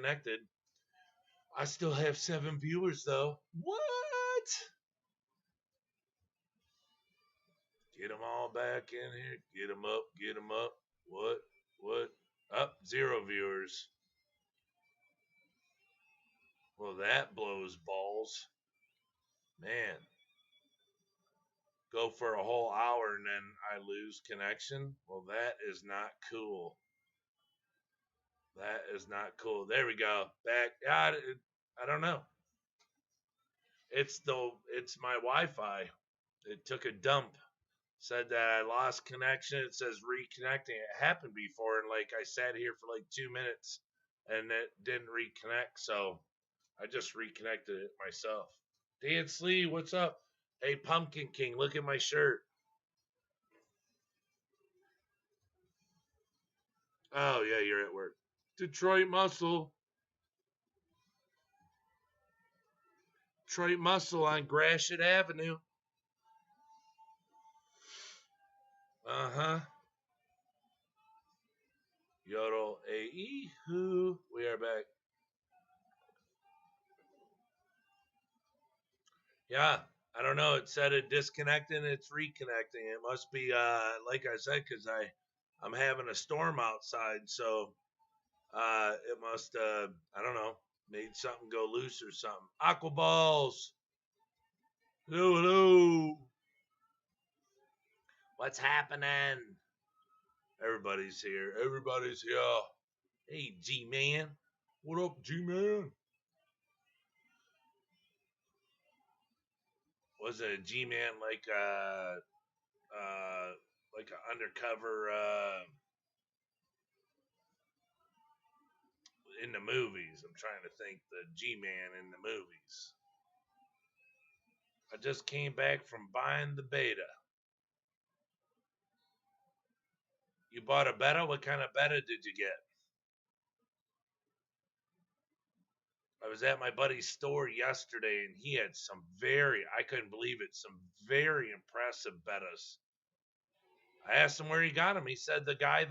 connected. I still have 7 viewers though. What? Get them all back in here. Get them up. Get them up. What? What? Up 0 viewers. Well, that blows balls. Man. Go for a whole hour and then I lose connection. Well, that is not cool. That is not cool. There we go. Back. I don't know. It's my Wi-Fi. It took a dump. Said that I lost connection. It says reconnecting. It happened before, and like I sat here for like 2 minutes, and it didn't reconnect. So I just reconnected it myself. Dance Lee, what's up? Hey, Pumpkin King, look at my shirt. Oh yeah, you're at work. Detroit Muscle. Detroit Muscle on Gratiot Avenue. Uh-huh. Yodel A-E who. We are back. Yeah, I don't know. It said it disconnecting, it's reconnecting. It must be like I said, because I'm having a storm outside, so it must I don't know, made something go loose or something. Aqua balls. Hello, hello. What's happening? Everybody's here. Everybody's here. Hey, G-Man. What up, G-Man? Was it a G-Man like an undercover in the movies? I'm trying to think the G-Man in the movies. I just came back from buying the beta. You bought a beta? What kind of beta did you get? I was at my buddy's store yesterday and he had some I couldn't believe it, some very impressive betas. I asked him where he got them. He said the guy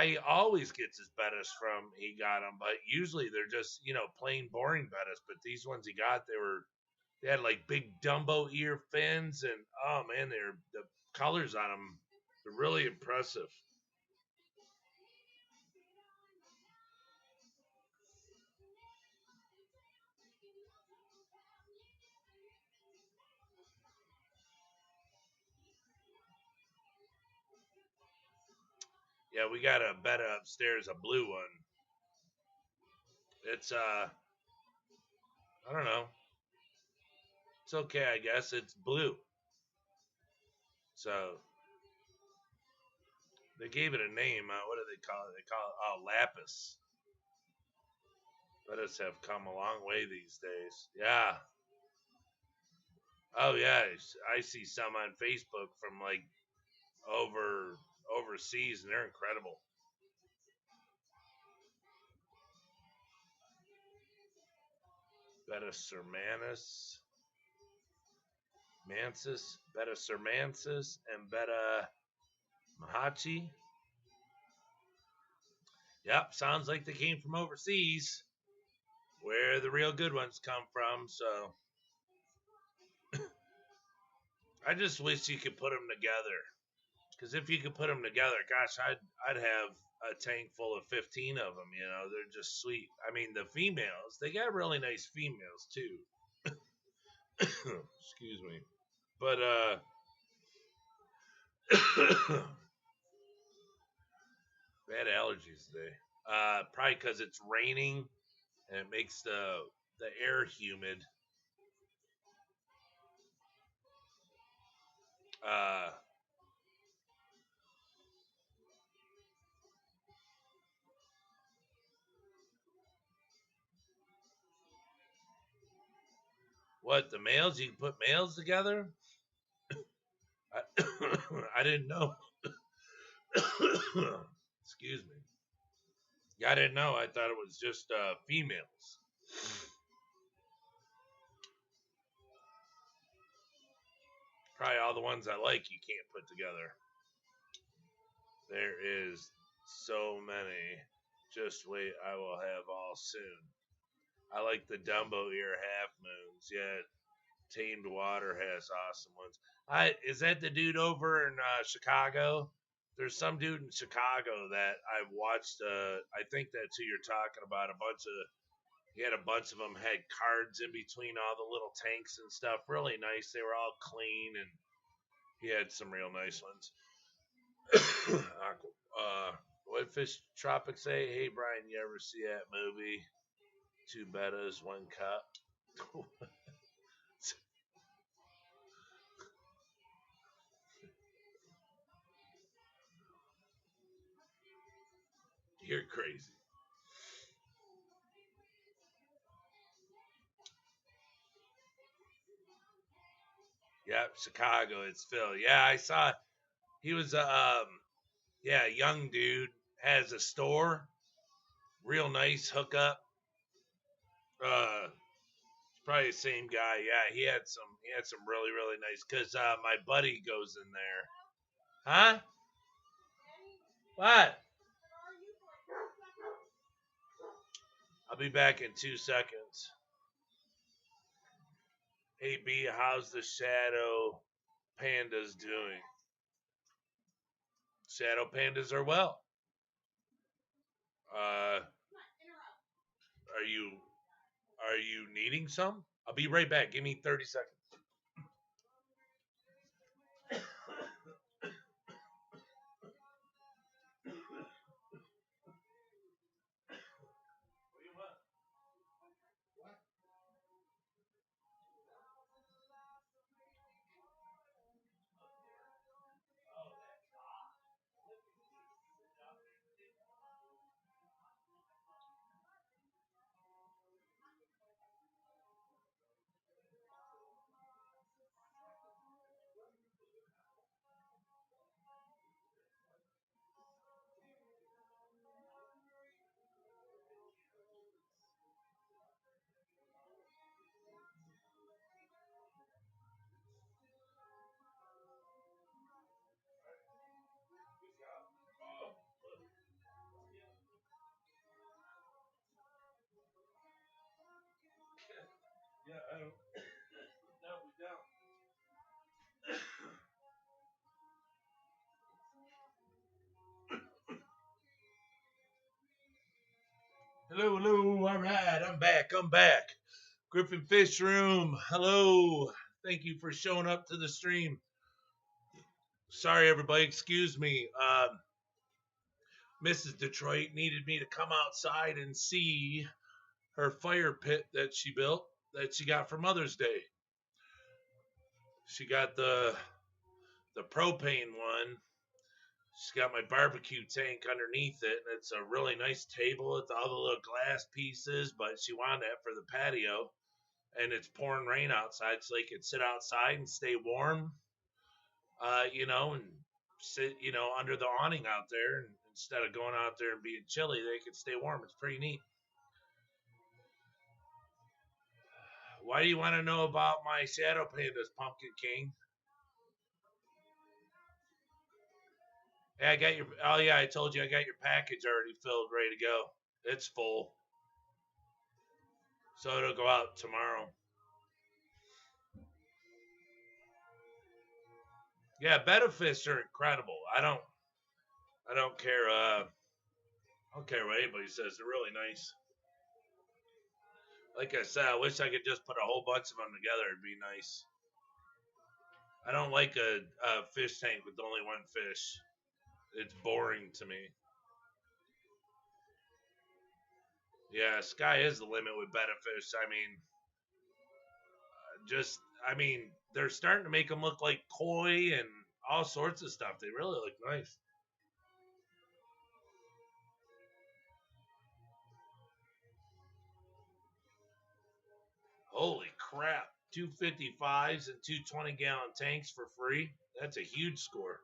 he always gets his betas from, he got them, but usually they're just, plain boring betas. But these ones he got, they had like big Dumbo ear fins, and oh man, the colors on them, they're really impressive. Yeah, we got a beta upstairs, a blue one. It's I don't know. It's okay, I guess. It's blue. So they gave it a name. What do they call it? They call it lapis. Betas have come a long way these days. Yeah. Oh yeah, I see some on Facebook from like overseas, and they're incredible. Beta Sermanus, Mansis, Beta Sermansis, and Beta Mahachi. Yep, sounds like they came from overseas, where the real good ones come from. So I just wish you could put them together. Because if you could put them together, gosh, I'd have a tank full of 15 of them. They're just sweet. I mean, the females, they got really nice females too. Excuse me, but bad allergies today. Probably because it's raining and it makes the air humid. Uh, what, the males? You can put males together? I, I didn't know. Excuse me. Yeah, I didn't know. I thought it was just females. Probably all the ones I like you can't put together. There is so many. Just wait, I will have all soon. I like the Dumbo ear half moons. Yeah, Tamed Water has awesome ones. Is that the dude over in Chicago? There's some dude in Chicago that I've watched. I think that's who you're talking about. He had a bunch of them had cards in between all the little tanks and stuff. Really nice. They were all clean, and he had some real nice ones. What Fish Tropic say? Hey Brian, you ever see that movie? Two bettas, one cup. You're crazy. Yep, Chicago. It's Phil. Yeah, I saw. He was a young dude, has a store, real nice hookup. It's probably the same guy. Yeah, he had some really nice. Cause my buddy goes in there. Huh? What? I'll be back in 2 seconds. Hey B, how's the Shadow Pandas doing? Shadow Pandas are well. Are you needing some? I'll be right back. Give me 30 seconds. Yeah, I don't. No, we don't. Hello. All right, I'm back. Griffin Fish Room. Hello. Thank you for showing up to the stream. Sorry, everybody. Excuse me. Mrs. Detroit needed me to come outside and see her fire pit that she built that she got for Mother's Day. She got the propane one. She's got my barbecue tank underneath it, and it's a really nice table with all the little glass pieces, but she wanted that for the patio, and it's pouring rain outside, so they could sit outside and stay warm, and sit, under the awning out there, and instead of going out there and being chilly, they could stay warm. It's pretty neat. Why do you want to know about my Shadow Pandas, Pumpkin King? Hey, I told you I got your package already filled, ready to go. It's full. So it'll go out tomorrow. Yeah, betta fish are incredible. I don't care. I don't care what anybody says. They're really nice. Like I said, I wish I could just put a whole bunch of them together. It'd be nice. I don't like a fish tank with only one fish. It's boring to me. Yeah, sky is the limit with betta fish. I mean, they're starting to make them look like koi and all sorts of stuff. They really look nice. Holy crap. 255s and 220-gallon tanks for free. That's a huge score.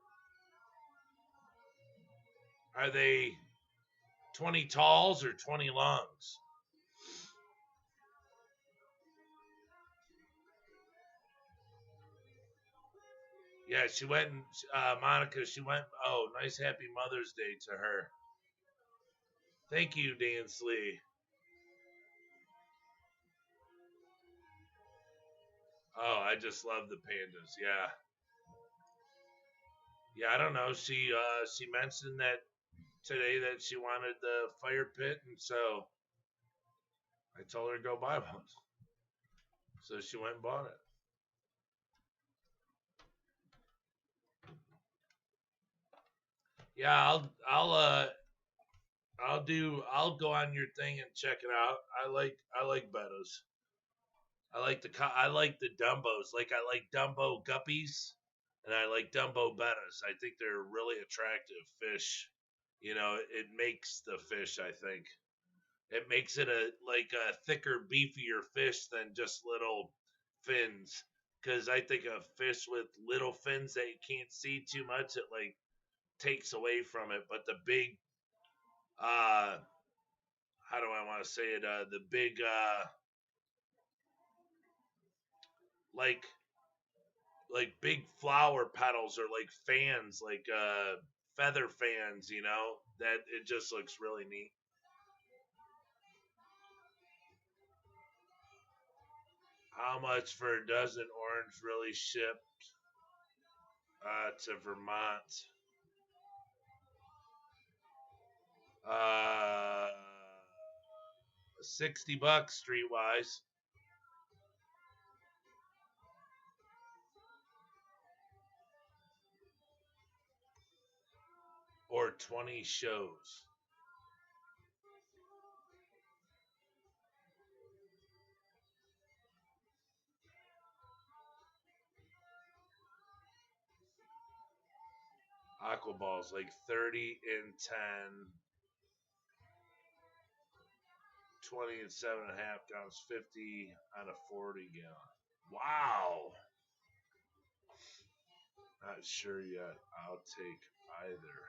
Are they 20 talls or 20 longs? Yeah, she went, Monica, she went, oh, nice happy Mother's Day to her. Thank you, Dan Slee. Oh, I just love the pandas. Yeah. Yeah, I don't know. She mentioned that today that she wanted the fire pit, and so I told her to go buy one. So she went and bought it. Yeah, I'll go on your thing and check it out. I like bettas. I like the Dumbos. Like I like Dumbo guppies and I like Dumbo bettas. I think they're really attractive fish. You know, it makes the fish, I think. It makes it a thicker, beefier fish than just little fins. Cause I think a fish with little fins that you can't see too much, it like takes away from it. But the big uh how do I want to say it? The big like big flower petals or like fans, like feather fans, you know, that it just looks really neat. How much for a dozen orange really shipped to Vermont? Uh, $60 streetwise, or 20 shows. Aqua balls like 30 and 10, 20 and 7.5 gallons, 50 on a 40 gallon. Wow. Not sure yet. I'll take either.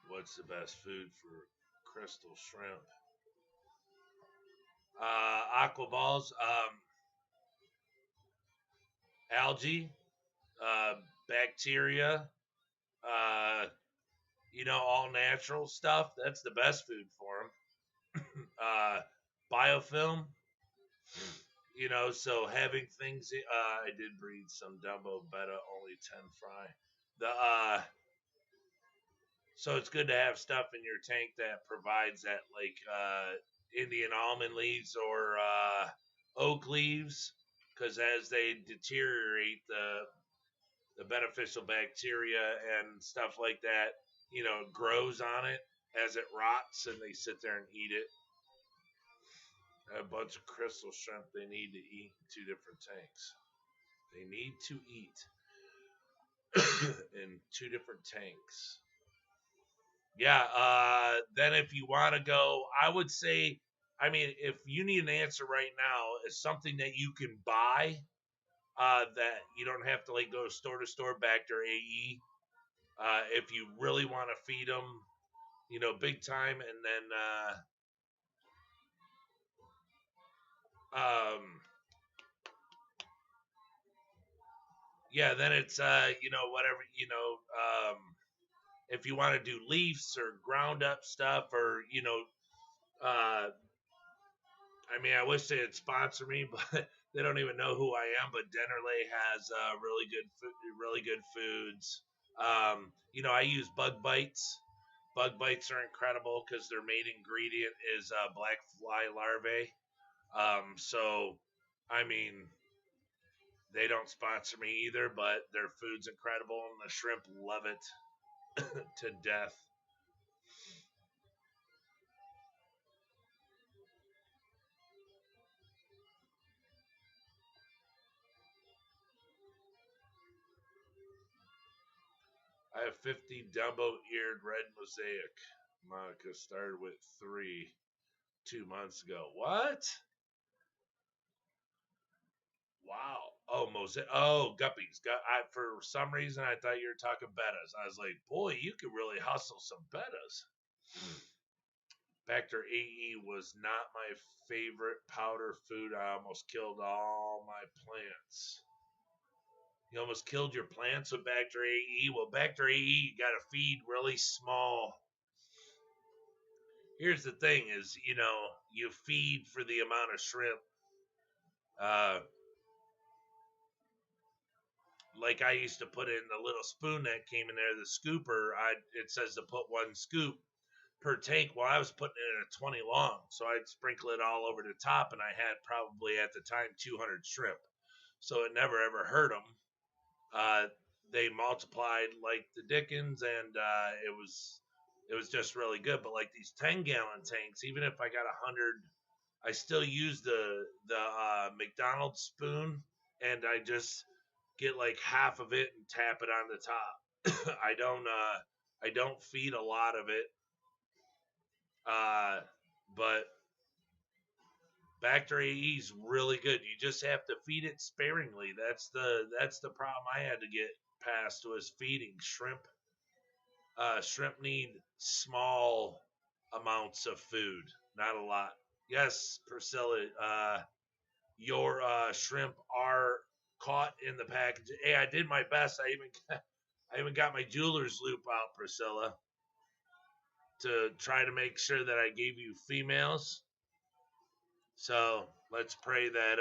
What's the best food for crystal shrimp? Aqua balls, algae, uh, bacteria, uh, all natural stuff. That's the best food for them. Biofilm, so having things. I did breed some Dumbo Beta, only 10 fry. So it's good to have stuff in your tank that provides that, like Indian almond leaves or oak leaves, because as they deteriorate, the beneficial bacteria and stuff like that, grows on it as it rots, and they sit there and eat it. A bunch of crystal shrimp they need to eat in two different tanks. They need to eat in two different tanks. Yeah, then if you want to go, I would say, I mean, if you need an answer right now, it's something that you can buy, that you don't have to like go store to store back to AE. If you really want to feed them, big time, and then yeah, then it's whatever, if you want to do leaves or ground up stuff, or uh, I mean, I wish they had sponsored me, but they don't even know who I am. But Dennerley has really good foods. I use Bug Bites. Bug Bites are incredible because their main ingredient is black fly larvae. So, I mean, they don't sponsor me either, but their food's incredible, and the shrimp love it to death. I have 50 Dumbo-eared red mosaic. Monica started with 3 2 months ago. What? Wow. Oh, mosaic. Oh, guppies. For some reason, I thought you were talking bettas. I was like, boy, you could really hustle some bettas. Factor AE was not my favorite powder food. I almost killed all my plants. You almost killed your plants with Bacter AE. Well, Bacter AE, you got to feed really small. Here's the thing is, you feed for the amount of shrimp. Like I used to put in the little spoon that came in there, the scooper, it says to put 1 scoop per tank. Well, I was putting it in a 20 long, so I'd sprinkle it all over the top, and I had probably at the time 200 shrimp. So it never ever hurt them. They multiplied like the Dickens, and it was just really good. But like these 10-gallon tanks, even if I got 100, I still use the McDonald's spoon, and I just get like half of it and tap it on the top. I don't feed a lot of it, but Bacter AE is really good. You just have to feed it sparingly. That's the problem I had to get past was feeding shrimp. Shrimp need small amounts of food, not a lot. Yes, Priscilla, your shrimp are caught in the package. Hey, I did my best. I even got my jeweler's loop out, Priscilla, to try to make sure that I gave you females. So let's pray that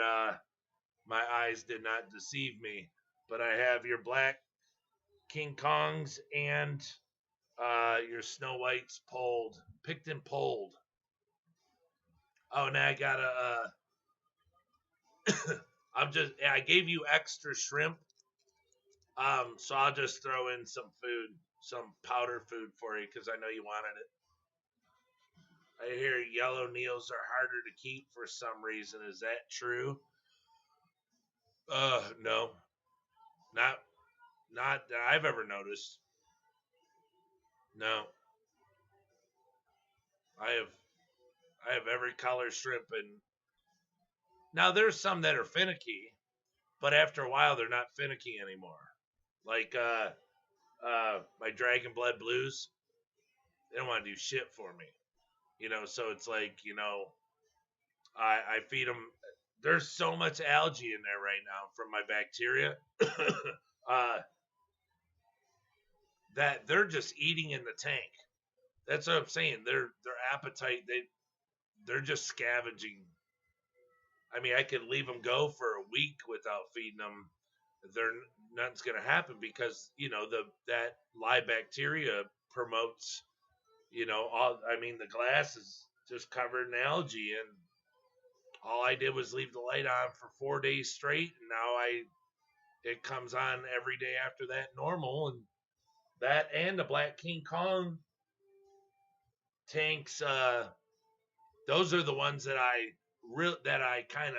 my eyes did not deceive me. But I have your black King Kongs and your Snow Whites picked and pulled. Oh, now I gotta. I gave you extra shrimp. So I'll just throw in some food, some powder food for you because I know you wanted it. I hear yellow Neils are harder to keep for some reason. Is that true? No, not that I've ever noticed. No, I have every color shrimp, and now there's some that are finicky, but after a while they're not finicky anymore. Like my Dragon Blood Blues, they don't want to do shit for me, So it's like I feed them. There's so much algae in there right now from my bacteria that they're just eating in the tank. That's what I'm saying. Their appetite, they're just scavenging. I mean, I could leave them go for a week without feeding them. Nothing's gonna happen because that live bacteria promotes. The glass is just covered in algae, and all I did was leave the light on for 4 days straight, and now it comes on every day after that normal, and that and the Black King Kong tanks. Those are the ones that I kind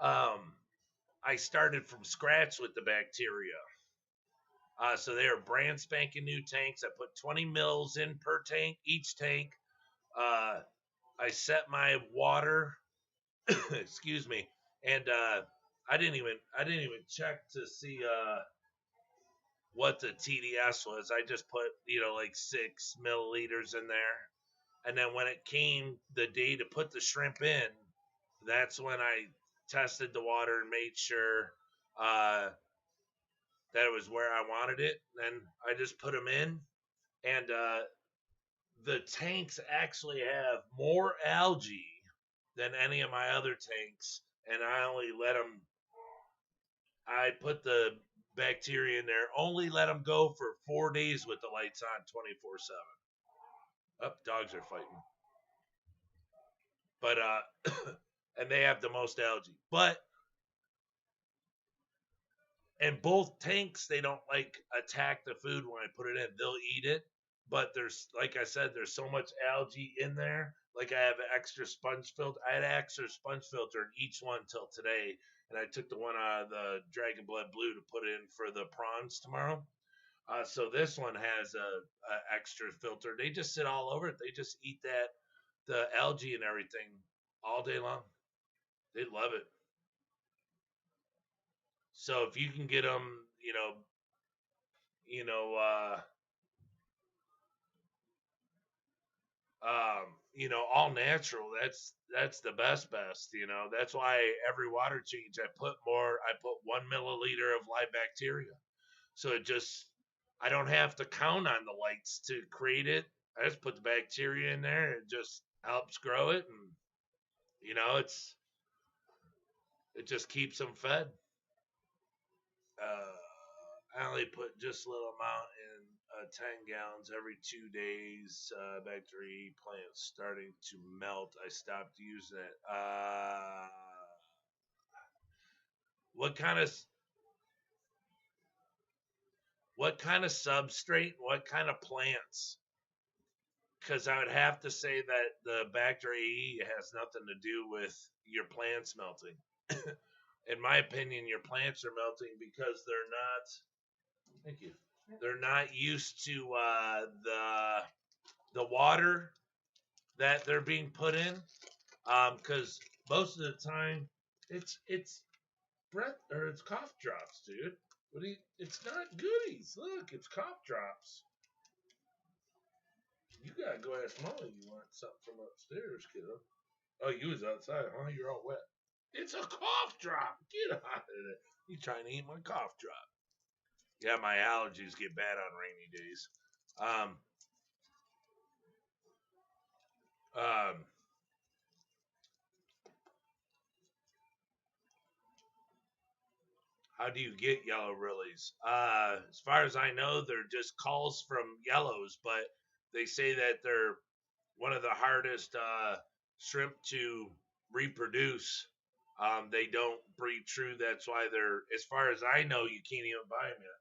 of I started from scratch with the bacteria. So they are brand spanking new tanks. I put 20 mils in per tank, each tank. I set my water, excuse me, and I didn't even check to see what the TDS was. I just put like 6 milliliters in there, and then when it came the day to put the shrimp in, that's when I tested the water and made sure that it was where I wanted it. Then I just put them in, and the tanks actually have more algae than any of my other tanks, and I only let them. I put the bacteria in there, only let them go for 4 days with the lights on 24/7. Up, dogs are fighting, but and they have the most algae. But in both tanks, they don't like attack the food when I put it in. They'll eat it, but there's, like I said, there's so much algae in there. Like I have an extra sponge filter. I had an extra sponge filter in each one till today, and I took the one out of the Dragon Blood Blue to put in for the prawns tomorrow. So this one has a extra filter. They just sit all over it. They just eat the algae and everything all day long. They love it. So if you can get them, you know, uh, all natural. That's the best. That's why every water change I put 1 milliliter of live bacteria. So I don't have to count on the lights to create it. I just put the bacteria in there and it just helps grow it. And, you know, it just keeps them fed. I only put just a little amount in 10 gallons every 2 days. Bacteria plants starting to melt. I stopped using it. What kind of substrate? What kind of plants? Because I would have to say that the bacteria has nothing to do with your plants melting. In my opinion, your plants are melting because they're not. Thank you. They're not used to the water that they're being put in. Because most of the time, it's breath or it's cough drops, dude. It's not goodies. Look, it's cough drops. You gotta go ask Molly you want something from upstairs, kiddo. Oh, you was outside, huh? You're all wet. It's a cough drop. Get out of there. You trying to eat my cough drop? Yeah, my allergies get bad on rainy days. Um, um, how do you get yellow willies? As far as I know, they're just calls from yellows, but they say that they're one of the hardest shrimp to reproduce. They don't breed true. That's why as far as I know, you can't even buy them yet.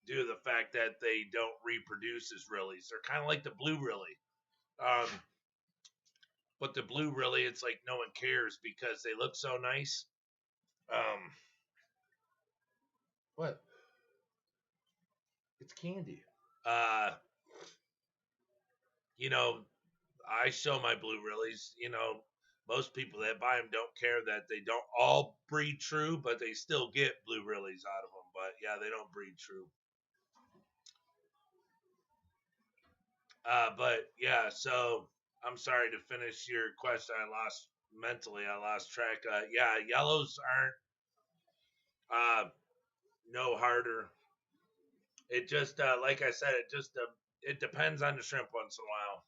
Due to the fact that they don't reproduce as willies. They're kind of like the blue willy. Um, but the blue willy, it's like no one cares because they look so nice. Um, what? It's candy. Uh, you know, I show my blue willies. Most people that buy them don't care that they don't all breed true, but they still get blue willies out of them. But yeah, they don't breed true. But yeah, so I'm sorry to finish your question. I lost track. Yeah, yellows aren't no harder. It just like I said, it depends on the shrimp once in a while.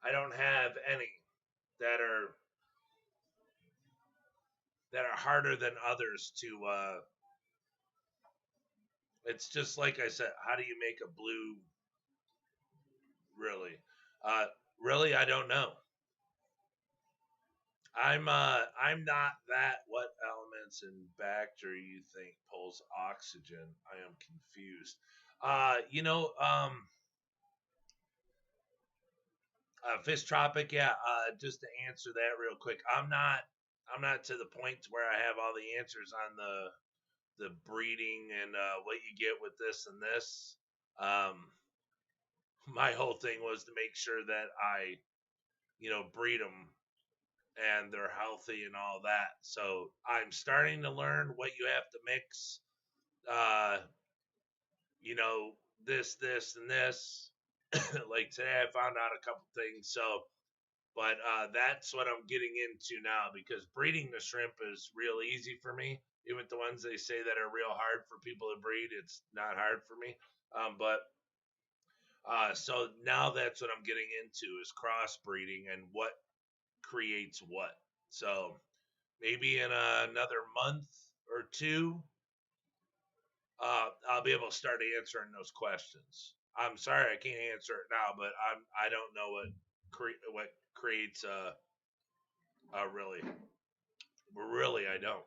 I don't have any that are harder than others to. It's just like I said. How do you make a blue? Really, uh, really, I don't know. I'm not that. What elements in bacteria you think pulls oxygen? I am confused. Fish tropic. Yeah. Just to answer that real quick, I'm not to the point where I have all the answers on the breeding and what you get with this and this. Um, my whole thing was to make sure that I, breed them and they're healthy and all that. So I'm starting to learn what you have to mix. Uh, you know, this, and this. Like today, I found out a couple things. So, but that's what I'm getting into now because breeding the shrimp is real easy for me. Even the ones they say that are real hard for people to breed, it's not hard for me. But so now that's what I'm getting into is crossbreeding and what creates what. So maybe in another month or two, I'll be able to start answering those questions. I'm sorry I can't answer it now, but I don't know what creates really. Really, I don't.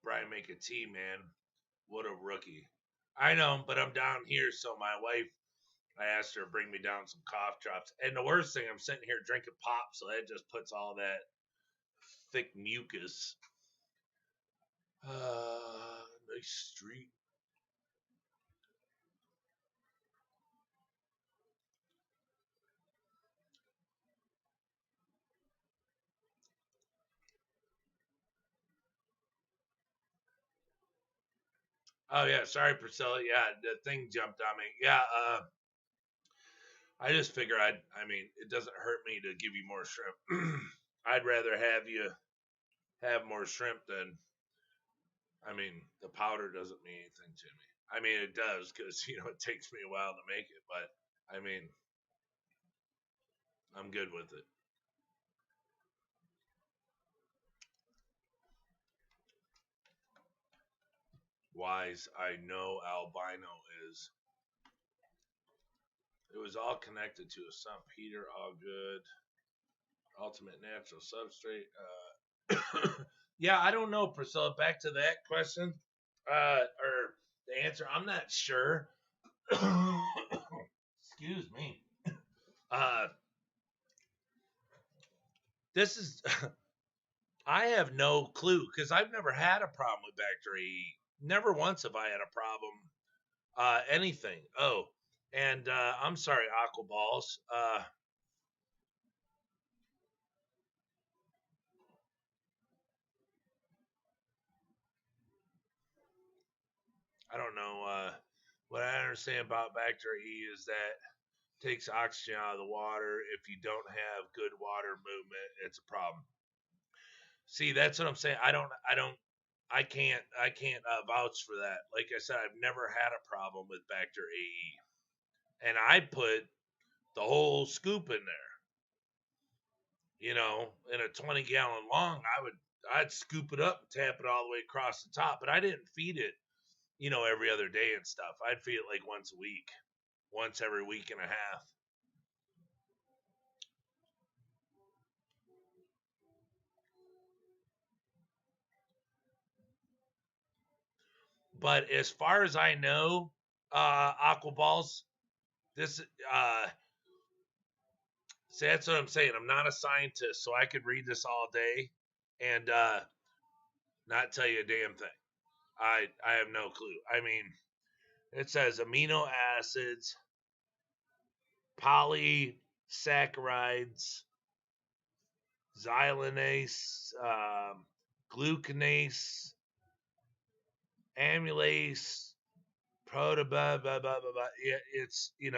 Brian make a tea, man. What a rookie. I know, but I'm down here, so my wife, I asked her to bring me down some cough drops. And the worst thing, I'm sitting here drinking pop, so that just puts all that thick mucus. Nice street. Oh yeah, sorry Priscilla. Yeah, the thing jumped on me. Yeah, I just figure I mean, it doesn't hurt me to give you more shrimp. I'd rather have you have more shrimp than, I mean, the powder doesn't mean anything to me. I mean, it does because, it takes me a while to make it, but I mean, I'm good with it. Wise, I know albino is. It was all connected to a St. Peter, all good. Ultimate natural substrate. Yeah, I don't know, Priscilla. Back to that question, or the answer. I'm not sure. Excuse me. Uh, this is. I have no clue because I've never had a problem with Bacteria E. Never once have I had a problem. Anything. Oh, and I'm sorry, Aquaballs. I don't know. What I understand about Bacteria E is that it takes oxygen out of the water. If you don't have good water movement, it's a problem. See, that's what I'm saying. I can't vouch for that. Like I said, I've never had a problem with Bacteria E, and I put the whole scoop in there. In a 20-gallon long, I'd scoop it up and tap it all the way across the top. But I didn't feed it, every other day and stuff. I'd feed it like once a week, once every week and a half. But as far as I know, Aquaballs, this see, that's what I'm saying. I'm not a scientist, so I could read this all day and not tell you a damn thing. I have no clue. I mean, it says amino acids, polysaccharides, xylanase, glucanase, amylase, proto blah blah blah blah blah. It's the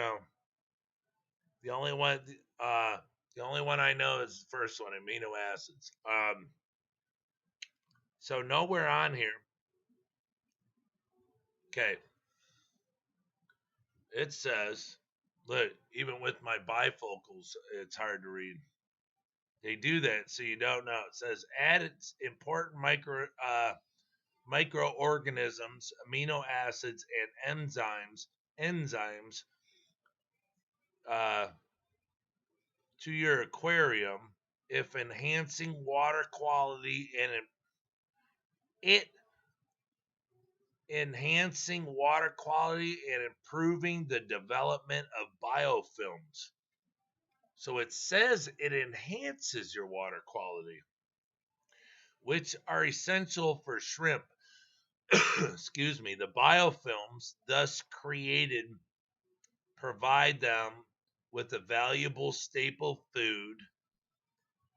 only one. The only one I know is the first one, amino acids. So nowhere on here. Okay, it says, look, even with my bifocals, it's hard to read. They do that so you don't know. It says add its important microorganisms, amino acids, and enzymes uh, to your aquarium if enhancing water quality and it enhancing water quality and improving the development of biofilms. So it says it enhances your water quality, which are essential for shrimp. Excuse me. The biofilms thus created provide them with a valuable staple food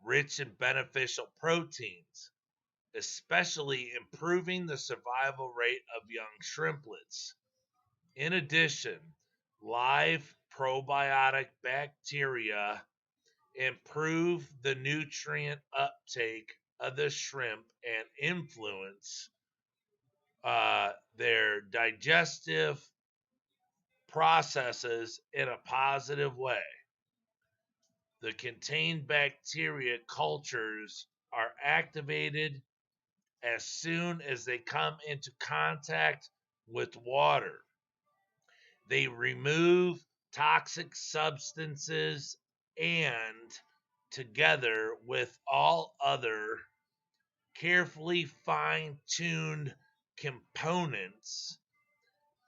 rich in beneficial proteins, especially improving the survival rate of young shrimplets. In addition, live probiotic bacteria improve the nutrient uptake of the shrimp and influence their digestive processes in a positive way. The contained bacteria cultures are activated as soon as they come into contact with water. They remove toxic substances and, together with all other carefully fine tuned components,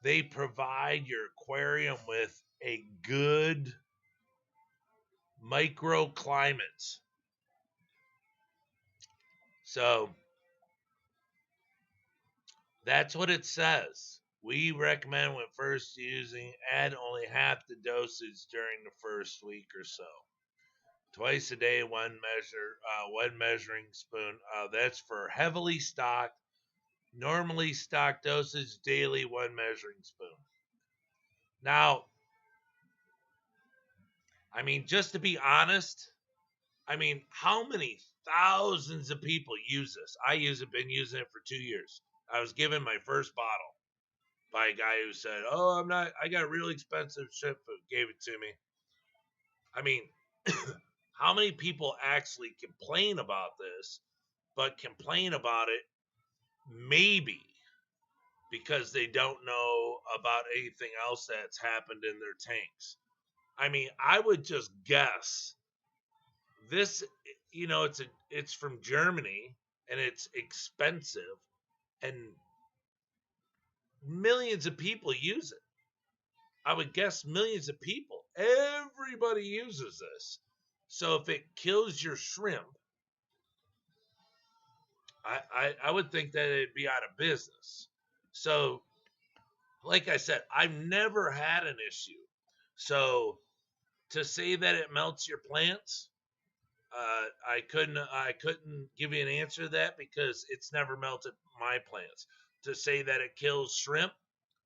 they provide your aquarium with a good microclimate. So that's what it says. We recommend when first using, add only half the dosage during the first week or so. Twice a day, one measuring spoon. That's for heavily stocked, normally stocked dosage daily, one measuring spoon. Now, I mean, just to be honest, I mean, how many thousands of people use this? I been using it for 2 years. I was given my first bottle by a guy who said, "Oh, I got real expensive shrimp food." Gave it to me. I mean, how many people actually complain about this, but complain about it maybe because they don't know about anything else that's happened in their tanks? I mean, I would just guess this, it's from Germany and it's expensive and millions of people use it. I would guess millions of people. Everybody uses this. So if it kills your shrimp, I would think that it'd be out of business. So, like I said, I've never had an issue. So to say that it melts your plants, I couldn't give you an answer to that because it's never melted my plants. To say that it kills shrimp,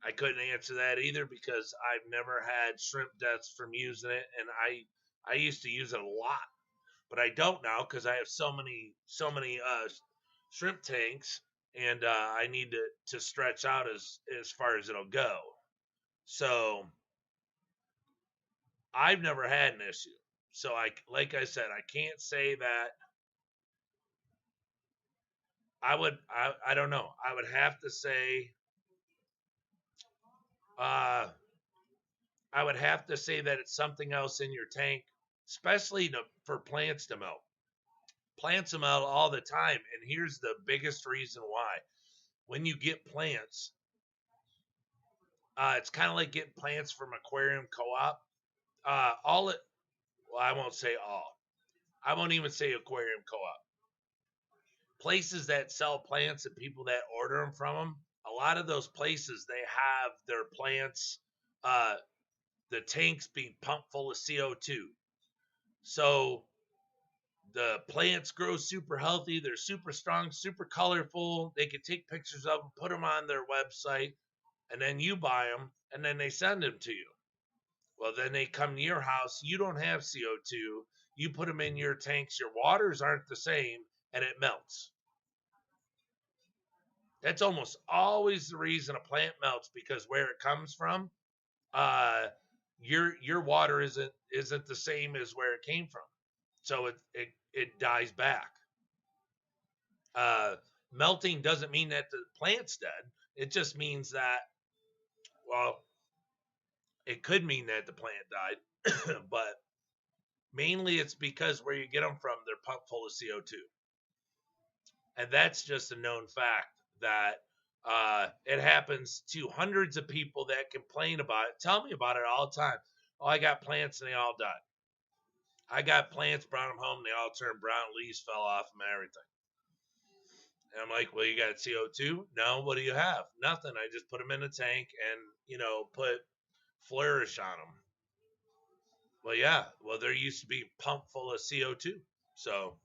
I couldn't answer that either because I've never had shrimp deaths from using it, and I used to use it a lot, but I don't now because I have so many shrimp tanks, and I need to stretch out as far as it'll go. So I've never had an issue. So like I said, I can't say that. I don't know. I would have to say uh I would have to say that it's something else in your tank, especially for plants to melt. Plants will melt all the time, and here's the biggest reason why. When you get plants, it's kind of like getting plants from aquarium co-op. All it, well, I won't say all. I won't even say aquarium co-op. Places that sell plants and people that order them from them, a lot of those places they have their plants, uh, the tanks being pumped full of CO2. So the plants grow super healthy. They're super strong, super colorful. They can take pictures of them, put them on their website, and then you buy them, and then they send them to you. Well, then they come to your house. You don't have CO2. You put them in your tanks. Your waters aren't the same, and it melts. That's almost always the reason a plant melts because where it comes from, uh, your water isn't the same as where it came from, so it dies back. Uh, Melting doesn't mean that the plant's dead. It just means that, well, it could mean that the plant died, but mainly it's because where you get them from, they're pumped full of CO2, and that's just a known fact that it happens to hundreds of people that complain about it. Tell me about it all the time. Oh, I got plants and they all died. I got plants, brought them home, they all turned brown, leaves fell off them, everything. And I'm like, well, you got CO2? No, what do you have? Nothing. I just put them in a tank and, put Flourish on them. Well, yeah. Well, there used to be pump full of CO2. So,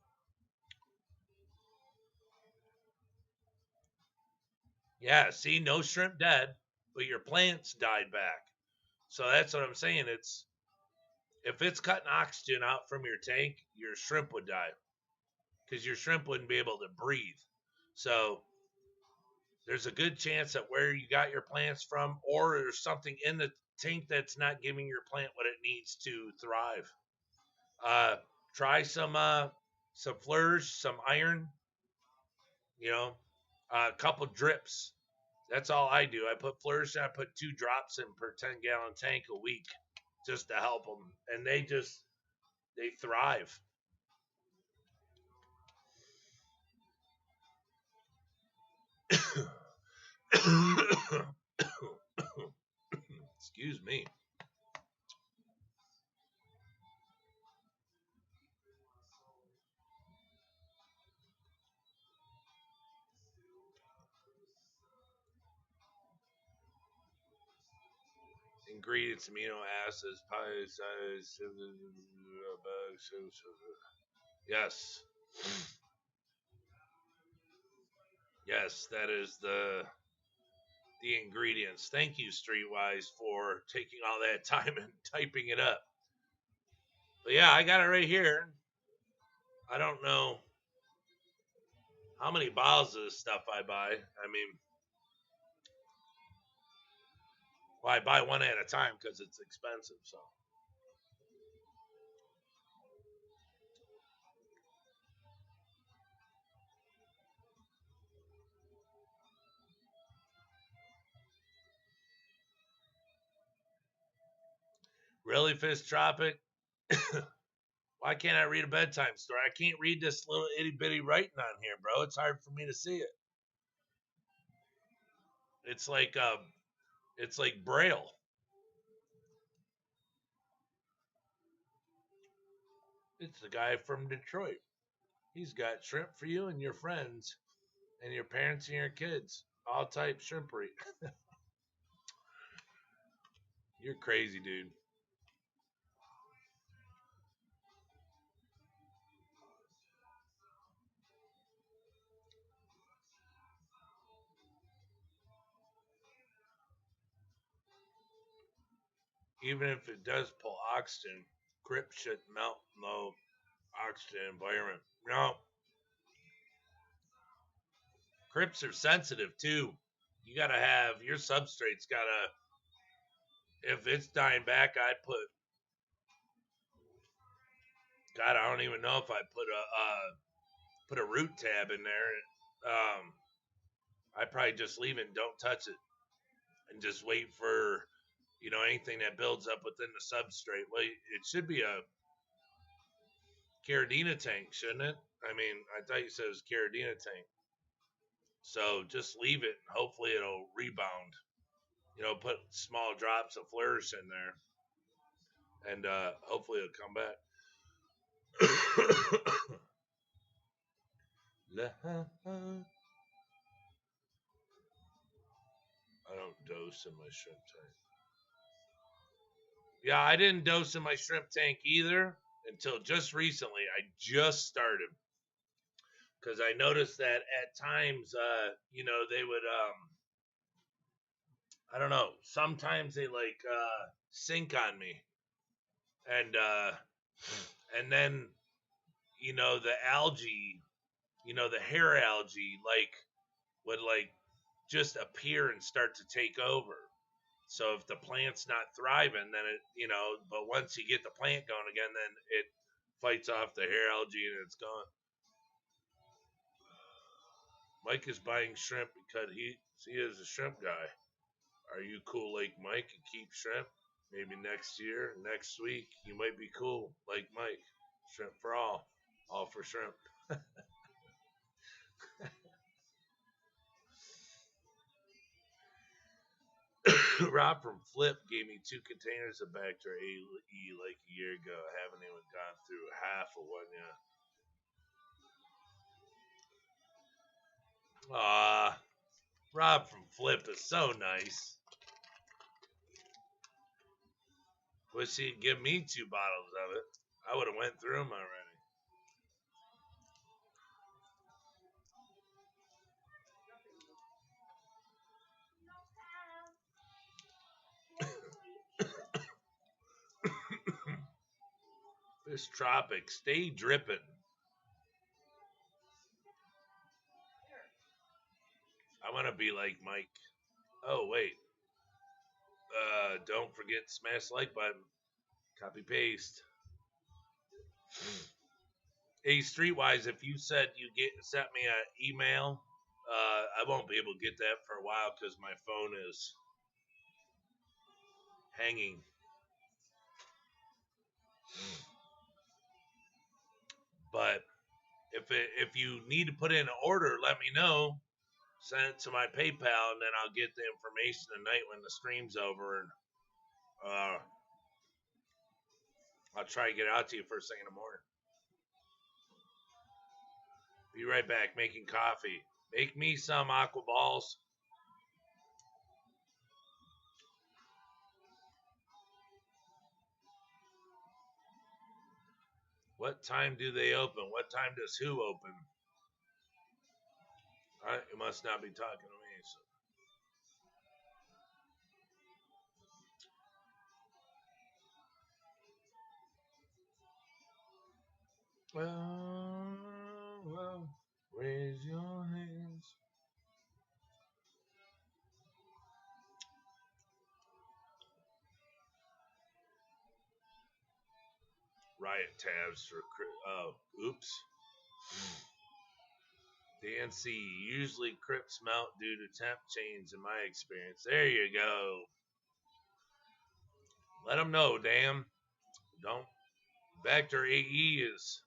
yeah, see, no shrimp dead, but your plants died back. So that's what I'm saying. If it's cutting oxygen out from your tank, your shrimp would die because your shrimp wouldn't be able to breathe. So there's a good chance that where you got your plants from, or there's something in the tank that's not giving your plant what it needs to thrive. Uh, Try some Flourish, some iron, you know, a couple drips. That's all I do. I put Flourish and I put 2 drops in per 10-gallon tank a week just to help them, and they thrive. Excuse me. Ingredients: amino acids, yes, yes, that is the ingredients. Thank you, Streetwise, for taking all that time and typing it up. But yeah, I got it right here. I don't know how many bottles of this stuff I buy. I mean, well, I buy one at a time because it's expensive. So really, Fish Tropic. Why can't I read a bedtime story? I can't read this little itty bitty writing on here, bro. It's hard for me to see it. It's like Braille. It's the guy from Detroit. He's got shrimp for you and your friends and your parents and your kids. All type shrimpery. You're crazy, dude. Even if it does pull oxygen, crypt should melt in low oxygen environment. No, crypts are sensitive too. You gotta have your substrate's gotta. If it's dying back, I God, I don't even know if I put a root tab in there. I probably just leave it and don't touch it, and just wait for anything that builds up within the substrate. Well, it should be a Caridina tank, shouldn't it? I mean, I thought you said it was Caridina tank. So just leave it. And hopefully, it'll rebound. Put small drops of flourish in there, and hopefully, it'll come back. I don't dose in my shrimp tank. Yeah, I didn't dose in my shrimp tank either until just recently. I just started because I noticed that at times, they would, I don't know, sometimes they like sink on me, and then the algae, the hair algae, like would like just appear and start to take over. So if the plant's not thriving, then but once you get the plant going again, then it fights off the hair algae and it's gone. Mike is buying shrimp because he is a shrimp guy. Are you cool like Mike and keep shrimp? Maybe next year, next week, you might be cool like Mike. Shrimp for all for shrimp. Rob from Flip gave me 2 containers of Bacter AE like a year ago. I haven't even gone through half of one yet. Rob from Flip is so nice. Wish he'd give me 2 bottles of it. I would have went through them already. This tropic, stay dripping. I want to be like Mike. Oh wait, don't forget to smash the like button. Copy paste. Hey, Streetwise, if you said you sent me an email, I won't be able to get that for a while because my phone is hanging. But if you need to put in an order, let me know. Send it to my PayPal, and then I'll get the information tonight when the stream's over, and I'll try to get it out to you first thing in the morning. Be right back making coffee. Make me some aqua balls. What time do they open? What time does who open? You must not be talking to me. So. Well, raise your hands. Riot tabs for oh, oops. DNC usually Crips mount due to temp change in my experience. There you go. Let them know, damn. Don't. Vector AE is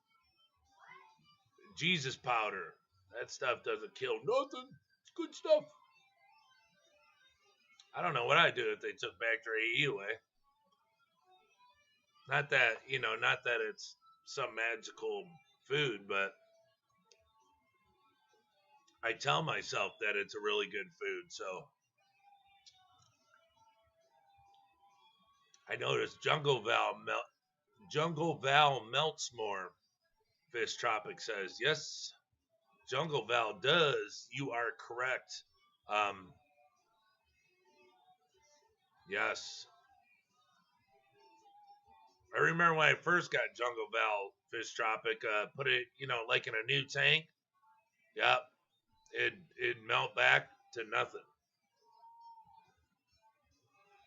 Jesus powder. That stuff doesn't kill nothing. It's good stuff. I don't know what I'd do if they took Vector AE away. Not that, not that it's some magical food, but I tell myself that it's a really good food. So I noticed Jungle Val melts more. Fish Tropic says, yes, Jungle Val does. You are correct. Yes. I remember when I first got Jungle Val Fish Tropic, put it, like in a new tank. Yep. It'd melt back to nothing.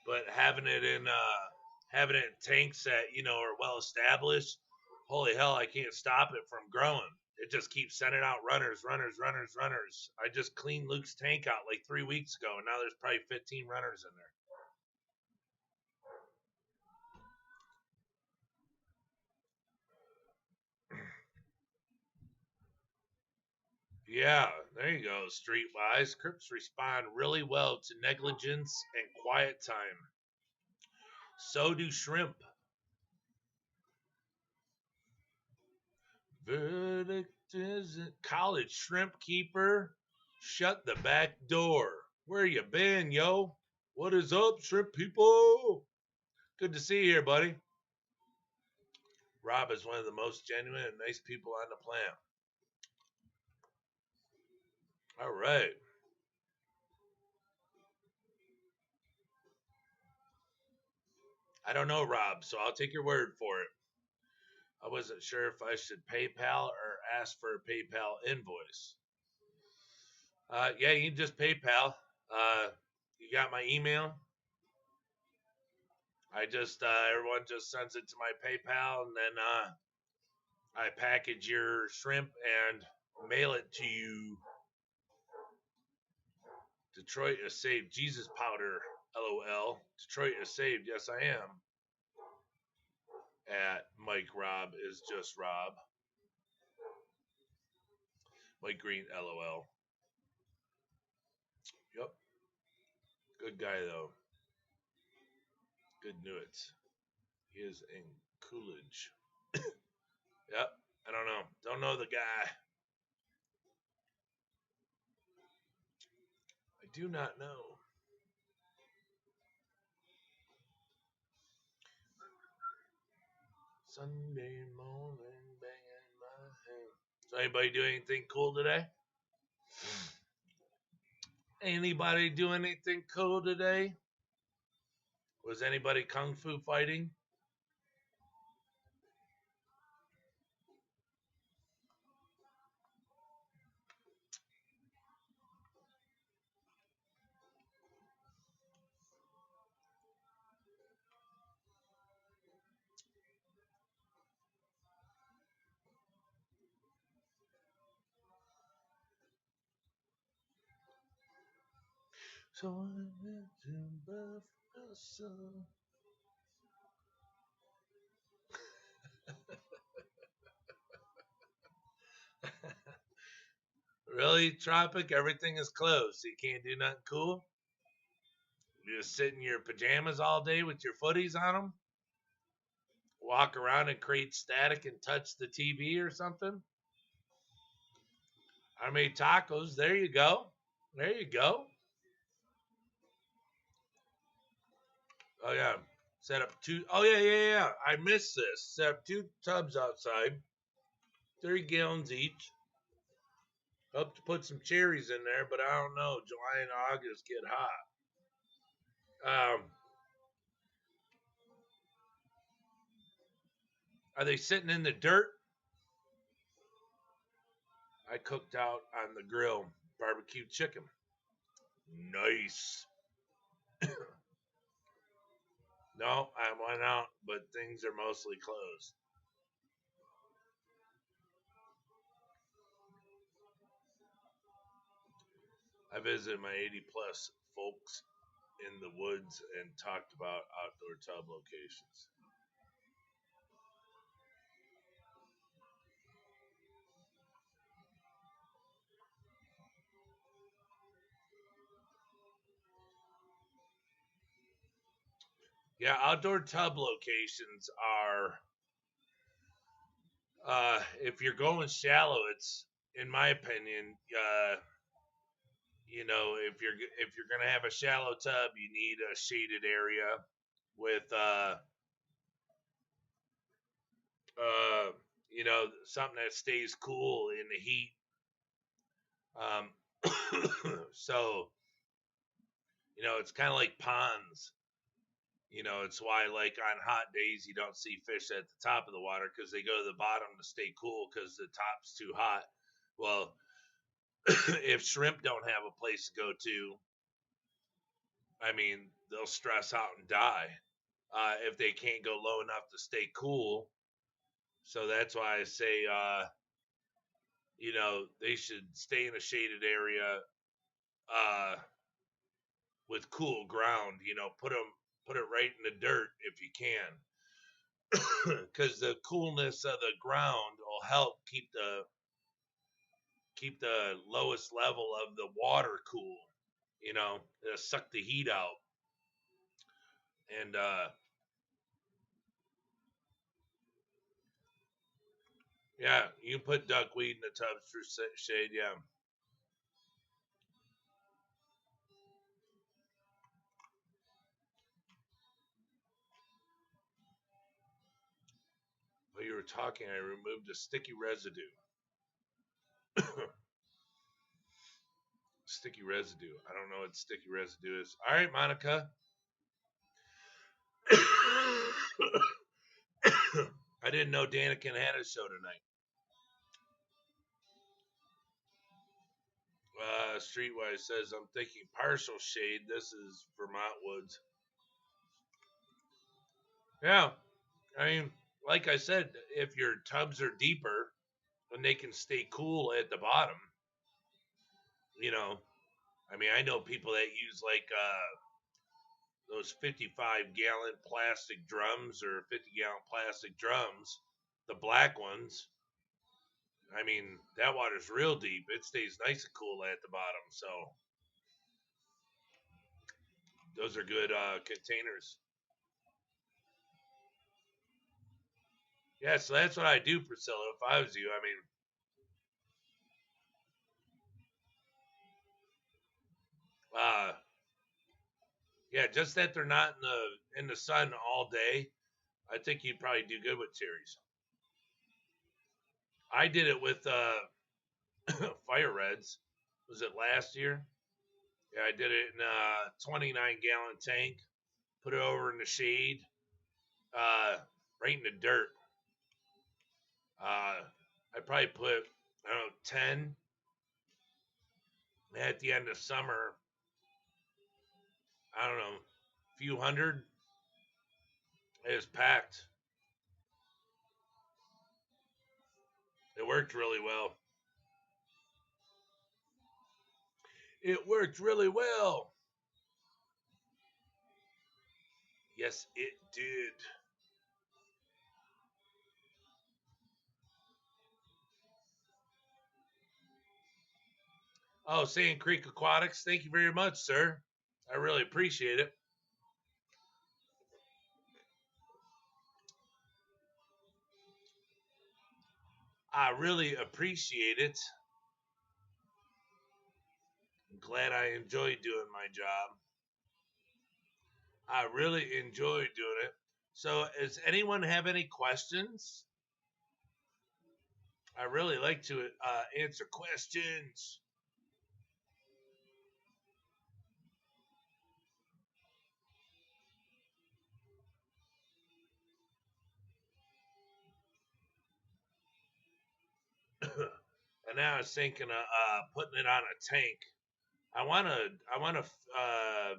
But having it in tanks that, are well established, holy hell, I can't stop it from growing. It just keeps sending out runners. I just cleaned Luke's tank out like 3 weeks ago, and now there's probably 15 runners in there. Yeah, there you go. Streetwise, Crips respond really well to negligence and quiet time. So do shrimp. Verdict is it? College shrimp keeper. Shut the back door. Where you been, yo? What is up, shrimp people? Good to see you here, buddy. Rob is one of the most genuine and nice people on the planet. All right. I don't know, Rob, so I'll take your word for it. I wasn't sure if I should PayPal or ask for a PayPal invoice. Yeah, you can just PayPal. You got my email? Everyone just sends it to my PayPal, and then I package your shrimp and mail it to you. Detroit is saved. Jesus powder, LOL. Detroit is saved. Yes, I am. At Mike Rob is just Rob. Mike Green, LOL. Yep. Good guy, though. Good nuts. He is in Coolidge. Yep. I don't know. Don't know the guy. I do not know. Sunday morning, banging my head. So anybody do anything cool today? Anybody do anything cool today? Was anybody kung fu fighting? So I went to Buffalo. Really, Tropic? Everything is closed. So you can't do nothing cool? You just sit in your pajamas all day with your footies on them? Walk around and create static and touch the TV or something? I made tacos. There you go. There you go. Oh, yeah. Set up two. Oh, yeah. I missed this. Set up 2 tubs outside, 30 gallons each. Hope to put some cherries in there, but I don't know. July and August get hot. Are they sitting in the dirt? I cooked out on the grill barbecue chicken. Nice. No, I went out, but things are mostly closed. I visited my 80 plus folks in the woods and talked about outdoor tub locations. Yeah, outdoor tub locations are, if you're going shallow, it's, in my opinion, if you're gonna have a shallow tub, you need a shaded area with uh something that stays cool in the heat. Um, so it's kind of like ponds. It's why, like, on hot days you don't see fish at the top of the water because they go to the bottom to stay cool because the top's too hot. Well, if shrimp don't have a place to go to, I mean, they'll stress out and die if they can't go low enough to stay cool. So that's why I say, they should stay in a shaded area uh, with cool ground. Put it right in the dirt if you can, because the coolness of the ground will help keep the lowest level of the water cool. It'll suck the heat out, and yeah, you can put duckweed in the tubs for shade. Yeah. While you were talking, I removed the sticky residue. Sticky residue. I don't know what sticky residue is. All right, Monica. I didn't know Daniken had a show tonight. Streetwise says, I'm thinking partial shade. This is Vermont woods. Yeah. I mean, like I said, if your tubs are deeper and they can stay cool at the bottom, you know, I mean, I know people that use like those 55-gallon plastic drums or 50-gallon plastic drums, the black ones. I mean, that water's real deep. It stays nice and cool at the bottom. So those are good containers. Yeah, so that's what I do, Priscilla. If I was you, I mean, uh, yeah, just that they're not in the sun all day. I think you'd probably do good with cherries. I did it with fire reds. Was it last year? Yeah, I did it in a 29-gallon tank. Put it over in the shade, right in the dirt. I probably put, I don't know, 10. At the end of summer, I don't know, a few hundred. It was packed. It worked really well. It worked really well. Yes, it did. Oh, Sand Creek Aquatics, thank you very much, sir. I really appreciate it. I really appreciate it. I'm glad I enjoyed doing my job. I really enjoyed doing it. So, does anyone have any questions? I really like to answer questions. And now I was thinking of putting it on a tank. I want to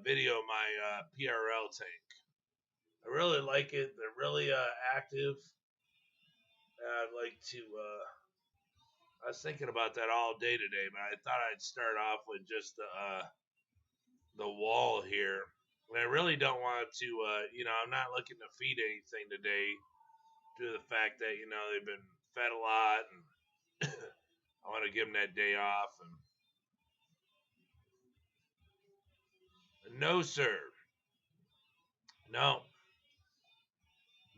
video my PRL tank. I really like it. They're really active. I'd like to. I was thinking about that all day today, but I thought I'd start off with just the wall here. And I really don't want to. I'm not looking to feed anything today due to the fact that they've been fed a lot, and I want to give them that day off. And no, sir, no,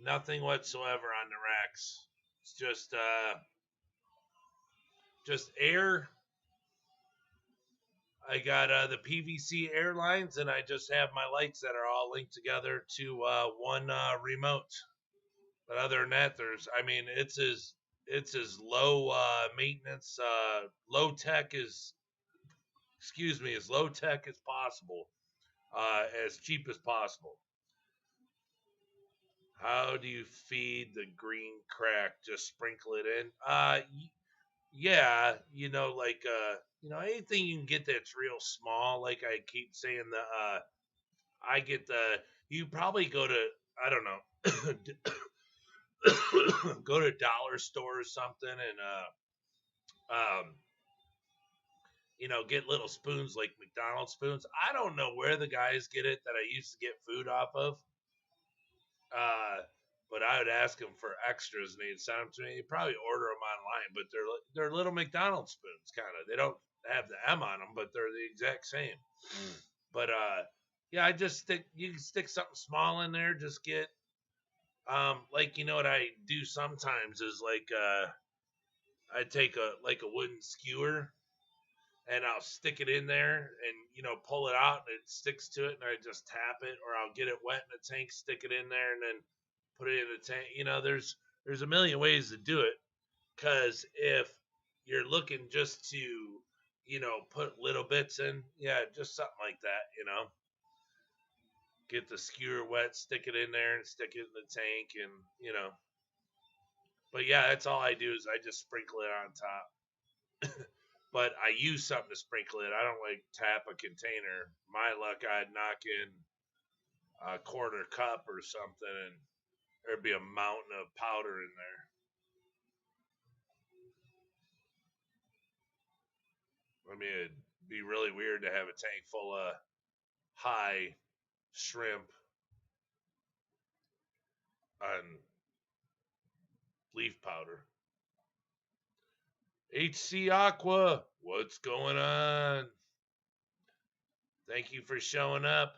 nothing whatsoever on the racks. It's just air. I got the PVC air lines, and I just have my lights that are all linked together to one remote. But other than that, it's as low maintenance, low tech as low tech as possible, as cheap as possible. How do you feed the green crack? Just sprinkle it in. Yeah, anything you can get that's real small. Like I keep saying, I get you probably go to, I don't know, go to a dollar store or something, and get little spoons like McDonald's spoons. I don't know where the guys get it that I used to get food off of. But I would ask them for extras, and they'd send them to me. You probably order them online, but they're little McDonald's spoons, kind of. They don't have the M on them, but they're the exact same. But yeah, you can stick something small in there. Just get like what I do sometimes is like I take a wooden skewer, and I'll stick it in there and pull it out, and it sticks to it, and I just tap it, or I'll get it wet in the tank, stick it in there, and then put it in the tank. There's a million ways to do it, because if you're looking just to put little bits in, yeah, just something like that, get the skewer wet, stick it in there, and stick it in the tank, and but yeah, that's all I do is I just sprinkle it on top. But I use something to sprinkle it. I don't like tap a container. My luck, I'd knock in a quarter cup or something, and there'd be a mountain of powder in there. I mean, it'd be really weird to have a tank full of high shrimp on leaf powder. HC Aqua, what's going on? Thank you for showing up.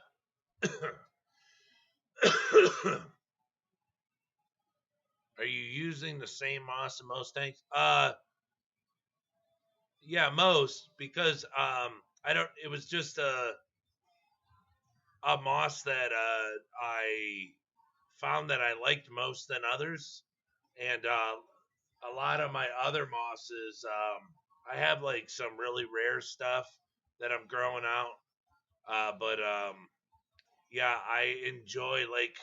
Are you using the same moss in most tanks? Yeah, most, because I don't. It was just a moss that I found that I liked most than others, and a lot of my other mosses, I have like some really rare stuff that I'm growing out, but yeah, I enjoy like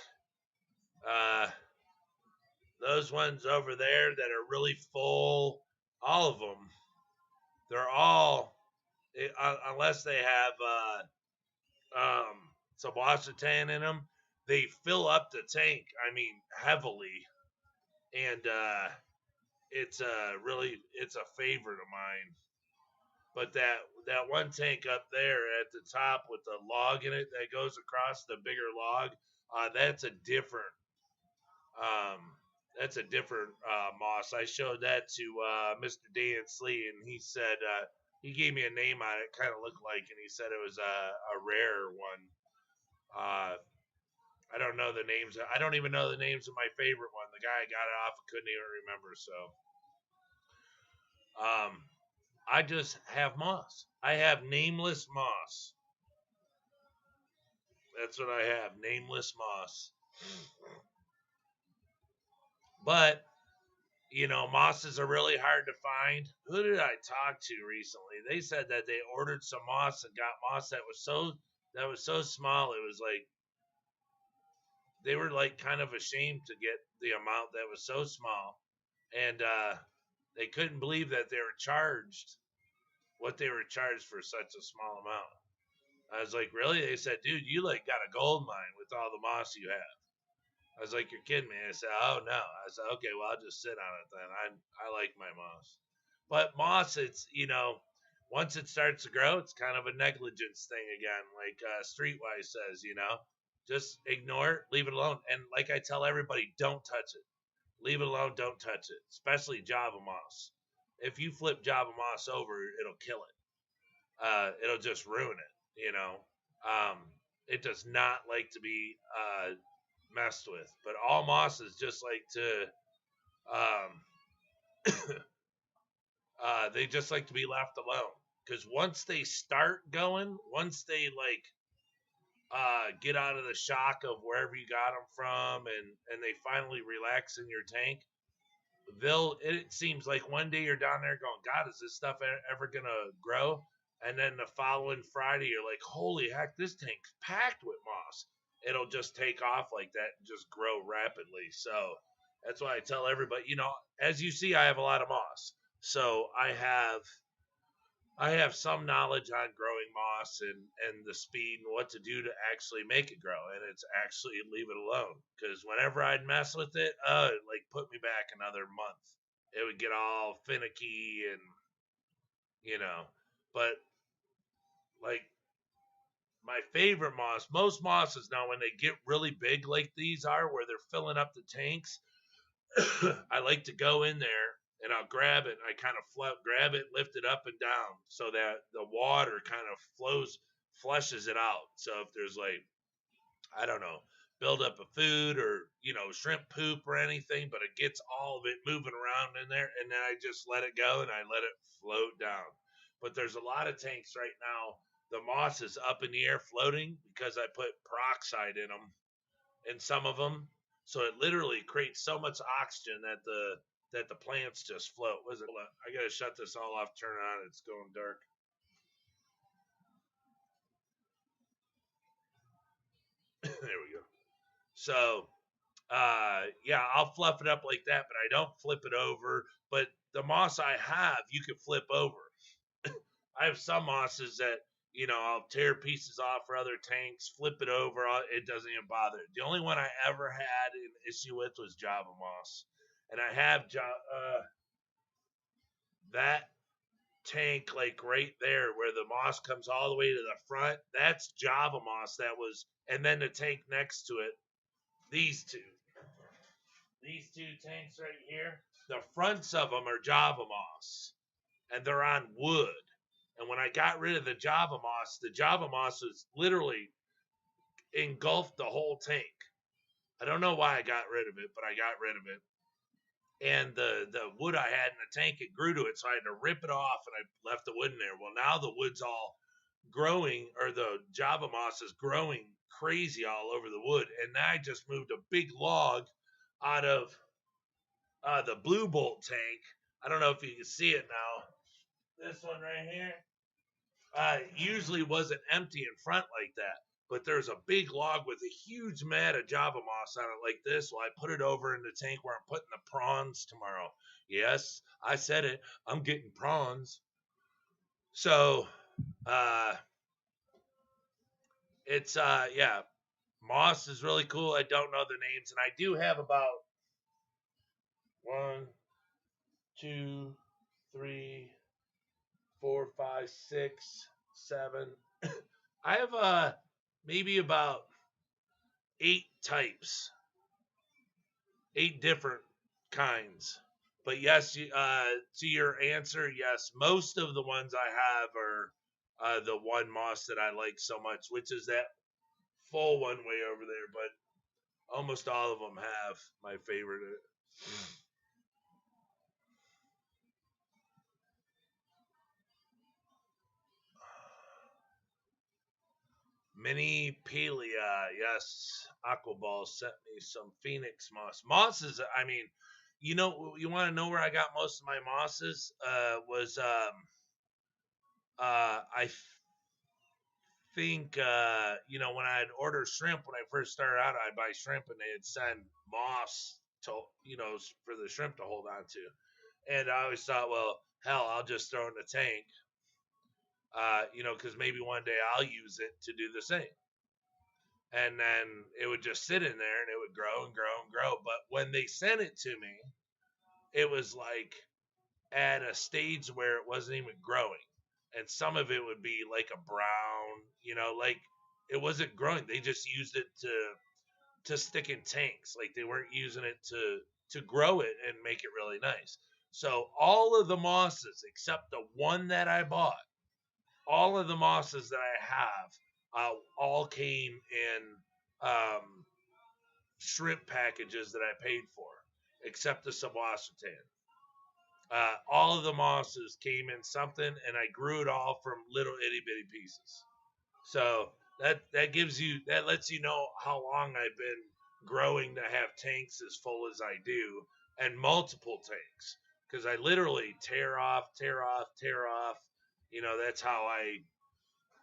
those ones over there that are really full. All of them, they're all unless they have some Washington in them, they fill up the tank. I mean, heavily, and it's a favorite of mine. But that one tank up there at the top with the log in it that goes across, the bigger log, that's a different moss. I showed that to Mr. Dan Slee, and he said he gave me a name on it, kind of looked like, and he said it was a rare one. I don't know the names. I don't even know the names of my favorite one. The guy I got it off couldn't even remember. So, I just have moss. I have nameless moss. That's what I have, nameless moss. But mosses are really hard to find. Who did I talk to recently? They said that they ordered some moss and got moss that was so small. It was like they were like kind of ashamed to get the amount that was so small. And They couldn't believe that they were charged what they were charged for such a small amount. I was like, really? They said, dude, you like got a gold mine with all the moss you have. I was like, you're kidding me. I said, oh no. I said, okay, well I'll just sit on it then. I like my moss, but moss, it's once it starts to grow, it's kind of a negligence thing again, like Streetwise says, just ignore it, leave it alone. And like I tell everybody, don't touch it. Leave it alone. Don't touch it, especially Java moss. If you flip Java moss over, it'll kill it. It'll just ruin it. Um, it does not like to be messed with. But all mosses just like to, they just like to be left alone. Because once they start going, once they like get out of the shock of wherever you got them from, and they finally relax in your tank, it seems like one day you're down there going, God, is this stuff ever gonna grow? And then the following Friday, you're like, holy heck, this tank's packed with moss. It'll just take off like that and just grow rapidly. So that's why I tell everybody, as you see, I have a lot of moss. So I have some knowledge on growing moss and the speed and what to do to actually make it grow. And it's actually leave it alone. Because whenever I'd mess with it, it'd like put me back another month. It would get all finicky and, but like my favorite moss, most mosses now, when they get really big like these are, where they're filling up the tanks, I like to go in there and I'll grab it. I kind of grab it, lift it up and down so that the water kind of flushes it out. So if there's like, I don't know, build up of food or, shrimp poop or anything, but it gets all of it moving around in there. And then I just let it go and I let it float down. But there's a lot of tanks right now. The moss is up in the air floating because I put peroxide in them, in some of them. So it literally creates so much oxygen that the plants just float. I gotta shut this all off, turn it on. It's going dark. There we go. So, yeah, I'll fluff it up like that, but I don't flip it over. But the moss I have, you can flip over. I have some mosses that, I'll tear pieces off for other tanks, flip it over. It doesn't even bother. The only one I ever had an issue with was Java moss. And I have that tank like right there where the moss comes all the way to the front. That's Java moss and then the tank next to it, these two tanks right here, the fronts of them are Java moss and they're on wood. And when I got rid of the Java moss was literally engulfed the whole tank. I don't know why I got rid of it, but I got rid of it. And the wood I had in the tank, it grew to it, so I had to rip it off, and I left the wood in there. Well, now the wood's all growing, or the Java moss is growing crazy all over the wood. And now I just moved a big log out of the Blue Bolt tank. I don't know if you can see it now. This one right here usually wasn't empty in front like that. But there's a big log with a huge mat of Java moss on it like this. Well, I put it over in the tank where I'm putting the prawns tomorrow. Yes, I said it. I'm getting prawns. So, it's, yeah, moss is really cool. I don't know the names. And I do have about 1, 2, 3, 4, 5, 6, 7. I have maybe about 8 types, 8 different kinds. But yes, to your answer, yes, most of the ones I have are the one moss that I like so much, which is that full one way over there. But almost all of them have my favorite. Mini Pelia, yes. Aquaball sent me some Phoenix moss. Mosses, I mean, you want to know where I got most of my mosses? Was I think when I'd order shrimp when I first started out, I'd buy shrimp and they'd send moss to for the shrimp to hold on to. And I always thought, well, hell, I'll just throw it in the tank, because maybe one day I'll use it to do the same. And then it would just sit in there and it would grow and grow and grow. But when they sent it to me, it was like at a stage where it wasn't even growing. And some of it would be like a brown, like it wasn't growing. They just used it to stick in tanks. Like they weren't using it to grow it and make it really nice. So all of the mosses except the one that I bought, all of the mosses that I have, all came in shrimp packages that I paid for, except the Sawasatan. All of the mosses came in something, and I grew it all from little itty bitty pieces. So that lets you know how long I've been growing to have tanks as full as I do, and multiple tanks, because I literally tear off, tear off, tear off. That's how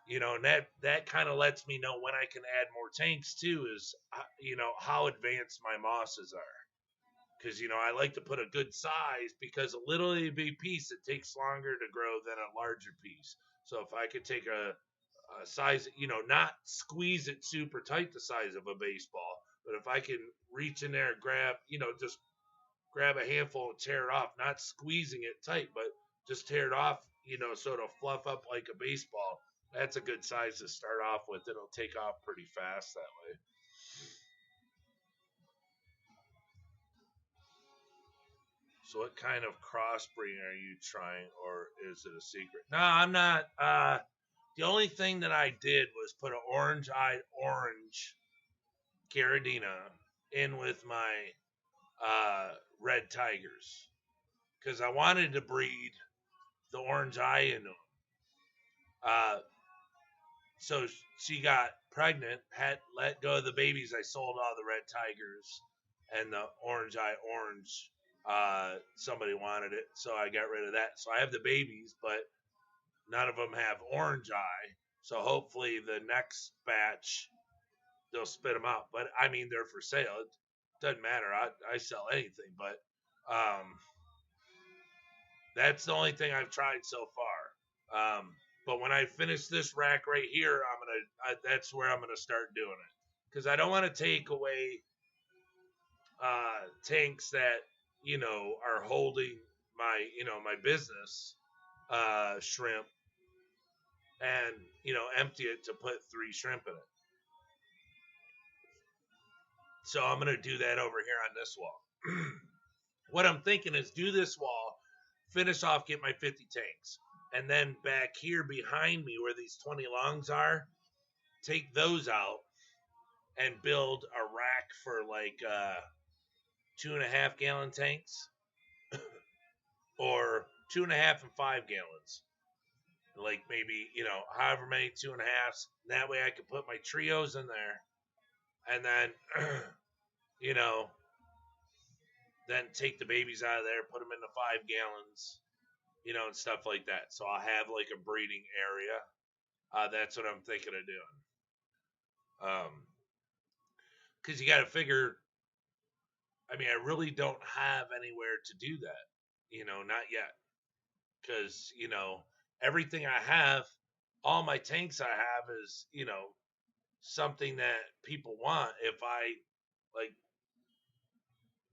and that kind of lets me know when I can add more tanks too. Is how advanced my mosses are. Because I like to put a good size, because a little itty bitty piece, it takes longer to grow than a larger piece. So if I could take a size, not squeeze it super tight the size of a baseball, but if I can reach in there and grab, just grab a handful and tear it off, not squeezing it tight, but just tear it off, so it'll fluff up like a baseball. That's a good size to start off with. It'll take off pretty fast that way. So what kind of crossbreeding are you trying, or is it a secret? No, I'm not. The only thing that I did was put an orange-eyed orange Caradina in with my red tigers, because I wanted to breed the orange eye into them. Uh, so she got pregnant, had let go of the babies. I sold all the red tigers, and the orange eye orange. Somebody wanted it, so I got rid of that. So I have the babies, but none of them have orange eye. So hopefully the next batch they'll spit them out. But I mean, they're for sale. It doesn't matter. I sell anything, but that's the only thing I've tried so far. But when I finish this rack right here, that's where I'm gonna start doing it, because I don't want to take away tanks that are holding my business shrimp, and empty it to put 3 shrimp in it. So I'm gonna do that over here on this wall. What I'm thinking is do this wall, finish off, get my 50 tanks, and then back here behind me where these 20 longs are, take those out and build a rack for like 2.5 gallon tanks, or 2.5 and 5 gallons. Like maybe, however many 2.5s. That way I can put my trios in there, and then, then take the babies out of there, put them into 5 gallons, and stuff like that. So I'll have like a breeding area. That's what I'm thinking of doing. Because you got to figure, I mean, I really don't have anywhere to do that, not yet. Because, everything I have, all my tanks I have is, something that people want. If I, like,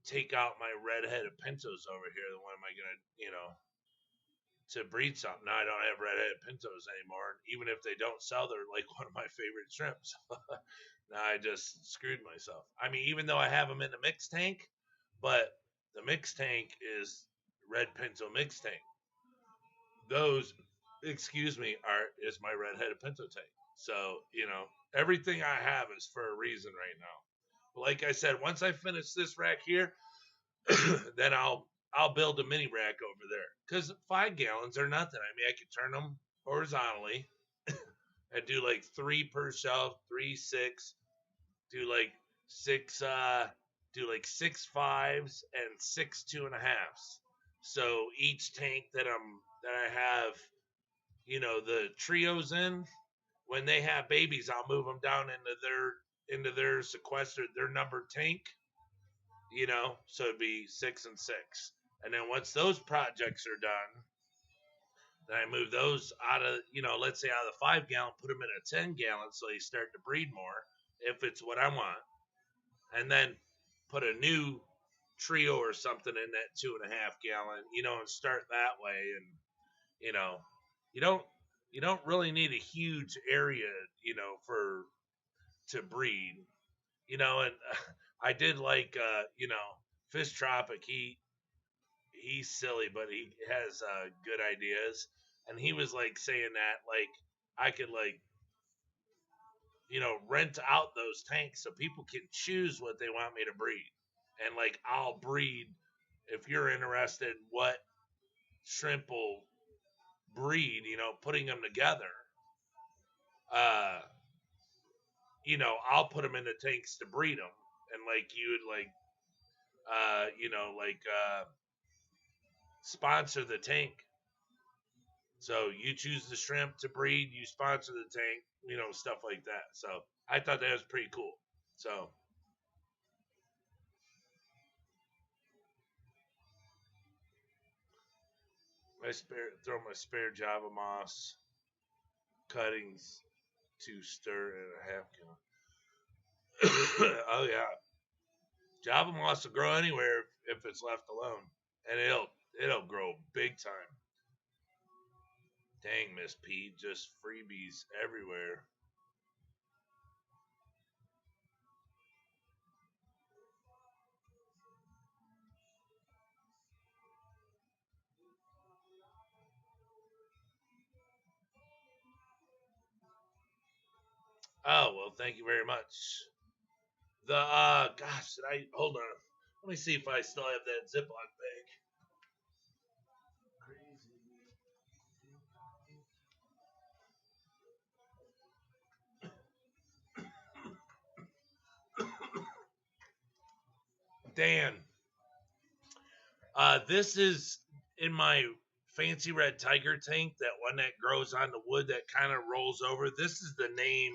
take out my red-headed pintos over here, then what am I going to, to breed something? Now I don't have red-headed pintos anymore. Even if they don't sell, they're like one of my favorite shrimps. Now I just screwed myself. I mean, even though I have them in the mixed tank, but the mixed tank is red pinto mixed tank. Those, is my red-headed pinto tank. So, everything I have is for a reason right now. But like I said, once I finish this rack here, then I'll build a mini rack over there, because 5 gallons are nothing. I mean, I could turn them horizontally and do like 3 per shelf, 3, 6, do like 6, do like 6 5s and 6 2.5s. So each tank that I have, the trios in, when they have babies, I'll move them down into their sequestered, their numbered tank, so it'd be 6 and 6. And then once those projects are done, then I move those out of, let's say out of the 5 gallon, put them in a 10 gallon so they start to breed more if it's what I want. And then put a new trio or something in that 2.5 gallon, and start that way. And, you know, you don't, you don't really need a huge area, to breed, and I did like, Fish Tropic. He's silly, but he has good ideas. And he was like saying that like I could like rent out those tanks so people can choose what they want me to breed, and like I'll breed if you're interested what shrimp will breed. Putting them together. Uh, I'll put them in the tanks to breed them, and like you would like sponsor the tank. So you choose the shrimp to breed, you sponsor the tank, stuff like that. So I thought that was pretty cool. So throw my spare Java moss cuttings to stir in a half gallon. Oh yeah, Java moss will grow anywhere if it's left alone, and it'll grow big time. Dang, Miss P, just freebies everywhere. Oh well, thank you very much. The gosh, did I hold on? Let me see if I still have that Ziploc bag. Dan, this is in my fancy red tiger tank. That one that grows on the wood that kind of rolls over. This is the name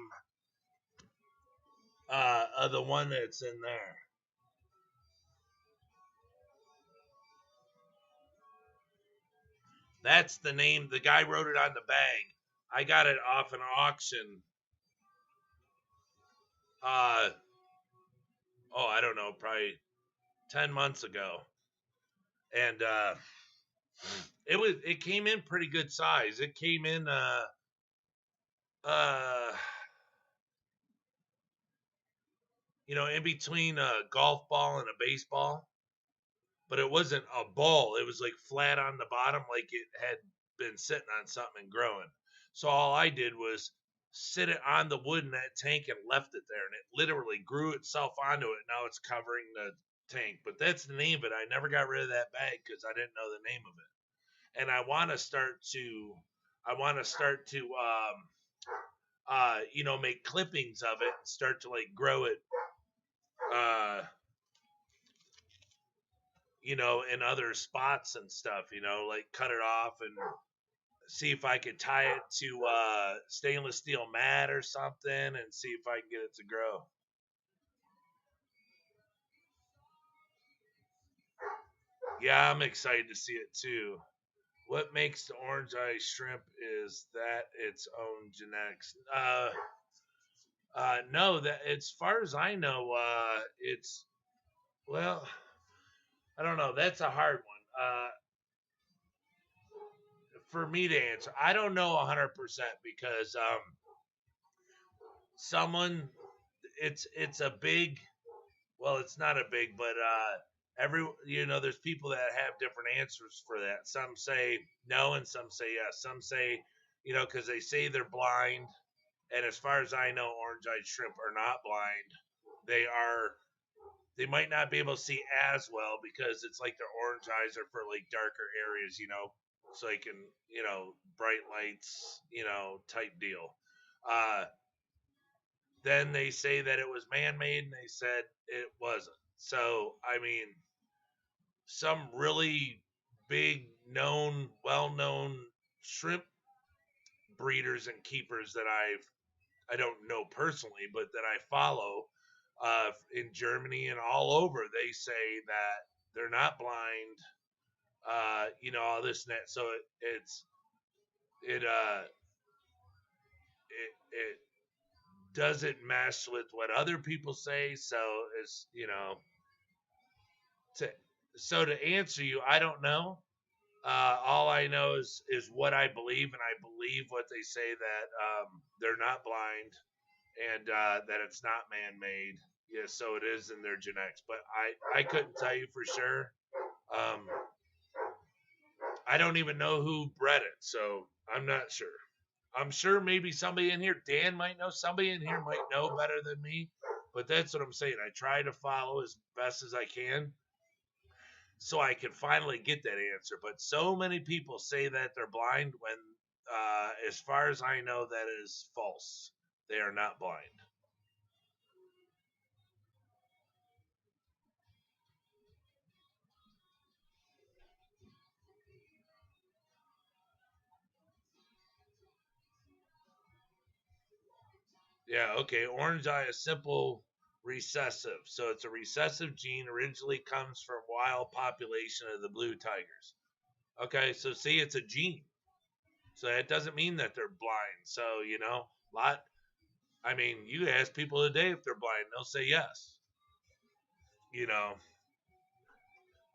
of the one that's in there. That's the name. The guy wrote it on the bag. I got it off an auction. I don't know, probably 10 months ago. And it came in pretty good size. It came in uh in between a golf ball and a baseball, but it wasn't a ball. It was like flat on the bottom, like it had been sitting on something and growing. So all I did was sit it on the wood in that tank and left it there, and it literally grew itself onto it. Now it's covering the tank, but that's the name of it. I never got rid of that bag because I didn't know the name of it, and I want to start to, make clippings of it and start to like grow it, uh, in other spots and stuff, like cut it off and see if I could tie it to stainless steel mat or something and see if I can get it to grow. Yeah, I'm excited to see it too. What makes the orange eye shrimp is that its own genetics. No, that as far as I know, it's well, I don't know. That's a hard one. For me to answer, I don't know 100% because someone, it's a big, well, it's not a big, but there's people that have different answers for that. Some say no, and some say yes. Some say, because they say they're blind, and as far as I know, orange-eyed shrimp are not blind. They are. They might not be able to see as well because it's like their orange eyes are for like darker areas, so they can, bright lights, type deal. Uh, then they say that it was man-made, and they said it wasn't. So, I mean, some really big, well-known shrimp breeders and keepers that I don't know personally, but that I follow in Germany and all over, they say that they're not blind. all this and that. So it uh it doesn't mesh with what other people say. So it's to so to answer you, I don't know. All I know is what I believe, and I believe what they say that they're not blind and that it's not man-made. Yeah, so it is in their genetics, but I couldn't tell you for sure. Um, I don't even know who bred it, so I'm not sure. I'm sure maybe somebody in here, Dan might know. Somebody in here might know better than me, but that's what I'm saying. I try to follow as best as I can so I can finally get that answer. But so many people say that they're blind when, as far as I know, that is false. They are not blind. Yeah, okay. Orange eye is simple recessive. So it's a recessive gene originally comes from wild population of the blue tigers. Okay, so see it's a gene. So that doesn't mean that they're blind. So, lot I mean, you ask people today if they're blind, they'll say yes. You know,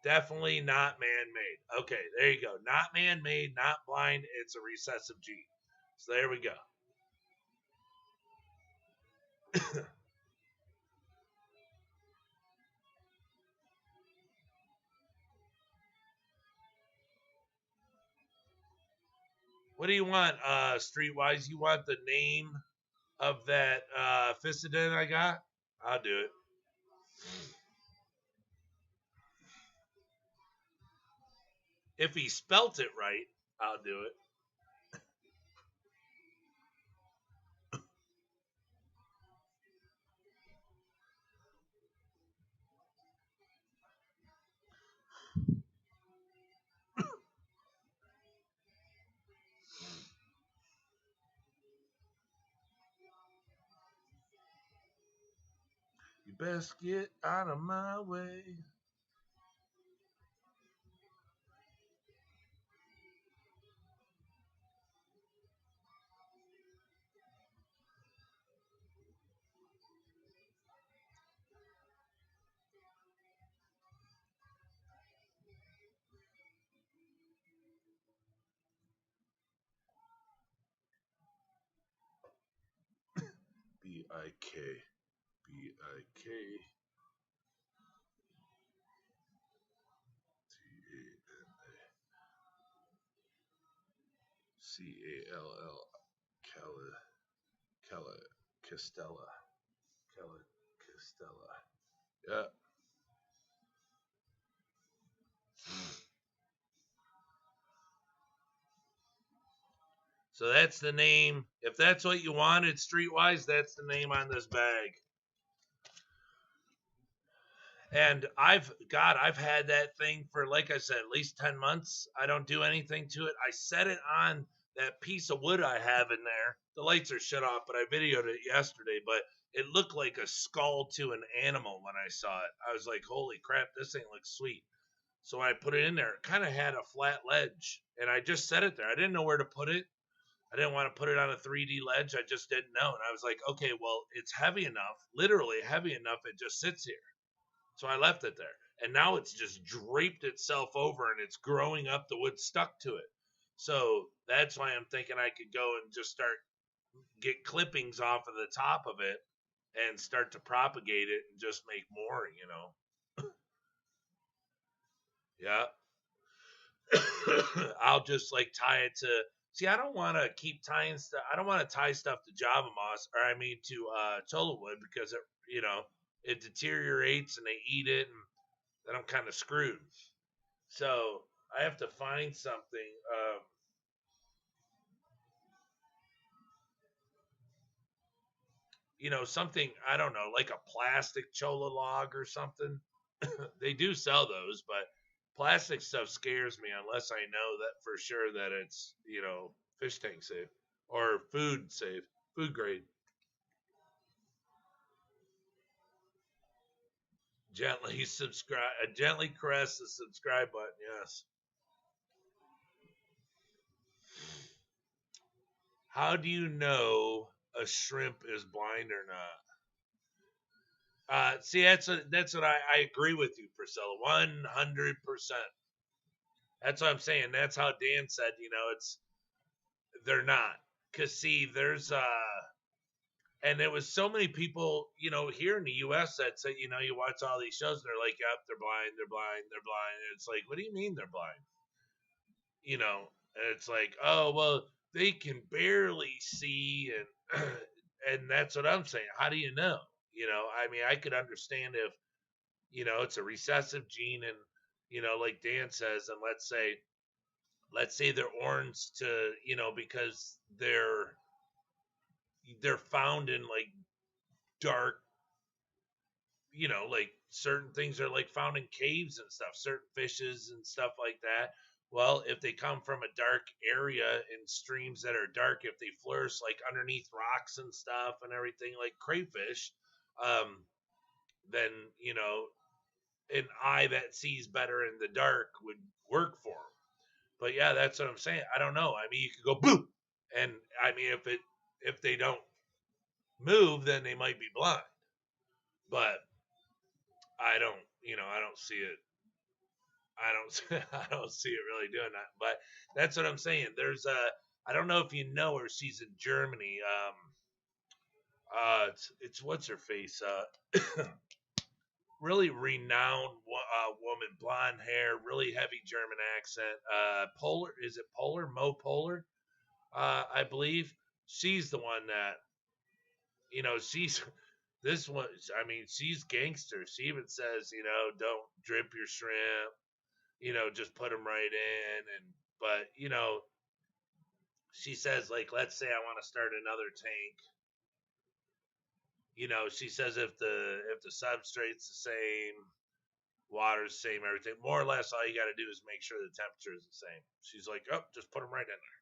Definitely not man-made. Okay, there you go. Not man-made, not blind, it's a recessive gene. So there we go. What do you want, Streetwise? You want the name of that Fissidin I got? I'll do it. If he spelt it right, I'll do it. You best get out of my way. B-I-K. B-I-K. C-A-L-L. Calla. Calla. Castella. Calla. Castella. Yeah. So that's the name. If that's what you wanted, Streetwise, that's the name on this bag. And I've had that thing for, like I said, at least 10 months. I don't do anything to it. I set it on that piece of wood I have in there. The lights are shut off, but I videoed it yesterday. But it looked like a skull to an animal when I saw it. I was like, holy crap, this thing looks sweet. So when I put it in there, it kind of had a flat ledge. And I just set it there. I didn't know where to put it. I didn't want to put it on a 3D ledge. I just didn't know. And I was like, okay, well, it's heavy enough, literally heavy enough, it just sits here. So I left it there. And now it's just draped itself over and it's growing up. The wood stuck to it. So that's why I'm thinking I could go and just get clippings off of the top of it and start to propagate it and just make more. Yeah. I'll just like tie it to. See, I don't want to keep tying stuff. I don't want to tie stuff to Java moss, or I mean to cholla wood, because it deteriorates and they eat it, and then I'm kind of screwed. So I have to find something. Something I don't know, like a plastic cholla log or something. They do sell those, but plastic stuff scares me unless I know that for sure that it's fish tank safe or food safe, food grade. Gently subscribe, gently caress the subscribe button. Yes. How do you know a shrimp is blind or not? See, that's what I agree with you, Priscilla, 100%. That's what I'm saying. That's how Dan said. It's they're not, because see, there's and there was so many people, here in the U.S. that say, you watch all these shows and they're like, yep, they're blind, they're blind, they're blind. And it's like, what do you mean they're blind? And it's like, oh well, they can barely see, and and that's what I'm saying. How do you know? I mean, I could understand if it's a recessive gene, and like Dan says, and let's say they're orange to because they're found in like dark, like certain things are like found in caves and stuff, certain fishes and stuff like that. Well, if they come from a dark area in streams that are dark, if they flourish like underneath rocks and stuff and everything like crayfish, um, then an eye that sees better in the dark would work for them. But yeah, that's what I'm saying. I don't know. I mean, you could go boom, and I mean, if they don't move, then they might be blind. But I don't see it. I don't, I don't see it really doing that. But that's what I'm saying. I don't know if you know her. She's in Germany. It's what's her face? Really renowned woman, blonde hair, really heavy German accent. Polar, is it Polar? Mo Polar, I believe. She's the one that she's this one. I mean, she's gangster. She even says, don't drip your shrimp. Just put them right in. And but she says, like, let's say I want to start another tank. She says if the substrate's the same, water's the same, everything, more or less, all you got to do is make sure the temperature is the same. She's like, oh, just put them right in there.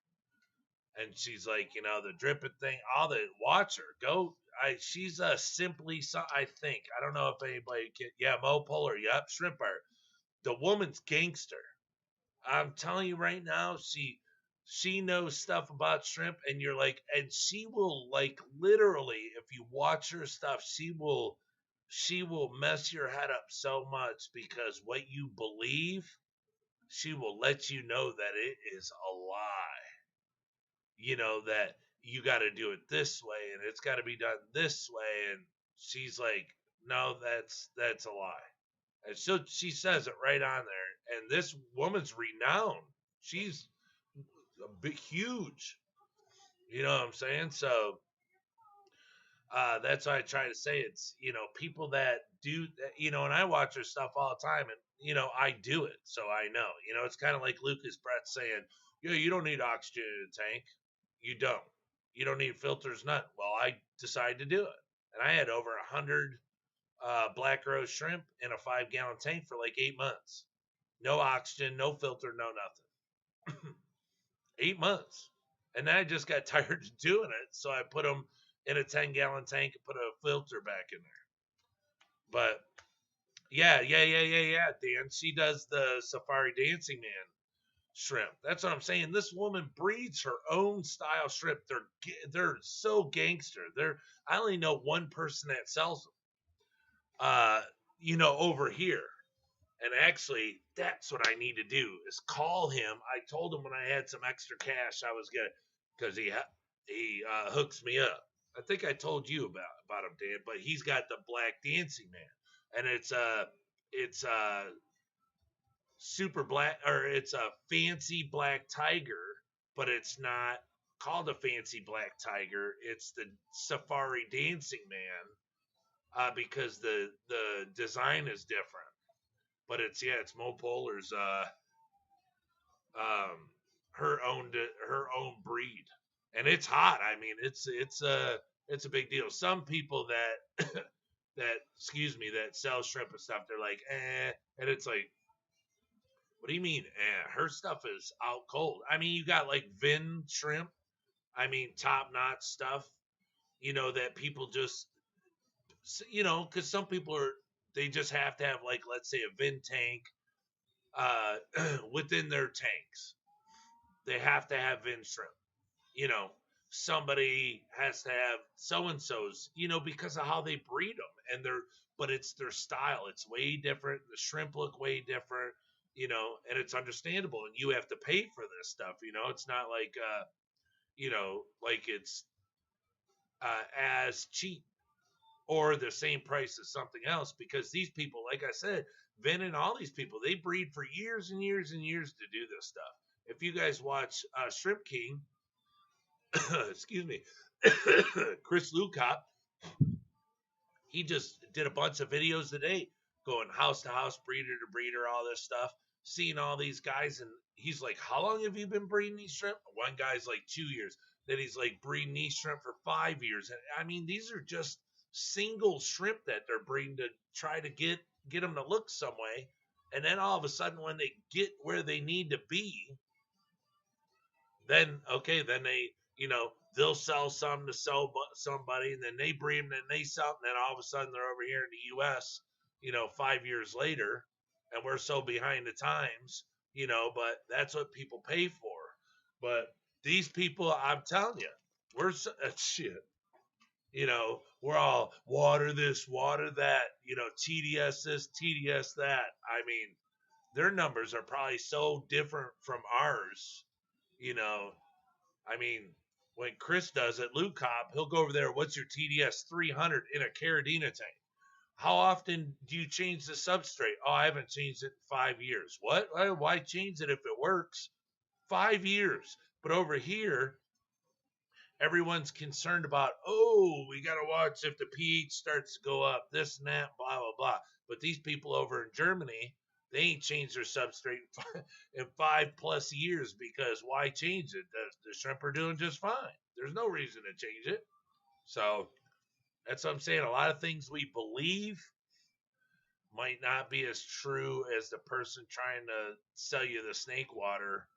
And she's like, the dripping thing, all the watch her go. She's a simply, I think, I don't know if anybody can. Yeah, Mo Polar, yep, shrimp art. The woman's gangster. I'm telling you right now, she knows stuff about shrimp, and you're like, and she will, like, literally, if you watch her stuff, she will mess your head up so much, because what you believe, she will let you know that it is a lie. That you got to do it this way, and it's got to be done this way, and she's like, no, that's a lie. And so she says it right on there. And this woman's renowned. She's a big, huge. You know what I'm saying? So that's why I try to say it's people that do and I watch her stuff all the time, and I do it, so I know. It's kind of like Lucas Brett saying, you don't need oxygen in a tank. You don't. You don't need filters, none. Well, I decided to do it, and I had over 100 black rose shrimp in a 5-gallon tank for like 8 months. No oxygen, no filter, no nothing. 8 months. And then I just got tired of doing it. So I put them in a 10-gallon tank and put a filter back in there. But yeah, Dan. She does the Safari Dancing Man shrimp. That's what I'm saying. This woman breeds her own style shrimp. They're so gangster. I only know one person that sells them. Over here. And actually, that's what I need to do is call him. I told him when I had some extra cash, I was gonna, because he hooks me up. I think I told you about him, Dan. But he's got the Black Dancing Man, and it's super black, or it's a fancy black tiger, but it's not called a fancy black tiger. It's the Safari Dancing Man, because the design is different. But it's Mo Polar's her own breed, and it's hot. I mean, it's a big deal. Some people that that sell shrimp and stuff, they're like, and it's like, what do you mean, Her stuff is out cold. I mean, you got like Vin shrimp. I mean, top notch stuff. That people just because some people they just have to have, like, let's say, a Vin tank within their tanks. They have to have Vin shrimp. You know, somebody has to have so and so's, because of how they breed them, but it's their style. It's way different. The shrimp look way different, and it's understandable. And you have to pay for this stuff. It's not like, like it's as cheap or the same price as something else, because these people, like I said, Vin and all these people, they breed for years and years and years to do this stuff. If you guys watch Shrimp King, excuse me, Chris Lucop, he just did a bunch of videos today going house to house, breeder to breeder, all this stuff, seeing all these guys. And he's like, how long have you been breeding these shrimp? One guy's like 2 years. Then he's like breeding these shrimp for 5 years. And I mean, these are just single shrimp that they're breeding to try to get them to look some way. And then all of a sudden, when they get where they need to be, then they, they'll sell some to sell somebody, and then they breed them, and they sell, and then all of a sudden they're over here in the U.S., 5 years later, and we're so behind the times, but that's what people pay for. But these people, I'm telling you, shit. We're all water this, water that, TDS this, TDS that. I mean, their numbers are probably so different from ours. I mean, when Chris does it, Luke Cop, he'll go over there. What's your TDS 300 in a Caradina tank? How often do you change the substrate? Oh, I haven't changed it in 5 years. What? Why change it if it works? 5 years. But over here, everyone's concerned about, we got to watch if the pH starts to go up, this and that, blah, blah, blah. But these people over in Germany, they ain't changed their substrate in 5+ years, because why change it? The shrimp are doing just fine. There's no reason to change it. So that's what I'm saying. A lot of things we believe might not be as true as the person trying to sell you the snake water,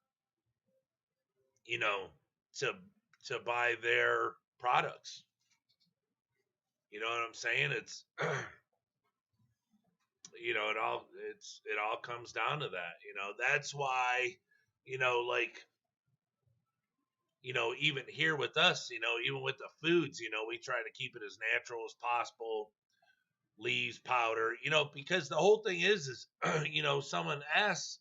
to buy their products. You know what I'm saying? It's it all comes down to that. That's why, like, even here with us, even with the foods, we try to keep it as natural as possible. Leaves, powder, because the whole thing is someone asks,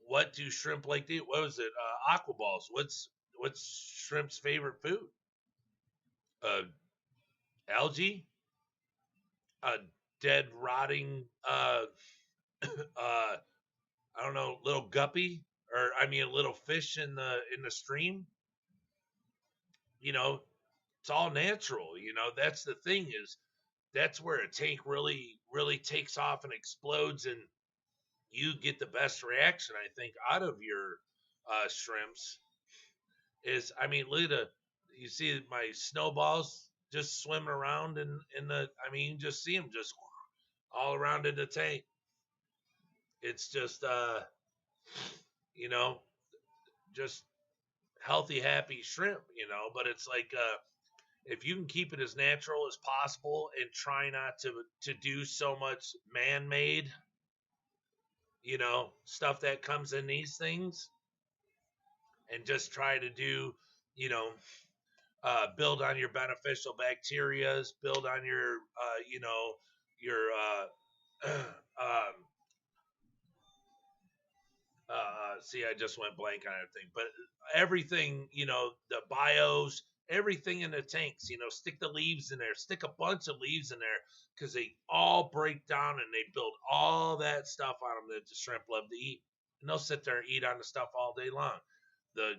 what do shrimp like to eat? What was it? Aqua balls. What's shrimp's favorite food? Algae, dead, rotting, I don't know, little guppy, or I mean, a little fish in the stream. It's all natural. That's the thing, is that's where a tank really, really takes off and explodes, and you get the best reaction, I think, out of your shrimps. Is, I mean, look at you see my snowballs just swimming around in the, I mean, you just see them just all around in the tank. It's just, just healthy, happy shrimp, but it's like, if you can keep it as natural as possible and try not to do so much man-made, stuff that comes in these things, and just try to do, build on your beneficial bacterias, build on your, your, see, I just went blank on everything, but everything, the bios, everything in the tanks, stick the leaves in there, stick a bunch of leaves in there, because they all break down and they build all that stuff on them that the shrimp love to eat. And they'll sit there and eat on the stuff all day long. The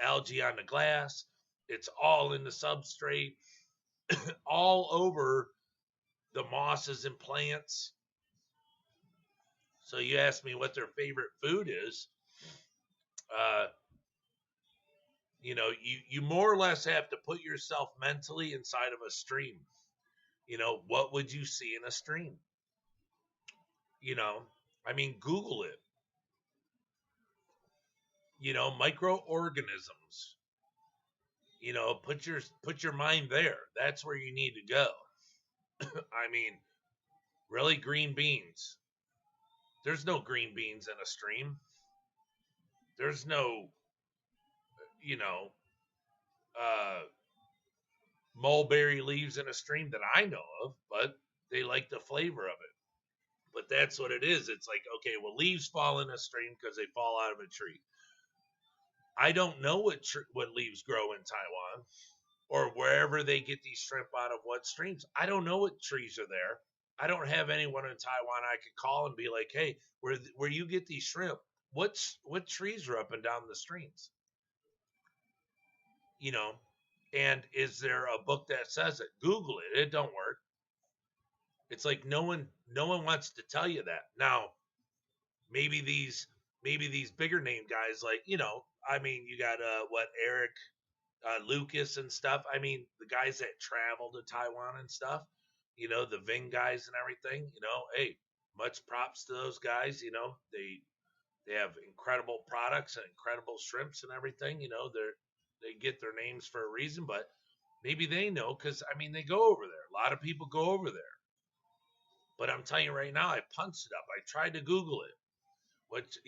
algae on the glass, it's all in the substrate, all over the mosses and plants. So you asked me what their favorite food is. You more or less have to put yourself mentally inside of a stream. What would you see in a stream? I mean, Google it. Microorganisms. Put your mind there. That's where you need to go. I mean, really, green beans. There's no green beans in a stream. There's no, you know, uh, mulberry leaves in a stream that I know of, but they like the flavor of it. But that's what it is. It's like, okay, well, leaves fall in a stream because they fall out of a tree. I don't know what leaves grow in Taiwan or wherever they get these shrimp out of what streams. I don't know what trees are there. I don't have anyone in Taiwan I could call and be like, hey, where you get these shrimp, what trees are up and down the streams? You know, and is there a book that says it? Google it. It don't work. It's like no one wants to tell you that. Now, maybe these bigger name guys like, I mean, you got what Eric Lucas and stuff. I mean, the guys that travel to Taiwan and stuff, the Ving guys and everything, hey, much props to those guys. They have incredible products and incredible shrimps and everything. They get their names for a reason, but maybe they know because I mean they go over there. A lot of people go over there. But I'm telling you right now, I punched it up. I tried to Google it, which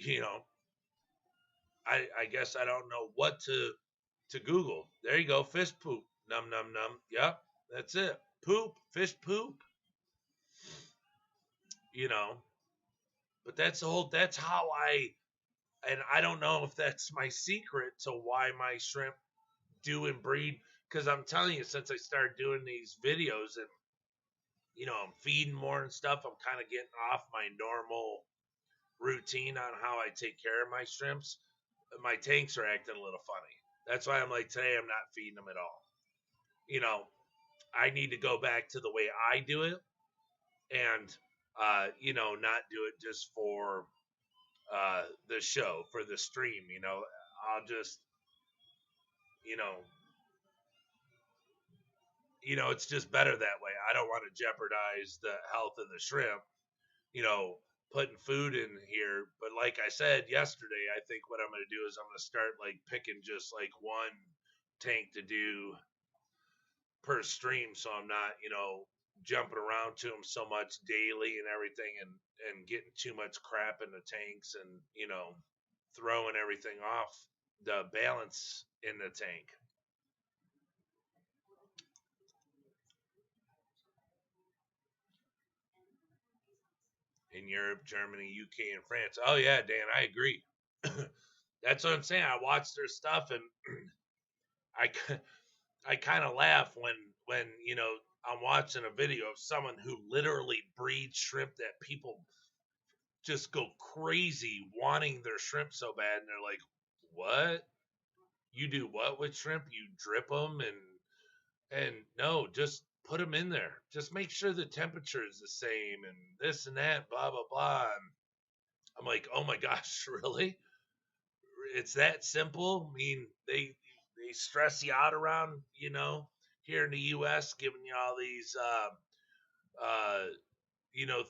I guess I don't know what to Google. There you go, fish poop. Num num num. Yep, that's it. Poop, fish poop. You know, but that's how and I don't know if that's my secret to why my shrimp do and breed. Because I'm telling you, since I started doing these videos and I'm feeding more and stuff, I'm kind of getting off my normal routine on how I take care of my shrimps. My tanks are acting a little funny. That's why I'm like, today I'm not feeding them at all. I need to go back to the way I do it and, not do it just for the show, for the stream. I'll just, you know, it's just better that way. I don't want to jeopardize the health of the shrimp, putting food in here. But like I said yesterday, I think what I'm going to do is I'm going to start like picking just like one tank to do per stream. So I'm not, jumping around to them so much daily and everything and getting too much crap in the tanks and, throwing everything off the balance in the tank. In Europe, Germany, UK, and France. Oh yeah, Dan, I agree. That's what I'm saying. I watch their stuff and I I kind of laugh when I'm watching a video of someone who literally breeds shrimp that people just go crazy wanting their shrimp so bad, and they're like, "What? You do what with shrimp? You drip them and no, just put them in there. Just make sure the temperature is the same and this and that, blah blah blah." And I'm like, "Oh my gosh, really? It's that simple?" I mean, they stress you out around, here in the U.S., giving you all these, uh,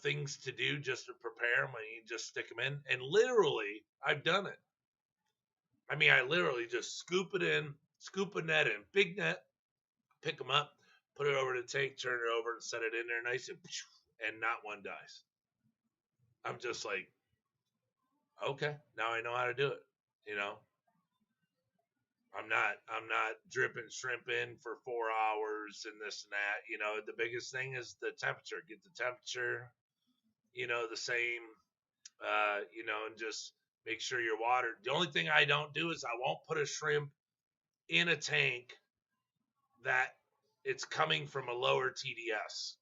things to do just to prepare them, and you just stick them in. And literally, I've done it. I mean, I literally just scoop it in, scoop a net in, big net, pick them up, put it over the tank, turn it over, and set it in there nice and not one dies. I'm just like, okay, now I know how to do it. You know, I'm not dripping shrimp in for 4 hours and this and that. The biggest thing is the temperature. Get the temperature, the same, and just make sure your water. The only thing I don't do is I won't put a shrimp in a tank that it's coming from a lower TDS.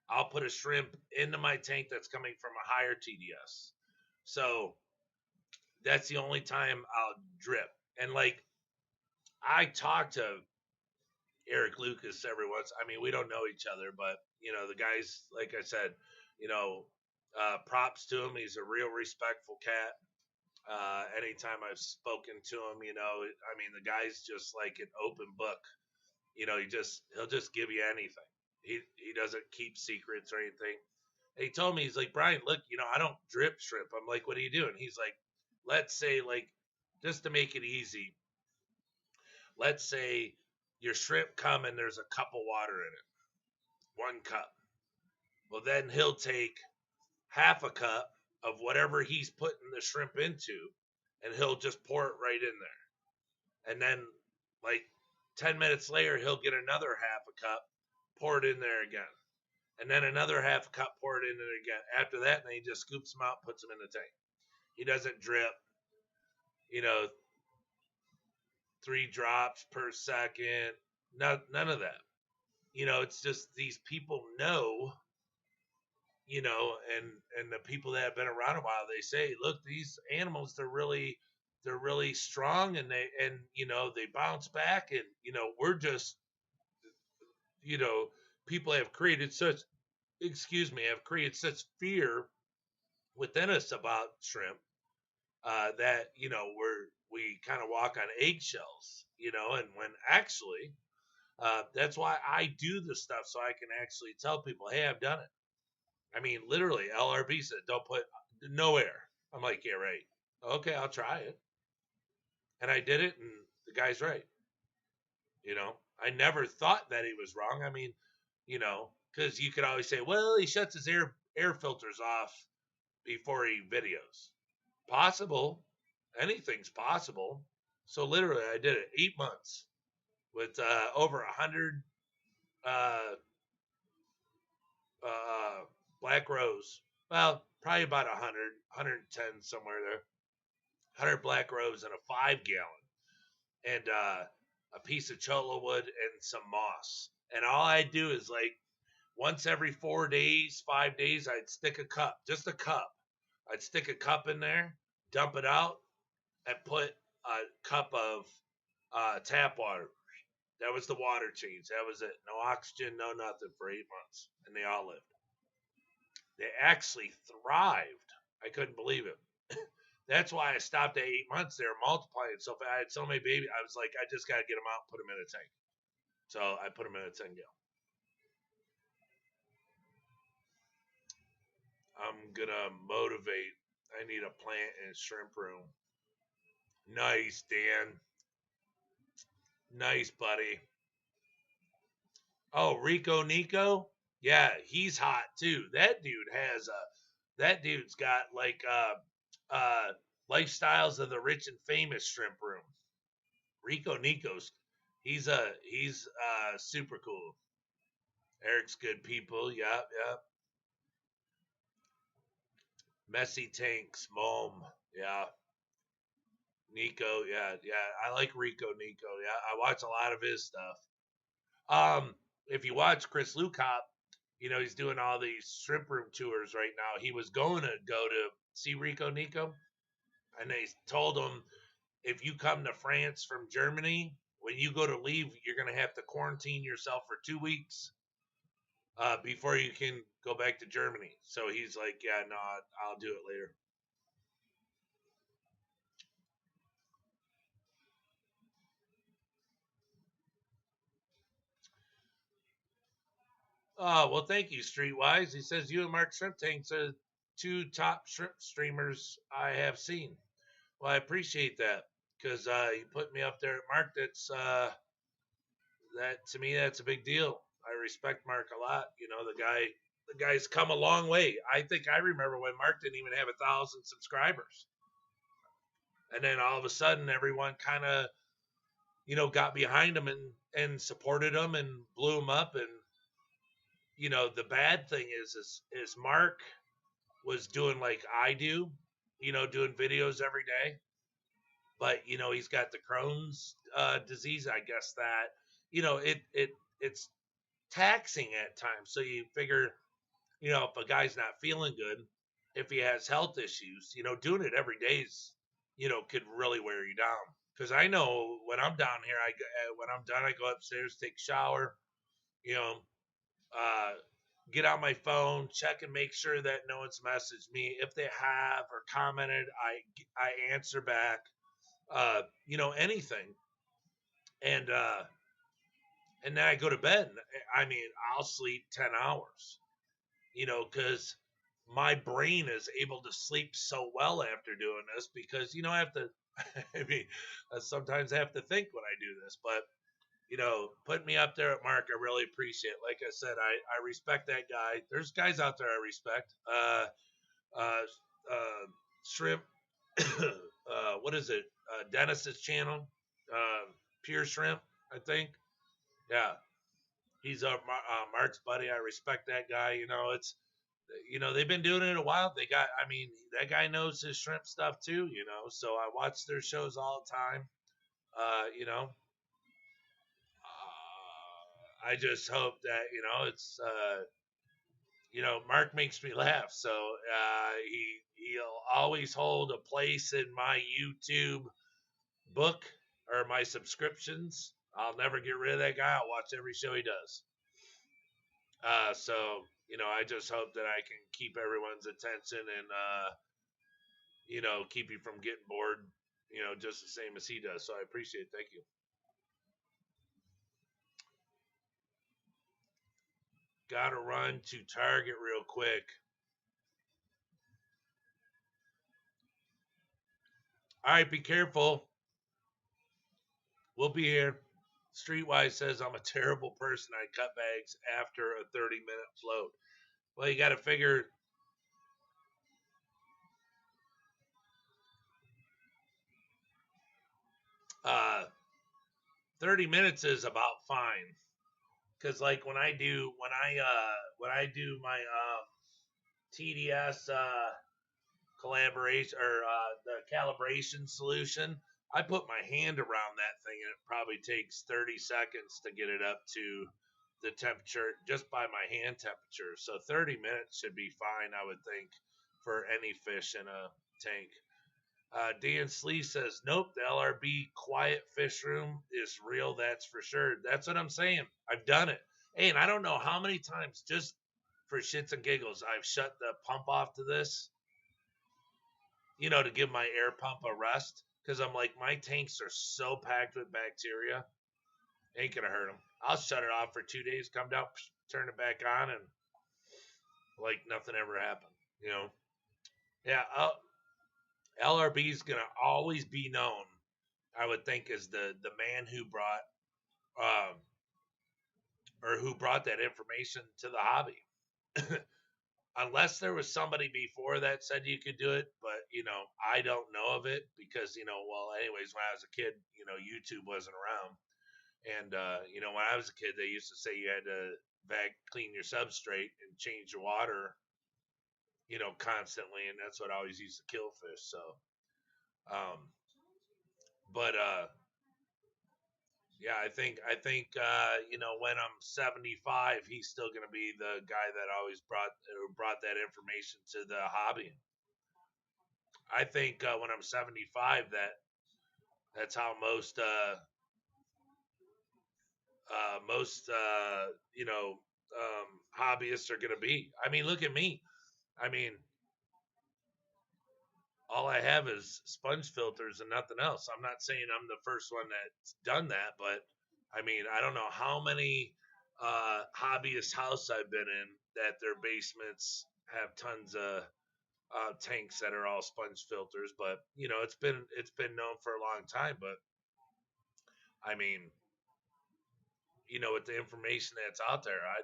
I'll put a shrimp into my tank that's coming from a higher TDS. So that's the only time I'll drip. And like I talk to Eric Lucas every once. I mean, we don't know each other, but the guy's like I said, props to him. He's a real respectful cat. Anytime I've spoken to him, I mean, the guy's just like an open book. He'll just give you anything. He doesn't keep secrets or anything. And he told me, he's like, Brian, look, I don't drip shrimp. I'm like, what are you doing? He's like, let's say, like, just to make it easy, let's say your shrimp come and there's a cup of water in it, 1 cup. Well, then he'll take half a cup of whatever he's putting the shrimp into, and he'll just pour it right in there. and then like 10 minutes later he'll get another half a cup, pour it in there again, and then another half a cup, pour it in there again. After that, then he just scoops them out, puts them in the tank. He doesn't drip, you know, 3 drops per second. None of that. It's just these people know, and the people that have been around a while, they say, look, these animals, they're really strong, and they bounce back, and we're just, you know, people have created such, have created such fear within us about shrimp, that we kind of walk on eggshells, and when actually, that's why I do this stuff, so I can actually tell people, hey, I've done it. I mean, literally, LRB said, don't put no air. I'm like, yeah, right. Okay, I'll try it. And I did it, and the guy's right. I never thought that he was wrong. I mean, because you could always say, well, he shuts his air filters off before he videos. Possible. Anything's possible. So literally, I did it 8 months with over 100 uh, Black Rose. Well, probably about 100, 110, somewhere there. 100 Black Rose in a 5-gallon, and a piece of cholla wood and some moss. And all I do is like once every 4 days, 5 days, I'd stick a cup, just a cup. I'd stick a cup in there, dump it out, and put a cup of tap water. That was the water change. That was it. No oxygen, no nothing for 8 months. And they all lived. They actually thrived. I couldn't believe it. That's why I stopped at 8 months. They were multiplying so fast. I had so many babies. I was like, I just got to get them out and put them in a tank. So I put them in a 10-gallon. I'm going to motivate. I need a plant and shrimp room. Nice, Dan. Nice, buddy. Oh, Rico Nico? Yeah, he's hot too. That dude's got like lifestyles of the rich and famous shrimp room. Rico Nico's he's super cool. Eric's good people. Yep, yep. Messy Tanks, Mom. Yeah. Nico, yeah, yeah. I like Rico Nico. Yeah, I watch a lot of his stuff. If you watch Chris Lukop, he's doing all these shrimp room tours right now. He was going to go to see Rico Nico, and they told him, if you come to France from Germany, when you go to leave, you're going to have to quarantine yourself for 2 weeks before you can go back to Germany. So he's like, yeah, no, I'll do it later. Oh, well, thank you, Streetwise. He says, you and Mark Shrimp Tanks are 2 top shrimp streamers I have seen. Well, I appreciate that, because you put me up there at Mark. That to me, that's a big deal. I respect Mark a lot. The guy's come a long way. I think I remember when Mark didn't even have 1,000 subscribers, and then all of a sudden, everyone kind of got behind him and supported him and blew him up. And the bad thing is Mark was doing like I do, doing videos every day, but he's got the Crohn's disease. I guess that it's taxing at times. So you figure, if a guy's not feeling good, if he has health issues, doing it every day is, could really wear you down. Because I know when I'm down here, when I'm done, I go upstairs, take a shower, you know, get on my phone, check and make sure that no one's messaged me. If they have or commented, I answer back, anything. And then I go to bed. I mean, I'll sleep 10 hours, because my brain is able to sleep so well after doing this, because, I have to, I mean, sometimes I have to think when I do this, but, put me up there at Mark. I really appreciate it. Like I said, I respect that guy. There's guys out there I respect. Shrimp, what is it? Dennis's channel. Pure Shrimp, I think. Yeah, he's Mark's buddy. I respect that guy. It's they've been doing it a while. I mean, that guy knows his shrimp stuff too. So I watch their shows all the time. Uh, you know, I just hope that it's Mark makes me laugh. So he'll always hold a place in my YouTube book or my subscriptions. I'll never get rid of that guy. I'll watch every show he does. So I just hope that I can keep everyone's attention and keep you from getting bored. Just the same as he does. So I appreciate it. Thank you. Gotta run to Target real quick. All right, be careful. We'll be here. Streetwise says I'm a terrible person. I cut bags after a 30-minute float. Well, you got to figure 30 minutes is about fine. Cause like when I do my TDS collaboration or the calibration solution, I put my hand around that thing and it probably takes 30 seconds to get it up to the temperature just by my hand temperature. So 30 minutes should be fine, I would think, for any fish in a tank. Dan Slee says, nope, the LRB quiet fish room is real. That's for sure. That's what I'm saying. I've done it. Hey, and I don't know how many times, just for shits and giggles, I've shut the pump off to this, to give my air pump a rest. Because I'm like, my tanks are so packed with bacteria. Ain't going to hurt them. I'll shut it off for 2 days, come down, turn it back on, and like nothing ever happened. Yeah, LRB is gonna always be known, I would think, as the man who brought that information to the hobby. Unless there was somebody before that said you could do it, but I don't know of it because anyways, when I was a kid, YouTube wasn't around, and when I was a kid, they used to say you had to clean your substrate and change your water, constantly, and that's what always used to kill fish. So, um, but yeah, I think when I'm 75, he's still gonna be the guy that always brought that information to the hobby. I think when I'm 75, that's how most hobbyists are gonna be. I mean, look at me. I mean, all I have is sponge filters and nothing else. I'm not saying I'm the first one that's done that, but I mean, I don't know how many hobbyist house I've been in that their basements have tons of tanks that are all sponge filters. But it's been known for a long time. But I mean, with the information that's out there, I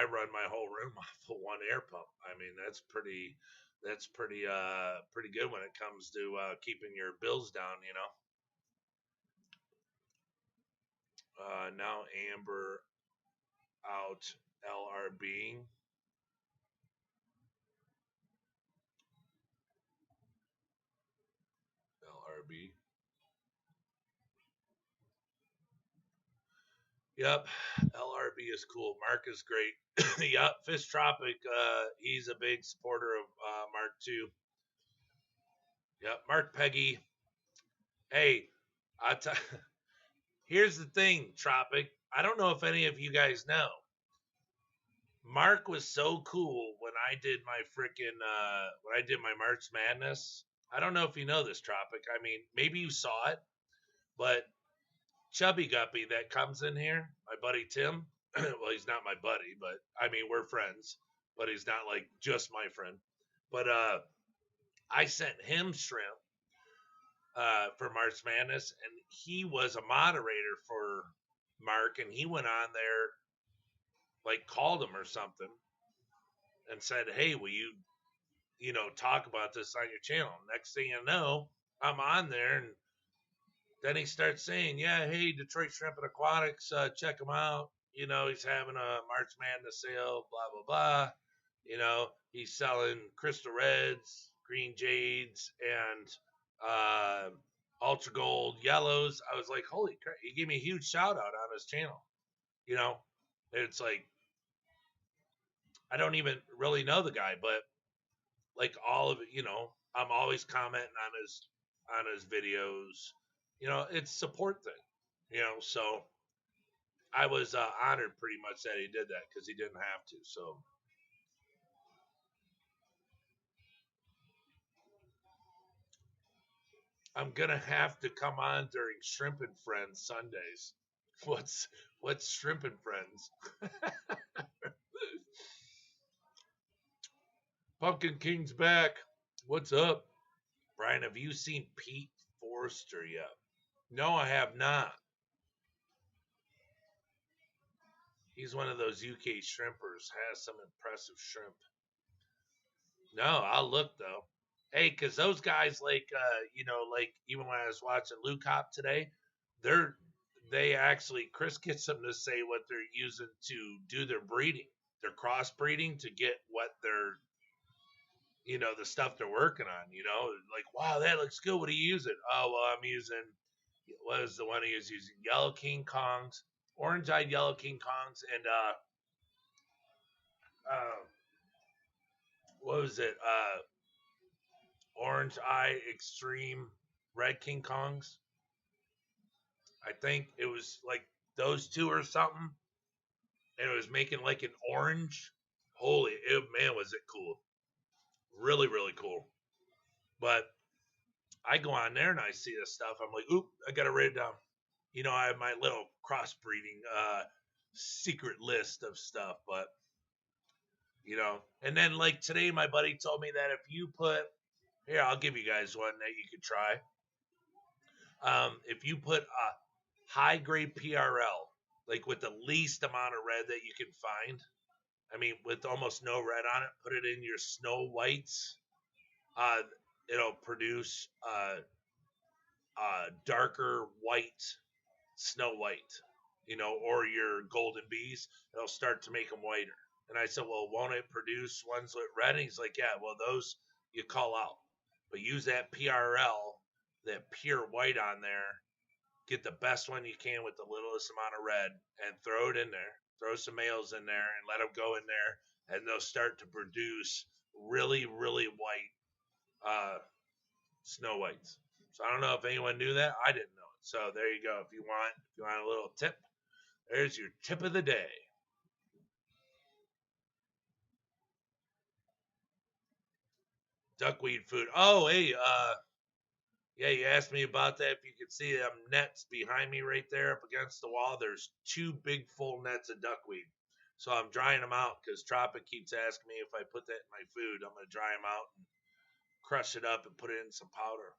run my whole room off of one air pump. I mean, that's pretty good when it comes to keeping your bills down. Now Amber out LRB. LRB. Yep, LRB is cool. Mark is great. Yep, Fish Tropic. He's a big supporter of Mark too. Yep, Mark Peggy. Hey, I t- here's the thing, Tropic. I don't know if any of you guys know. Mark was so cool when I did my March Madness. I don't know if you know this, Tropic. I mean, maybe you saw it, but Chubby Guppy that comes in here, my buddy Tim. Well, he's not my buddy, but I mean we're friends, but he's not like just my friend. But I sent him shrimp for March Madness, and he was a moderator for Mark, and he went on there, like called him or something, and said, "Hey, will you, talk about this on your channel?" Next thing you know, I'm on there, and Then he starts saying, yeah, hey, Detroit Shrimp and Aquatics, check him out. You know, he's having a March Madness sale, blah, blah, blah. You know, he's selling Crystal Reds, Green Jades, and Ultra Gold Yellows. I was like, holy crap. He gave me a huge shout out on his channel. You know, it's like, I don't even really know the guy, but like all of it, you know, I'm always commenting on his videos. You know, it's support thing. You know, so I was honored pretty much that he did that because he didn't have to. So I'm gonna have to come on during Shrimp and Friends Sundays. What's Shrimp and Friends? Pumpkin King's back. What's up, Brian? Have you seen Pete Forster yet? No, I have not. He's one of those UK shrimpers. Has some impressive shrimp. No, I'll look though. Hey, because those guys, like, you know, like even when I was watching Luke Hop today, they're they actually Chris gets them to say what they're using to do their breeding, their crossbreeding to get what they're, you know, the stuff they're working on. You know, like, wow, that looks good. What are you using? Oh, well, I'm using, what is the one he was using? Yellow King Kongs, orange-eyed Yellow King Kongs, and uh, what was it? Orange Eye Extreme Red King Kongs. I think it was like those two or something, and it was making like an orange. Holy, man, was it cool! Really, really cool. But I go on there and I see this stuff. I'm like, oop, I got to write it down. You know, I have my little crossbreeding secret list of stuff, but you know, and then like today, my buddy told me that if you put here, I'll give you guys one that you could try. If you put a high grade PRL, like with the least amount of red that you can find, I mean, with almost no red on it, put it in your snow whites. Uh, it'll produce darker white, snow white, you know, or your golden bees. It'll start to make them whiter. And I said, well, won't it produce ones with red? And he's like, yeah, well, those you call out. But use that PRL, that pure white on there. Get the best one you can with the littlest amount of red and throw it in there. Throw some males in there and let them go in there, and they'll start to produce really, really white snow whites. So I don't know if anyone knew that. I didn't know it. So there you go. If you want a little tip, there's your tip of the day. Duckweed food. Oh, hey, yeah, you asked me about that. If you could see them nets behind me right there up against the wall, there's two big full nets of duckweed. So I'm drying them out because Tropic keeps asking me if I put that in my food, I'm going to dry them out and crush it up and put it in some powder.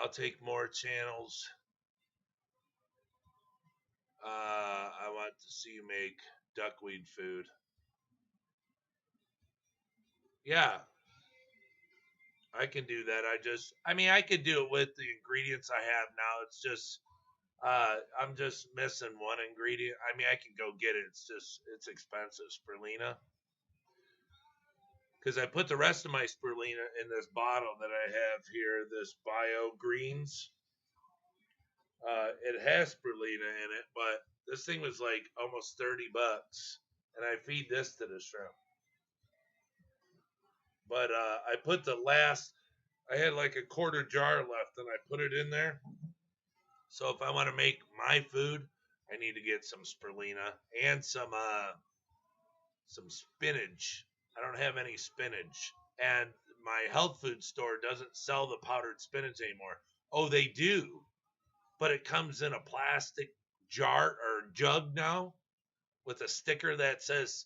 I'll take more channels. I want to see you make duckweed food. Yeah, I can do that. I mean, I could do it with the ingredients I have now. It's just, I'm just missing one ingredient. I mean, I can go get it. It's expensive, spirulina. Because I put the rest of my spirulina in this bottle that I have here, this Bio Greens. It has spirulina in it, but this thing was like almost $30, and I feed this to the shrimp. But I put I had like a quarter jar left, and I put it in there. So if I want to make my food, I need to get some spirulina and some spinach. I don't have any spinach, and my health food store doesn't sell the powdered spinach anymore. Oh, they do, but it comes in a plastic jar or jug now with a sticker that says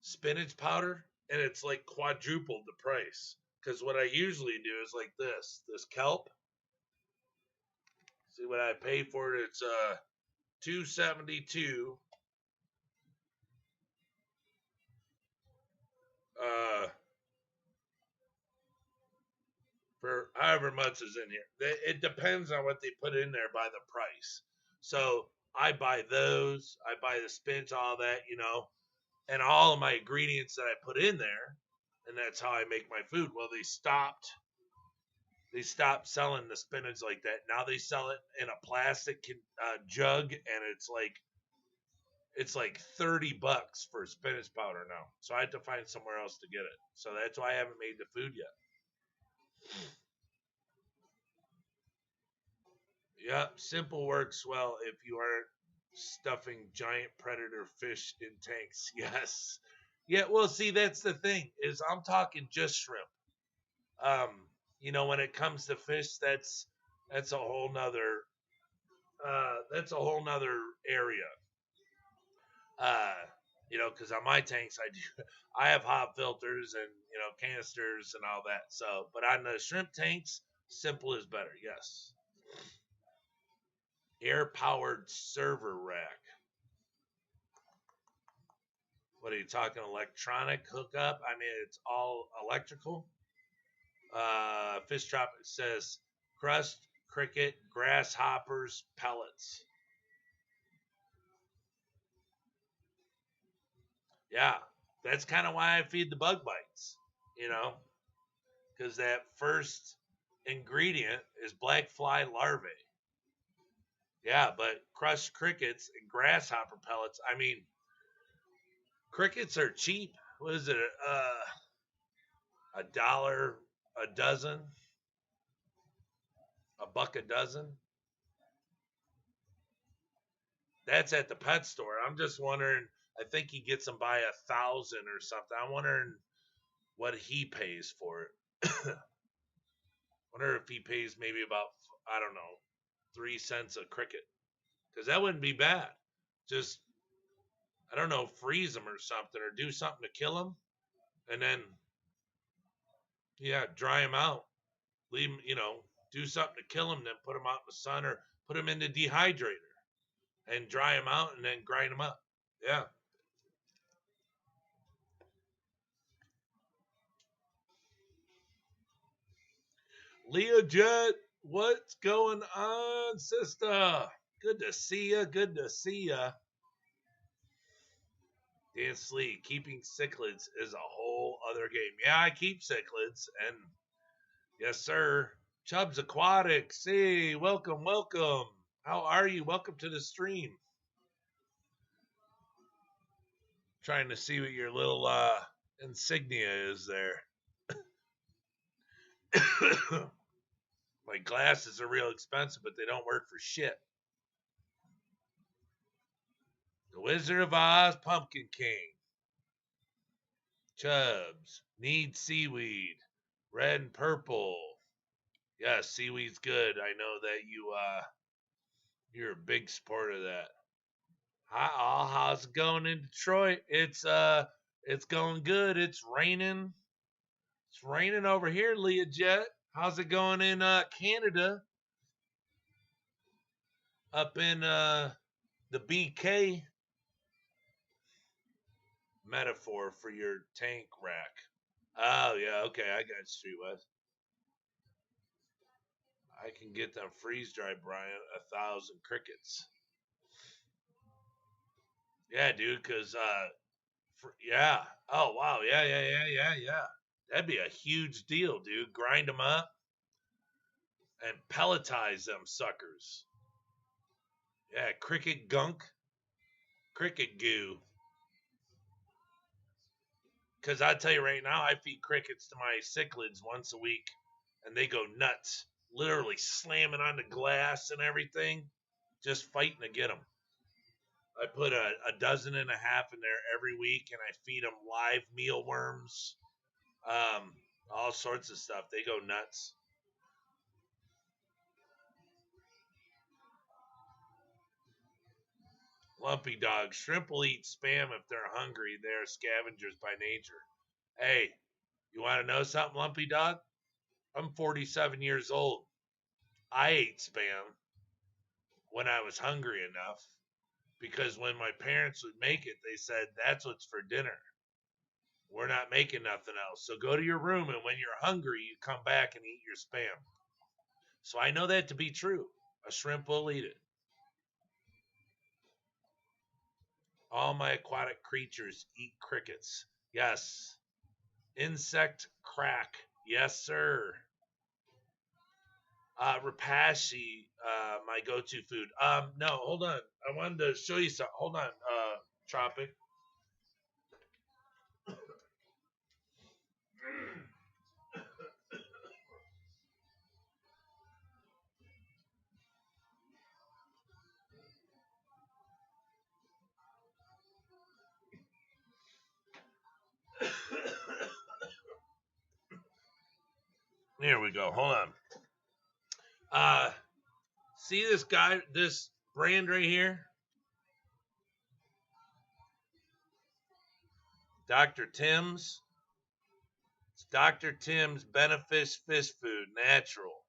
spinach powder, and it's like quadrupled the price. Because what I usually do is like this kelp. See what I pay for it? It's $2.72. For however much is in here. It depends on what they put in there by the price. So I buy those, I buy the spinach, all that, and all of my ingredients that I put in there, and that's how I make my food. Well, they stopped selling the spinach like that. Now they sell it in a plastic jug, and it's like $30 for spinach powder now. So I have to find somewhere else to get it. So that's why I haven't made the food yet. Yeah, simple works well if you aren't stuffing giant predator fish in tanks. Yes. Yeah, well, see, that's the thing is I'm talking just shrimp. When it comes to fish, that's a whole nother area. Because on my tanks I have hot filters and canisters and all that. So, but on the shrimp tanks, simple is better. Yes. Air-powered server rack. What are you talking? Electronic hookup? I mean, it's all electrical. Fish Tropic says crust, cricket, grasshoppers, pellets. Yeah, that's kind of why I feed the bug bites, because that first ingredient is black fly larvae. Yeah, but crushed crickets and grasshopper pellets. I mean, crickets are cheap. What is it? $1 a dozen? $1 a dozen? That's at the pet store. I'm just wondering. I think he gets them by 1,000 or something. I'm wondering what he pays for it. Wonder if he pays maybe about, I don't know, 3 cents a cricket, because that wouldn't be bad. Just, I don't know, freeze them or something, or do something to kill them, and then dry them out. Leave them, do something to kill them, then put them out in the sun, or put them in the dehydrator and dry them out, and then grind them up. Yeah. Leah Jet, what's going on, sister? Good to see ya. Good to see ya. Dan Slee, keeping cichlids is a whole other game. Yeah, I keep cichlids, and yes, sir. Chubbs Aquatics, hey, welcome, welcome. How are you? Welcome to the stream. Trying to see what your little insignia is there. My glasses are real expensive, but they don't work for shit. The Wizard of Oz, Pumpkin King. Chubbs, need seaweed, red and purple. Yeah, seaweed's good. I know that you're a big supporter of that. How's it going in Detroit? It's going good. It's raining. It's raining over here, Leah Jet. How's it going in Canada? Up in the BK. Metaphor for your tank rack. Oh yeah, okay, I got Street West. I can get them freeze dried, Brian. 1,000 crickets. Yeah, dude. Cause yeah. Oh wow. Yeah. That'd be a huge deal, dude. Grind them up and pelletize them suckers. Yeah, cricket gunk, cricket goo. Because I tell you right now, I feed crickets to my cichlids once a week, and they go nuts, literally slamming on the glass and everything, just fighting to get them. I put a dozen and a half in there every week, and I feed them live mealworms, all sorts of stuff. They go nuts. Lumpy dog. Shrimp will eat spam if they're hungry. They're scavengers by nature. Hey, you want to know something, Lumpy dog? I'm 47 years old. I ate spam when I was hungry enough. because when my parents would make it, they said, that's what's for dinner. We're not making nothing else. So go to your room, and when you're hungry, you come back and eat your Spam. So I know that to be true. A shrimp will eat it. All my aquatic creatures eat crickets. Yes. Insect crack. Yes, sir. Rapashi, my go-to food. No, hold on. I wanted to show you something. Hold on, Tropic. Here we go. Hold on. See this guy, this brand right here? Dr. Tim's. It's Dr. Tim's Benefish Fish Food, natural.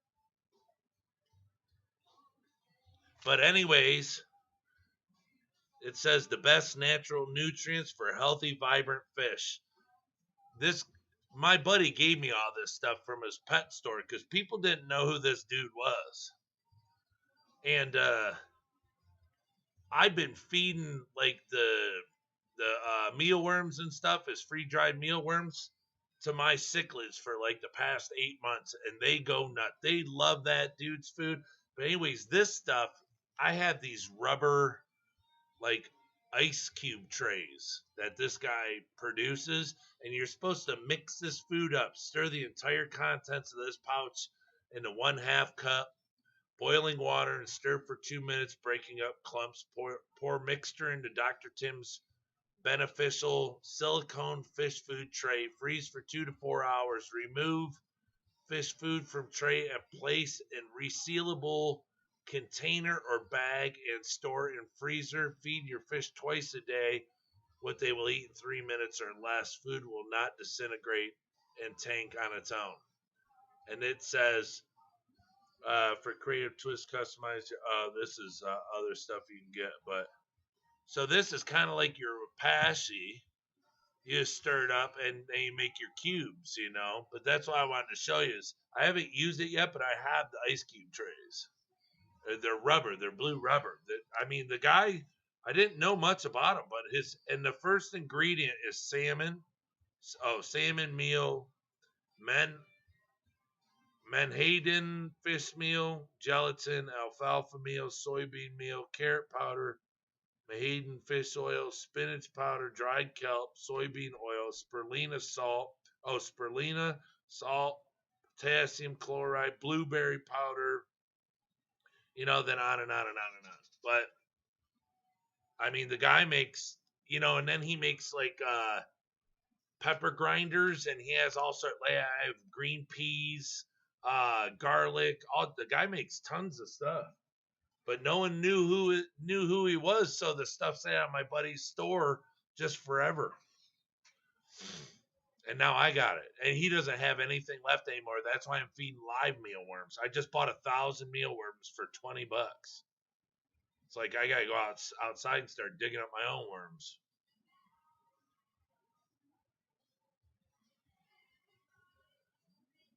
But anyways, it says the best natural nutrients for healthy, vibrant fish. My buddy gave me all this stuff from his pet store because people didn't know who this dude was. And I've been feeding like the mealworms and stuff as free dried mealworms to my cichlids for like the past 8 months, and they go nuts. They love that dude's food. But anyways, this stuff, I have these rubber like ice cube trays that this guy produces, and you're supposed to mix this food up, stir the entire contents of this pouch into 1/2 cup boiling water, and stir for 2 minutes, breaking up clumps. Pour mixture into Dr. Tim's beneficial silicone fish food tray. Freeze for 2 to 4 hours. Remove fish food from tray and place in resealable container or bag and store in freezer. Feed your fish twice a day. What they will eat in 3 minutes or less. Food will not disintegrate and tank on its own. And it says, for creative twist, customize. This is other stuff you can get, but so this is kind of like your Rapashi. You just stir it up and then you make your cubes, you know. But that's what I wanted to show you. Is I haven't used it yet, but I have the ice cube trays. They're rubber. They're blue rubber. I mean, the guy, I didn't know much about him, but the first ingredient is salmon. Oh, salmon meal, menhaden fish meal, gelatin, alfalfa meal, soybean meal, carrot powder, menhaden fish oil, spinach powder, dried kelp, soybean oil, spirulina salt. Oh, spirulina salt, potassium chloride, blueberry powder. You know, then on and on and on and on. But I mean, the guy makes, and then he makes like pepper grinders, and he has all sorts. Like I have green peas, garlic. The guy makes tons of stuff, but no one knew who he was. So the stuff sat at my buddy's store just forever, and now I got it. And he doesn't have anything left anymore. That's why I'm feeding live mealworms. I just bought 1,000 mealworms for $20. It's like I gotta go outside and start digging up my own worms.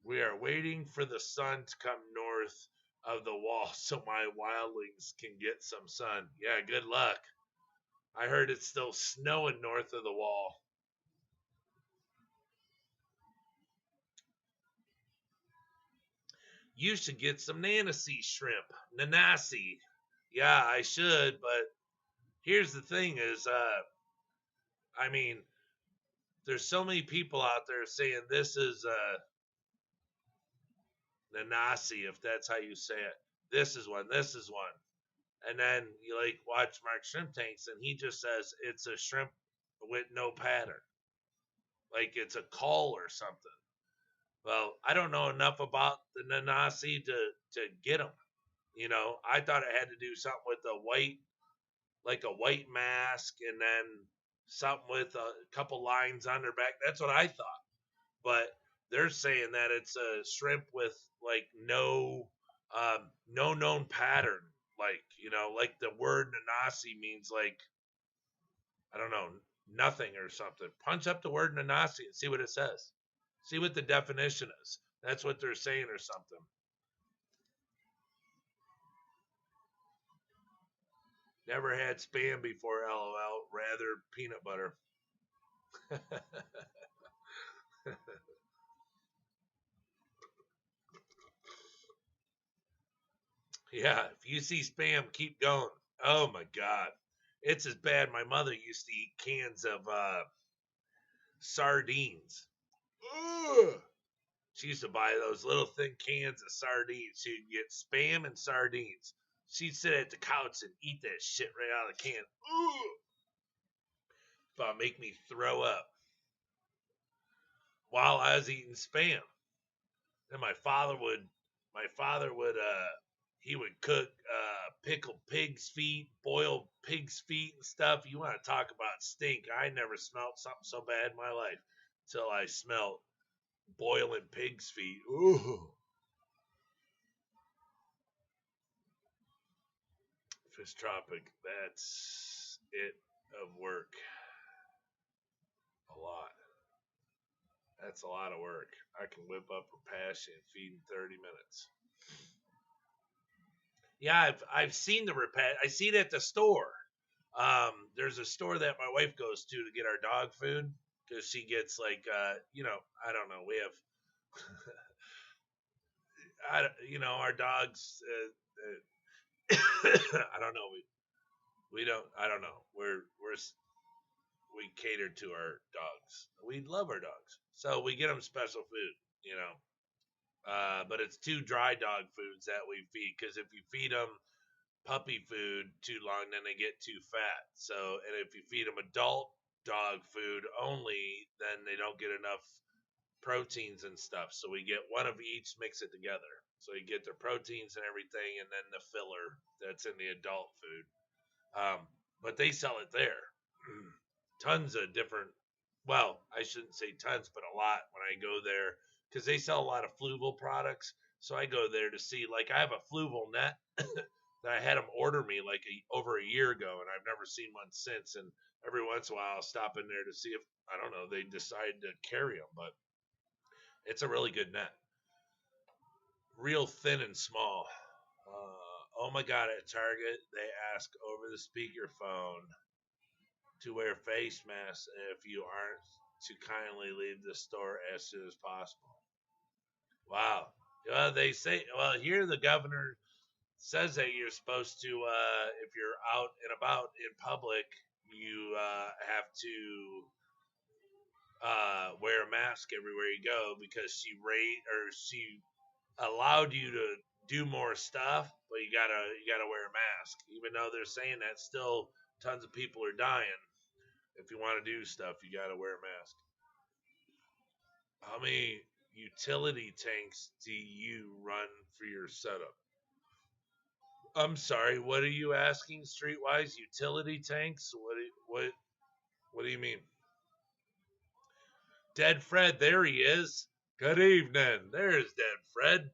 We are waiting for the sun to come north of the wall so my wildlings can get some sun. Yeah, good luck. I heard it's still snowing north of the wall. You should get some Nancy shrimp. Nanasi. Yeah, I should, but here's the thing is, I mean, there's so many people out there saying this is Nanasi, if that's how you say it. This is one. And then you like watch Mark Shrimp Tanks, and he just says it's a shrimp with no pattern, like it's a call or something. Well, I don't know enough about the Nanasi to get them. I thought it had to do something with like a white mask, and then something with a couple lines on their back. That's what I thought. But they're saying that it's a shrimp with like no known pattern, like, like the word Nanasi means like, I don't know, nothing or something. Punch up the word Nanasi and see what it says. See what the definition is. That's what they're saying or something. Never had spam before, LOL. Rather peanut butter. Yeah, if you see spam, keep going. Oh my God. It's as bad. My mother used to eat cans of sardines. Ugh. She used to buy those little thin cans of sardines. She'd get spam and sardines. She'd sit at the couch and eat that shit right out of the can. Ugh. About make me throw up while I was eating spam. And my father would he would cook pickled pig's feet, boiled pig's feet and stuff. You want to talk about stink. I never smelled something so bad in my life until I smelled boiling pig's feet. Ooh. Fish Tropic, that's it of work. A lot. That's a lot of work. I can whip up a passion and feed in 30 minutes. Yeah, I've seen the repast. I see it at the store. There's a store that my wife goes to get our dog food because she gets like, I don't know. We have, our dogs. I don't know. We don't. I don't know. We cater to our dogs. We love our dogs, so we get them special food. You know, but it's two dry dog foods that we feed because if you feed them puppy food too long, then they get too fat. So, and if you feed them adult dog food only, then they don't get enough proteins and stuff. So we get one of each, mix it together. So you get their proteins and everything, and then the filler that's in the adult food. But they sell it there. Tons of different. Well, I shouldn't say tons, but a lot when I go there because they sell a lot of Fluval products. So I go there to see. Like I have a Fluval net that I had them order me like over a year ago, and I've never seen one since. And every once in a while, I'll stop in there to see if I don't know they decide to carry them, but it's a really good net, real thin and small. Oh my God! At Target, they ask over the speakerphone to wear face masks if you aren't to kindly leave the store as soon as possible. Wow. Well, they say. Well, here the governor says that you're supposed to, if you're out and about in public, you have to wear a mask everywhere you go because she allowed you to do more stuff, but you gotta wear a mask, even though they're saying that still tons of people are dying. If you want to do stuff, you gotta wear a mask. How many utility tanks do you run for your setup? I'm sorry, what are you asking? Streetwise utility tanks? What do you mean? Dead Fred, there he is. Good evening. There's Dead Fred.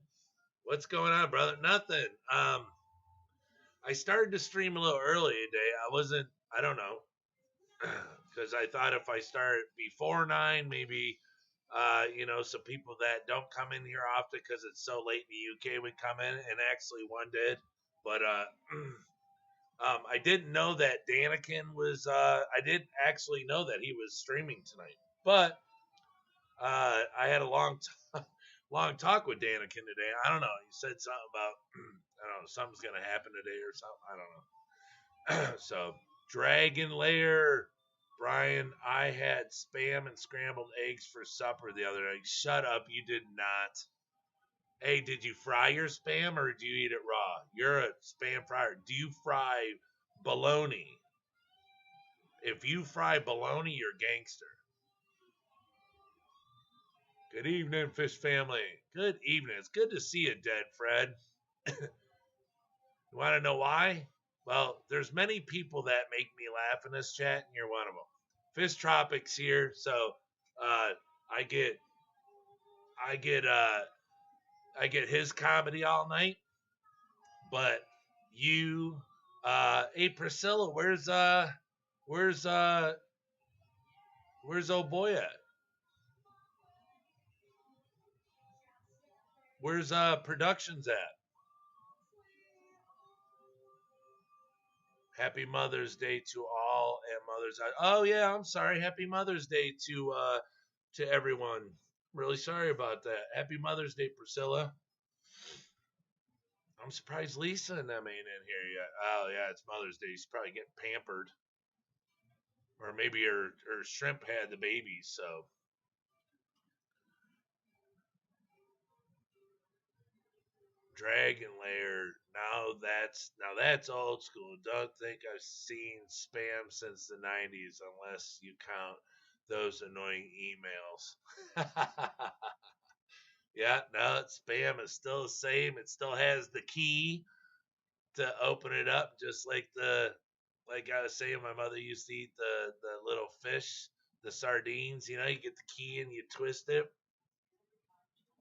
What's going on, brother? Nothing. I started to stream a little early today. I don't know, because I thought if I start before 9, maybe, some people that don't come in here often because it's so late in the UK would come in, and actually one did. But I didn't know that Danikin was. I didn't actually know that he was streaming tonight. But I had a long talk with Danikin today. I don't know. He said something about I don't know something's gonna happen today or something. I don't know. So Dragon Lair, Brian. I had spam and scrambled eggs for supper the other night. Shut up. You did not. Hey, did you fry your spam or do you eat it raw? You're a spam fryer. Do you fry bologna? If you fry bologna, you're gangster. Good evening, Fish Family. Good evening. It's good to see you, Dead Fred. You want to know why? Well, there's many people that make me laugh in this chat, and you're one of them. Fish Tropics here, so I get I get his comedy all night, but You, hey Priscilla, where's where's old boy at? Where's productions at? Happy Mother's Day to all and mothers. Oh yeah, I'm sorry. Happy Mother's Day to everyone. Really sorry about that. Happy Mother's Day, Priscilla. I'm surprised Lisa and them ain't in here yet. Oh yeah, it's Mother's Day. She's probably getting pampered, or maybe her shrimp had the baby. So Dragon Lair. Now that's old school. Don't think I've seen spam since the '90s, unless you count those annoying emails. Yeah, no, spam is still the same. It still has the key to open it up, just like I was saying, my mother used to eat the little fish, the sardines. You know, you get the key and you twist it.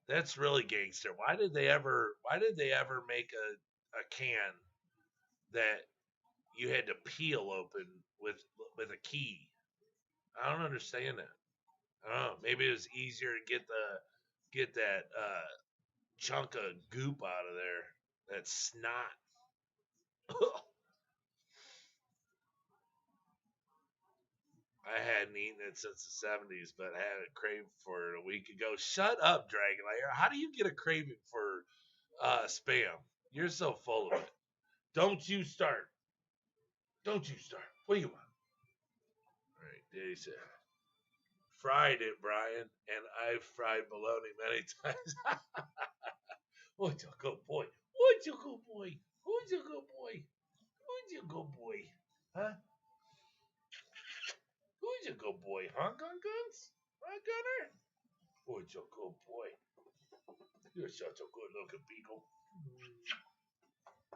That's really gangster. Why did they ever make a can that you had to peel open with a key? I don't understand that. I don't know. Maybe it was easier to get that chunk of goop out of there. That snot. I hadn't eaten it since the '70s, but I had a craving for it a week ago. Shut up, Dragon Lair. How do you get a craving for spam? You're so full of it. Don't you start. Don't you start. What do you want? All right, Daddy said, fried it, Brian, and I've fried bologna many times. What's a good boy? What's a good boy? Who's a good boy? Who's a good boy? Huh? Who's a good boy? Huh, Gun Guns? Huh, Gunner? Who's a good boy? You're such a good looking beagle.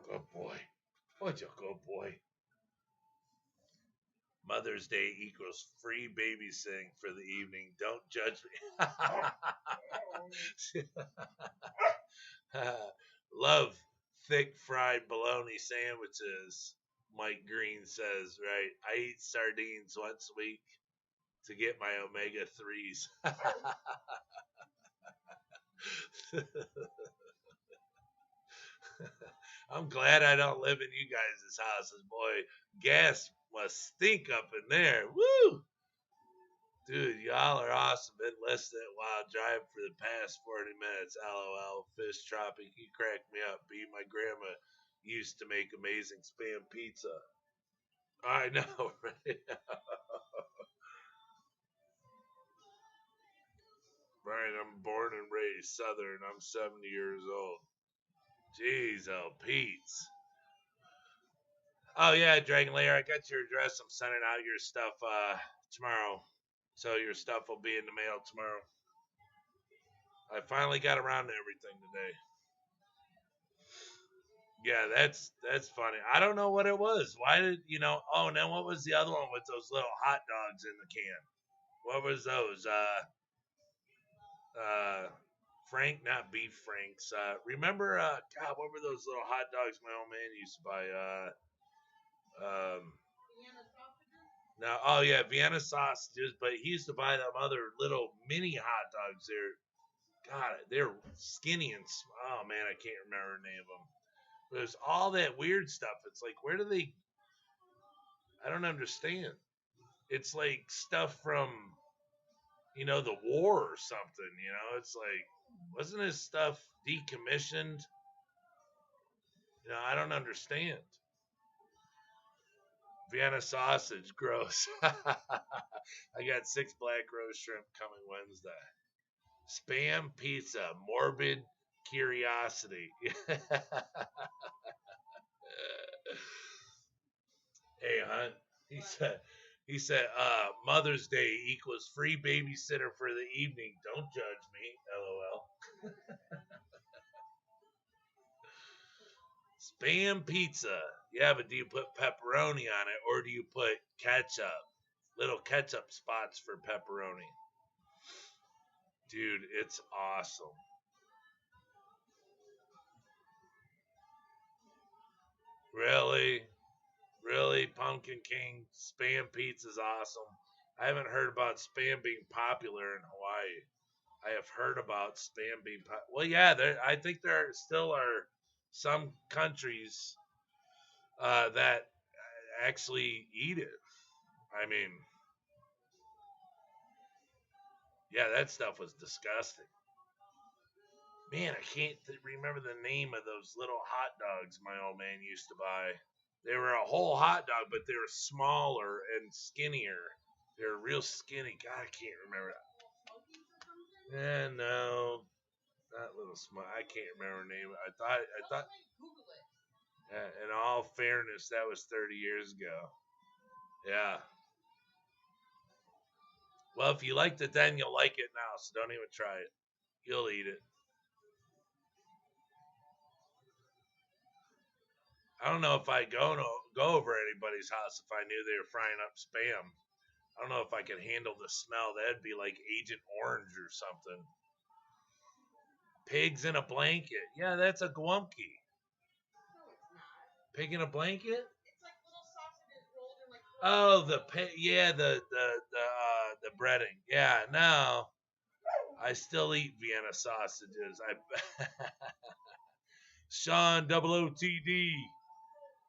Good boy. What's a good boy? Mother's Day equals free babysitting for the evening. Don't judge me. Love thick fried bologna sandwiches. Mike Green says, right? I eat sardines once a week to get my omega 3s. I'm glad I don't live in you guys' houses, boy. Gas must stink up in there. Woo! Dude, y'all are awesome. Been listening while driving for the past 40 minutes. LOL. Fish Tropic, you crack me up. B, my grandma used to make amazing spam pizza. I know, right? Right, I'm born and raised Southern. I'm 70 years old. Jeez, oh, Pete's. Oh, yeah, Dragon Lair, I got your address. I'm sending out your stuff tomorrow. So your stuff will be in the mail tomorrow. I finally got around to everything today. Yeah, that's funny. I don't know what it was. Why did you know? Oh, and then what was the other one with those little hot dogs in the can? What was those? Uh, Frank, not beef Franks. Remember? God, what were those little hot dogs my old man used to buy? Um, now, oh yeah, Vienna sausages. But he used to buy them other little mini hot dogs. They're skinny and oh man, I can't remember the name of them. There's all that weird stuff. It's like, where do they? I don't understand. It's like stuff from the war or something. It's like, wasn't his stuff decommissioned? I don't understand. Vienna sausage, gross. I got 6 black rose shrimp coming Wednesday. Spam pizza, morbid curiosity. Hey, hon. He said, Mother's Day equals free babysitter for the evening. Don't judge me. LOL. Spam pizza. Yeah, but do you put pepperoni on it or do you put ketchup? Little ketchup spots for pepperoni. Dude, it's awesome. Really? Really? Pumpkin King Spam Pizza's awesome. I haven't heard about Spam being popular in Hawaii. I have heard about Spam being well, yeah, I think there still are some countries that actually eat it. I mean, yeah, that stuff was disgusting. Man, I can't remember the name of those little hot dogs my old man used to buy. They were a whole hot dog, but they were smaller and skinnier. They were real skinny. God, I can't remember. No, not little small. I can't remember the name. I thought. In all fairness, that was 30 years ago. Yeah. Well, if you liked it then, you'll like it now. So don't even try it. You'll eat it. I don't know if I'd go over anybody's house if I knew they were frying up Spam. I don't know if I could handle the smell. That'd be like Agent Orange or something. Pigs in a blanket. Yeah, that's a Gwumpke. Pig in a blanket? Oh, the pig. Yeah, the breading. Yeah, no. I still eat Vienna sausages. Sean OOTD.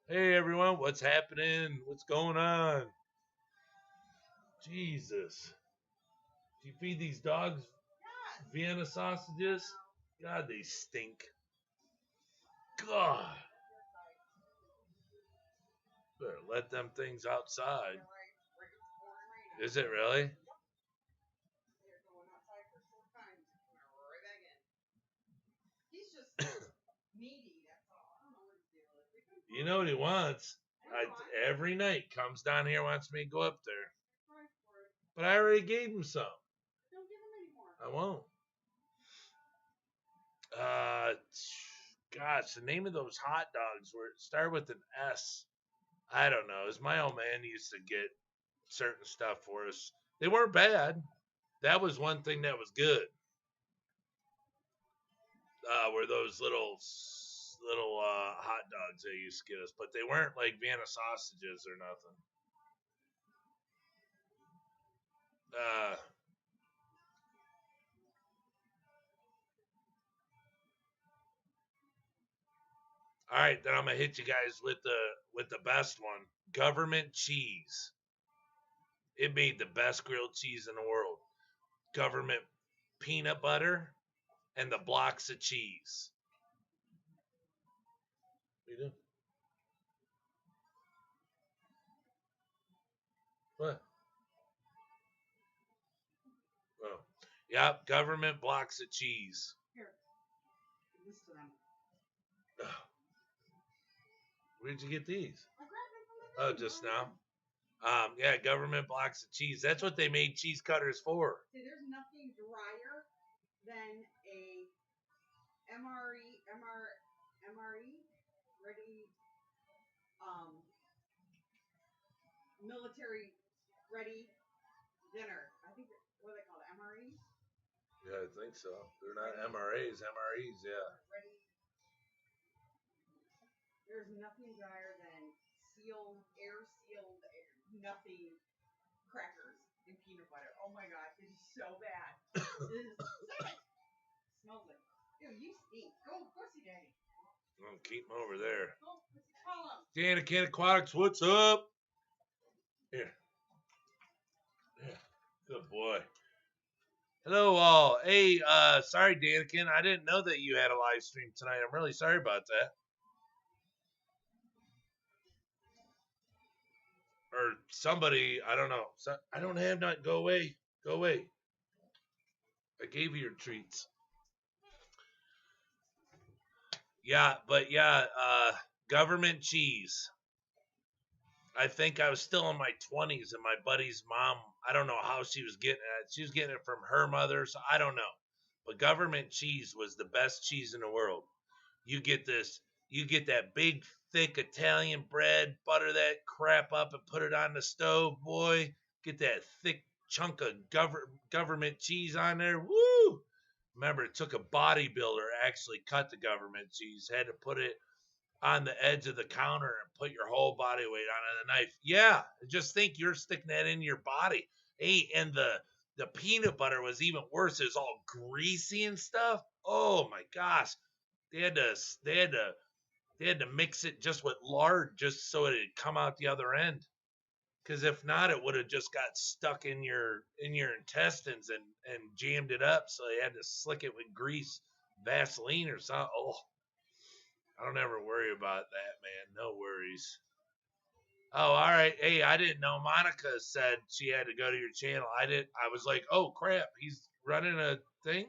Hey everyone, what's happening? What's going on? Jesus. Do you feed these dogs Vienna sausages? God, they stink. God. Better let them things outside. Is it really? You know what he wants? Every night comes down here, wants me to go up there. But I already gave him some. I won't. Gosh, the name of those hot dogs were start with an S. I don't know. As my old man used to get certain stuff for us. They weren't bad. That was one thing that was good. Were those little hot dogs they used to get us, but they weren't like Vienna sausages or nothing. All right, then I'm gonna hit you guys with the best one. Government cheese. It made the best grilled cheese in the world. Government peanut butter and the blocks of cheese. What you doing? What? Oh, yep. Government blocks of cheese. Here, list them. Where'd you get these? Oh, just now. Yeah, government blocks of cheese. That's what they made cheese cutters for. See, there's nothing drier than a MRE ready, military ready dinner. I think what are they called? MREs? Yeah, I think so. They're not MRAs. MREs, yeah. Ready. There's nothing drier than air sealed, nothing crackers and peanut butter. Oh my god, it is so bad. Smells like. Dude, you stink. Go, pussy daddy. I'll keep them over there. Go, call him. Danican Aquatics, what's up? Here. Yeah. Good boy. Hello all. Hey, sorry Danican, I didn't know that you had a live stream tonight. I'm really sorry about that. Or somebody, I don't know. I don't have not. Go away. Go away. I gave you your treats. Yeah, but yeah, government cheese. I think I was still in my 20s, and my buddy's mom, I don't know how she was getting it. She was getting it from her mother, so I don't know. But government cheese was the best cheese in the world. You get that big, thick Italian bread, butter that crap up and put it on the stove, boy. Get that thick chunk of government cheese on there. Woo! Remember, it took a bodybuilder actually cut the government cheese. Had to put it on the edge of the counter and put your whole body weight on the knife. Yeah, just think you're sticking that in your body. Hey, and the peanut butter was even worse. It was all greasy and stuff. Oh my gosh. They had to they had to they had to mix it just with lard just so it'd come out the other end. Because if not, it would have just got stuck in your intestines and jammed it up. So they had to slick it with grease, Vaseline or something. Oh, I don't ever worry about that, man. No worries. Oh, all right. Hey, I didn't know Monica said she had to go to your channel. I was like, oh crap, he's running a thing.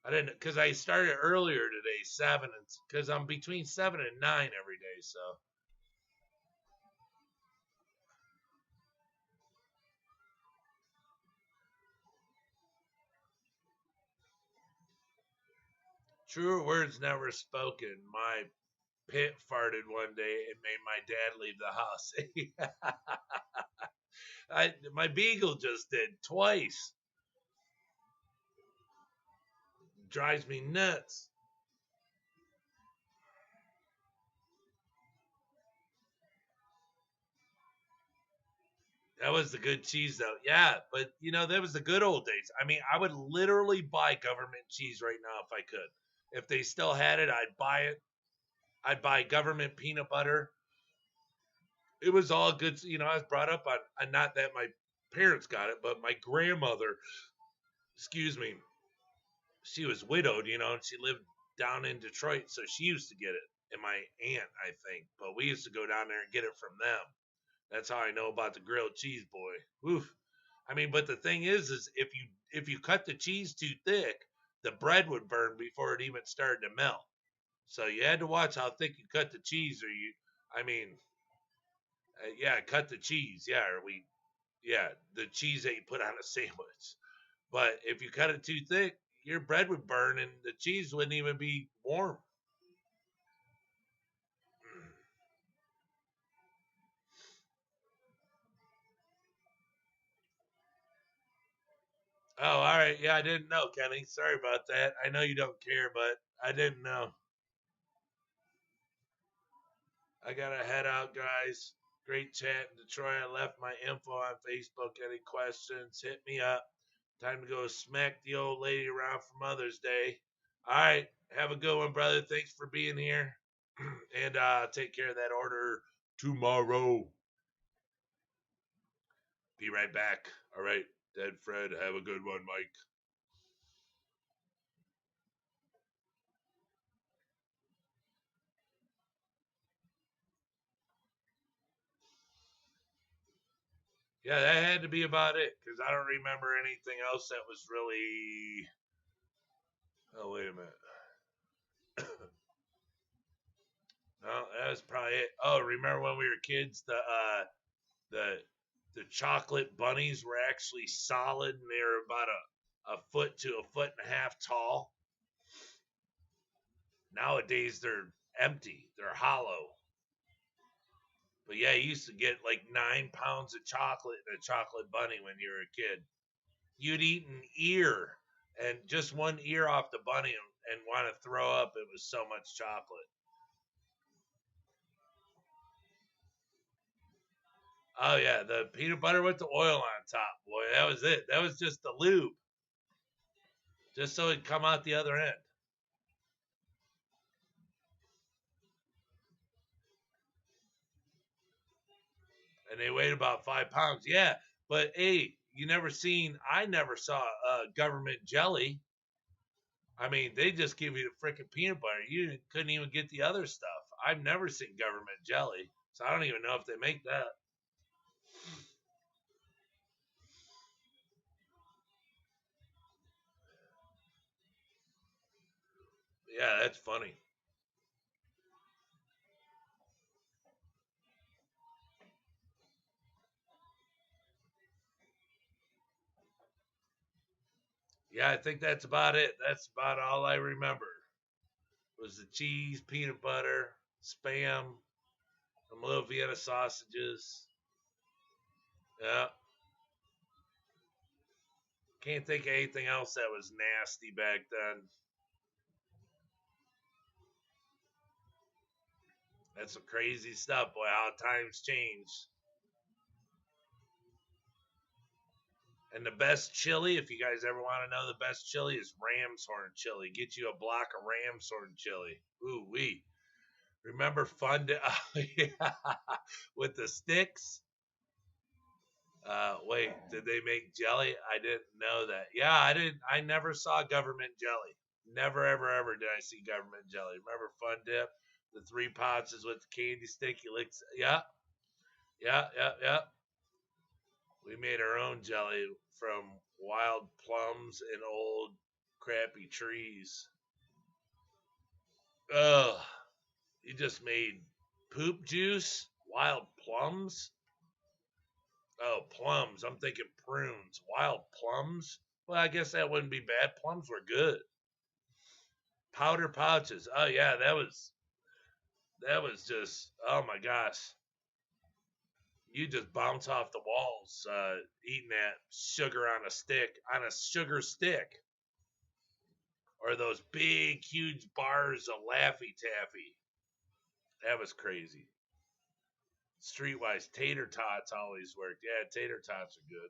I didn't because I started earlier today, 7, and because I'm between 7 and 9 every day. So truer words never spoken. My pit farted one day and made my dad leave the house. My beagle just did twice. Drives me nuts. That was the good cheese, though. Yeah, but that was the good old days. I mean, I would literally buy government cheese right now if I could. If they still had it, I'd buy it. I'd buy government peanut butter. It was all good. I was brought up on not that my parents got it, but my grandmother, excuse me, she was widowed, and she lived down in Detroit, so she used to get it. And my aunt, I think, but we used to go down there and get it from them. That's how I know about the grilled cheese, boy. Oof. I mean, but the thing is if you cut the cheese too thick, the bread would burn before it even started to melt. So you had to watch how thick you cut the cheese, or I mean, yeah, cut the cheese, yeah, yeah, the cheese that you put on a sandwich. But if you cut it too thick, your bread would burn and the cheese wouldn't even be warm. Oh, all right. Yeah, I didn't know, Kenny. Sorry about that. I know you don't care, but I didn't know. I gotta head out, guys. Great chat in Detroit. I left my info on Facebook. Any questions, hit me up. Time to go smack the old lady around for Mother's Day. All right. Have a good one, brother. Thanks for being here. And take care of that order tomorrow. Be right back. All right. Dead Fred. Have a good one, Mike. Yeah, that had to be about it because I don't remember anything else that was really. Oh, wait a minute. No, that was probably it. Oh, remember when we were kids? The the chocolate bunnies were actually solid and they were about a foot to a foot and a half tall. Nowadays they're empty. They're hollow. But yeah, you used to get like 9 pounds of chocolate in a chocolate bunny when you were a kid. You'd eat an ear and just one ear off the bunny and want to throw up. It was so much chocolate. Oh yeah, the peanut butter with the oil on top. Boy, that was it. That was just the lube, just so it'd come out the other end. And they weighed about 5 pounds. Yeah, but hey, I never saw government jelly. I mean, they just give you the freaking peanut butter. You couldn't even get the other stuff. I've never seen government jelly, so I don't even know if they make that. Yeah, that's funny. Yeah, I think that's about it. That's about all I remember. Was the cheese, peanut butter, spam, some little Vienna sausages. Yeah. Can't think of anything else that was nasty back then. That's some crazy stuff, boy, how times change. And the best chili, if you guys ever want to know the best chili, is Ram's Horn chili. Get you a block of Ram's Horn chili. Ooh wee. Remember Fun Dip? Oh, yeah. With the sticks? Wait, did they make jelly? I didn't know that. Yeah, I didn't. I never saw government jelly. Never, ever, ever did I see government jelly. Remember Fun Dip? The 3 pouches with the candy stick. You lick. Yeah, yeah, yeah, yeah. We made our own jelly from wild plums and old crappy trees. Ugh. You just made poop juice? Wild plums? Oh, plums. I'm thinking prunes. Wild plums? Well, I guess that wouldn't be bad. Plums were good. Powder pouches. Oh yeah, that was just, oh my gosh. You just bounce off the walls eating that sugar on a sugar stick. Or those big, huge bars of Laffy Taffy. That was crazy. Streetwise, tater tots always worked. Yeah, tater tots are good.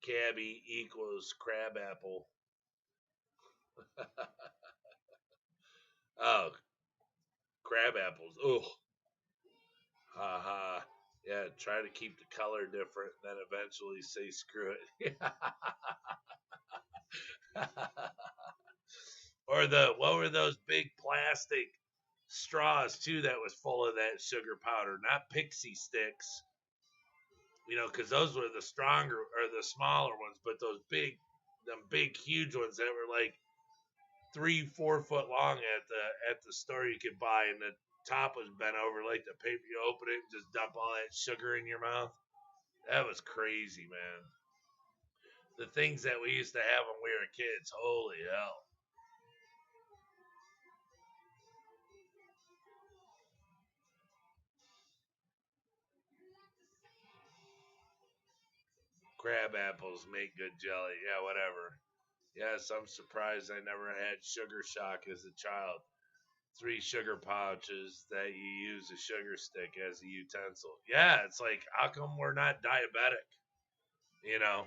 Cabby equals crab apple. Oh, crab apples. Oh, ha ha. Yeah, try to keep the color different, then eventually say screw it. Or what were those big plastic straws too that was full of that sugar powder? Not pixie sticks, because those were the stronger or the smaller ones, but them big, huge ones that were like 3-4 foot long at the store you could buy, and the top was bent over like the paper. You open it and just dump all that sugar in your mouth. That was crazy, man. The things that we used to have when we were kids. Holy hell. Crab apples make good jelly. Yeah, whatever. Yes, I'm surprised I never had sugar shock as a child. 3 sugar pouches that you use a sugar stick as a utensil. Yeah, it's like, how come we're not diabetic? You know?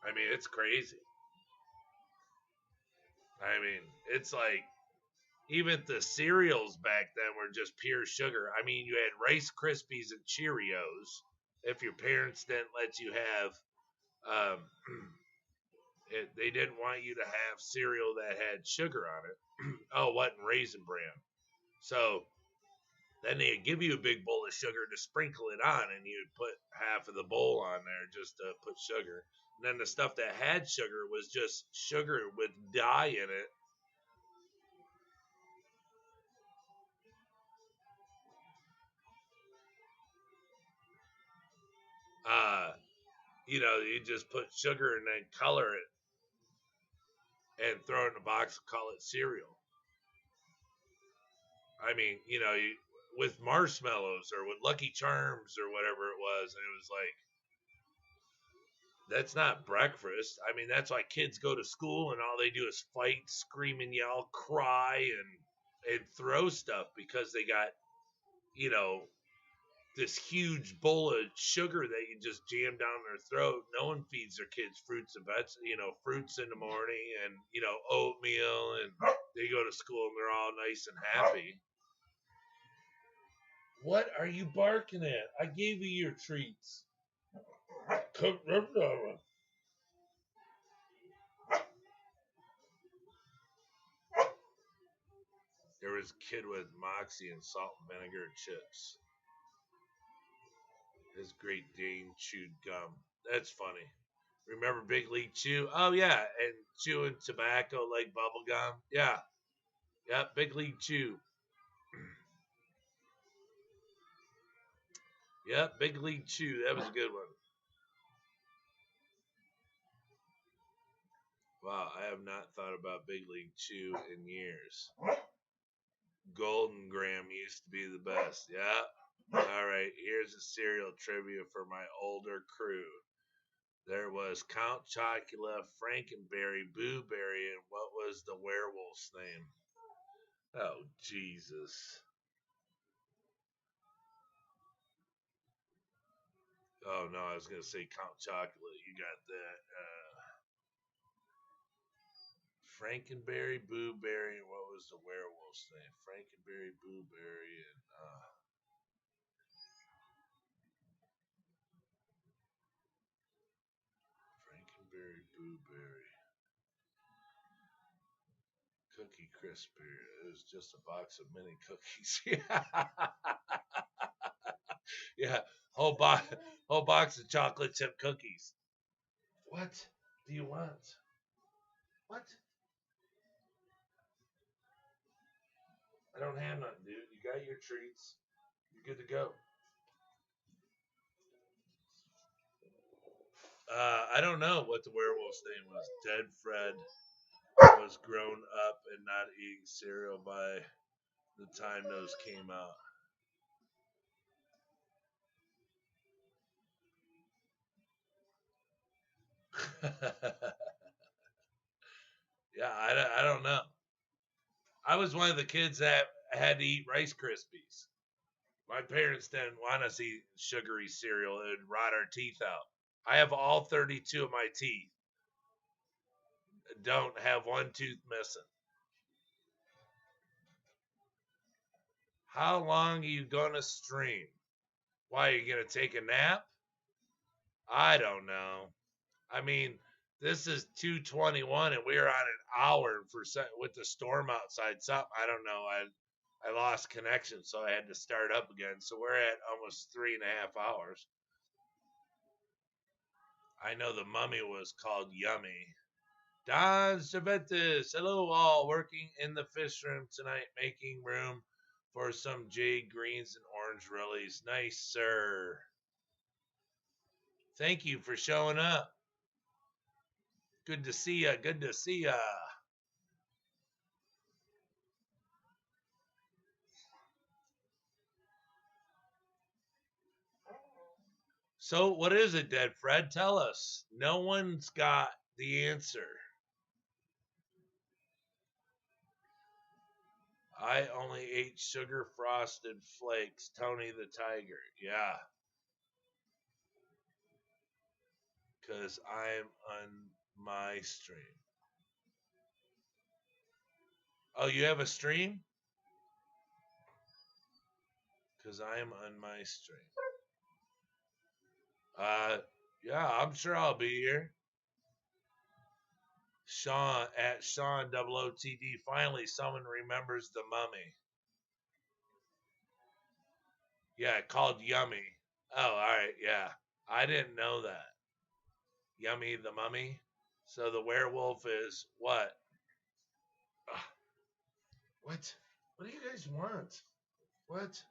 I mean, it's crazy. I mean, it's like, even the cereals back then were just pure sugar. I mean, you had Rice Krispies and Cheerios. If your parents didn't let you have, um, they didn't want you to have cereal that had sugar on it. Oh, wasn't Raisin Bran. So then they'd give you a big bowl of sugar to sprinkle it on, and you'd put half of the bowl on there just to put sugar. And then the stuff that had sugar was just sugar with dye in it. Uh, you just put sugar and then color it and throw it in a box and call it cereal. I mean, with marshmallows or with Lucky Charms or whatever it was, and it was like, that's not breakfast. I mean, that's why kids go to school and all they do is fight, scream and yell, cry, and throw stuff because they got, you know, this huge bowl of sugar that you just jam down their throat. No one feeds their kids fruits and vegetables, fruits in the morning and, oatmeal, and they go to school and they're all nice and happy. What are you barking at? I gave you your treats. There was a kid with Moxie and salt and vinegar chips. His Great Dane chewed gum. That's funny. Remember Big League Chew? Oh yeah, and chewing tobacco like bubble gum. Yeah, yeah. Big League Chew. Yep, Big League Chew. That was a good one. Wow, I have not thought about Big League Chew in years. Golden Graham used to be the best. Yeah. All right, here's a cereal trivia for my older crew. There was Count Chocula, Frankenberry, Boo Berry, and what was the werewolf's name? Oh, Jesus. Oh, no, I was going to say Count Chocolate. You got that. Frankenberry, Boo Berry, what was the werewolf's name? Frankenberry, Boo Berry, and Frankenberry, Boo Berry. Cookie Crisp. It was just a box of mini cookies. Yeah, whole box of chocolate chip cookies. What do you want? What? I don't have nothing, dude. You got your treats. You're good to go. I don't know what the werewolf's name was. Dead Fred was grown up and not eating cereal by the time those came out. Yeah, I don't know. I was one of the kids that had to eat Rice Krispies. My parents didn't want us to eat sugary cereal. It would rot our teeth out. I have all 32 of my teeth. Don't have one tooth missing. How long are you going to stream? Why, are you going to take a nap? I don't know. I mean, this is 2:21 and we're on an hour for with the storm outside. Something I don't know. I lost connection, so I had to start up again. So we're at almost 3.5 hours. I know the mummy was called Yummy. Don Cervantes, hello all, working in the fish room tonight, making room for some jade greens and orange rollies. Nice, sir. Thank you for showing up. Good to see ya. Good to see ya. So, what is it, Dead Fred? Tell us. No one's got the answer. I only ate sugar frosted flakes. Tony the Tiger. Yeah. Because I'm on my stream. Oh, you have a stream? Because I am on my stream. Yeah, I'm sure I'll be here. Sean at Sean OOTD. Finally, someone remembers the mummy. Yeah, called Yummy. Oh, all right. Yeah, I didn't know that. Yummy the mummy. So the werewolf is what? Ugh, what? What do you guys want? What?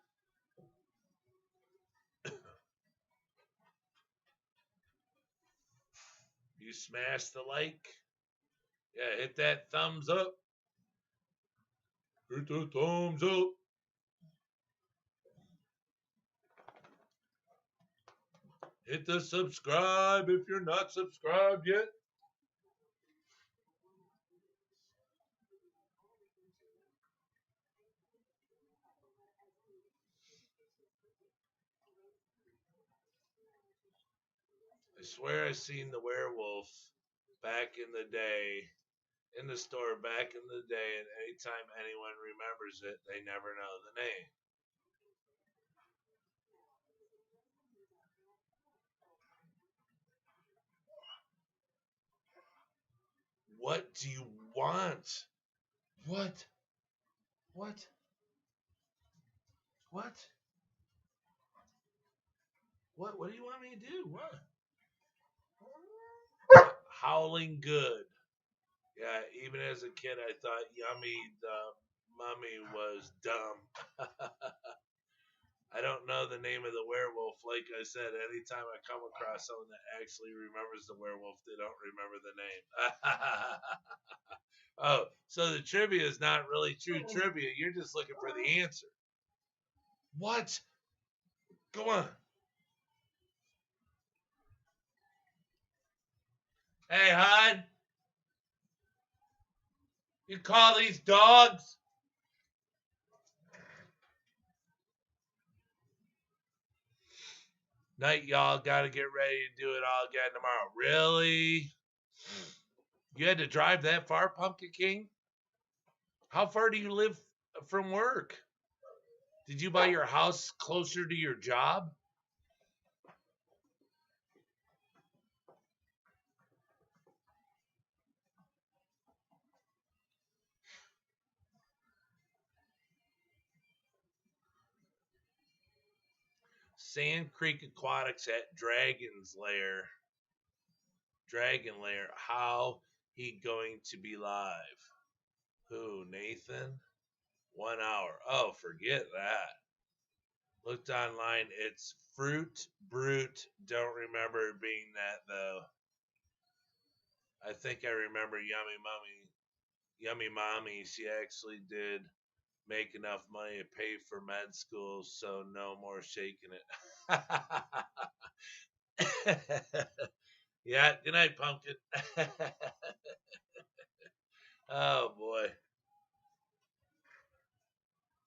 You smash the like? Yeah, hit that thumbs up. Hit the thumbs up. Hit the subscribe if you're not subscribed yet. I swear I seen the werewolf back in the day in the store back in the day, and anytime anyone remembers it, they never know the name. What do you want? What? What? What? What do you want me to do? What? Howling good. Yeah, even as a kid, I thought Yummy the mummy was dumb. I don't know the name of the werewolf. Like I said, anytime I come across someone that actually remembers the werewolf, they don't remember the name. Oh, so the trivia is not really true trivia. You're just looking for the answer. What? Go on. Hey, Hud. You call these dogs? Night, y'all. Gotta get ready to do it all again tomorrow. Really? You had to drive that far, Pumpkin King? How far do you live from work? Did you buy your house closer to your job? Sand Creek Aquatics at Dragon's Lair. Dragon Lair. How he going to be live? Who, Nathan? 1 hour. Oh, forget that. Looked online. It's Fruit Brute. Don't remember it being that though. I think I remember Yummy Mommy. She actually did make enough money to pay for med school, so no more shaking it. Yeah, good night, Pumpkin. Oh boy.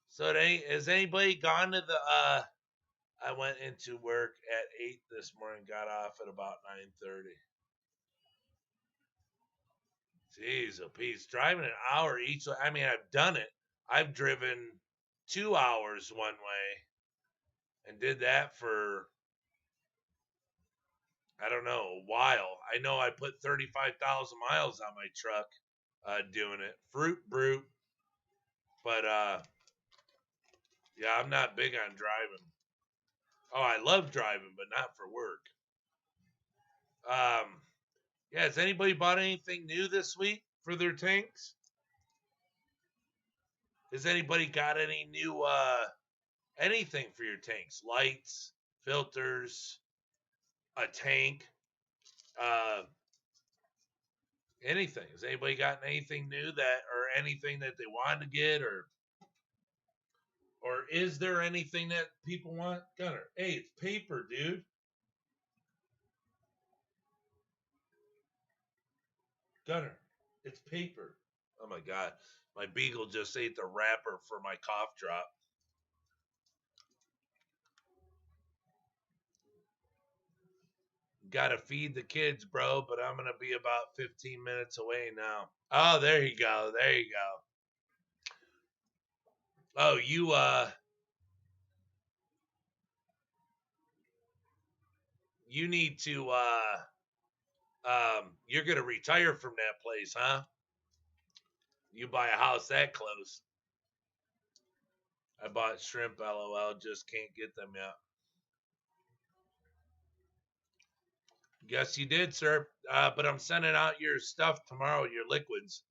So has anybody gone to the I went into work at 8 this morning, got off at about 9:30. Jeez, oh, Pete's driving an hour each way. I mean, I've done it. I've driven 2 hours one way and did that for, I don't know, a while. I know I put 35,000 miles on my truck doing it. Fruit Brute. But, yeah, I'm not big on driving. Oh, I love driving, but not for work. Yeah, has anybody bought anything new this week for their tanks? Has anybody got any new anything for your tanks? Lights, filters, a tank, anything. Has anybody gotten anything new that or anything that they wanted to get or is there anything that people want? Gunner, hey, it's paper, dude. Gunner, it's paper. Oh my god. My beagle just ate the wrapper for my cough drop. Gotta feed the kids, bro, but I'm gonna be about 15 minutes away now. Oh, there you go. There you go. Oh, you need to you're gonna retire from that place, huh? You buy a house that close. I bought shrimp, lol, just can't get them yet. Yes, you did, sir. But I'm sending out your stuff tomorrow, your liquids.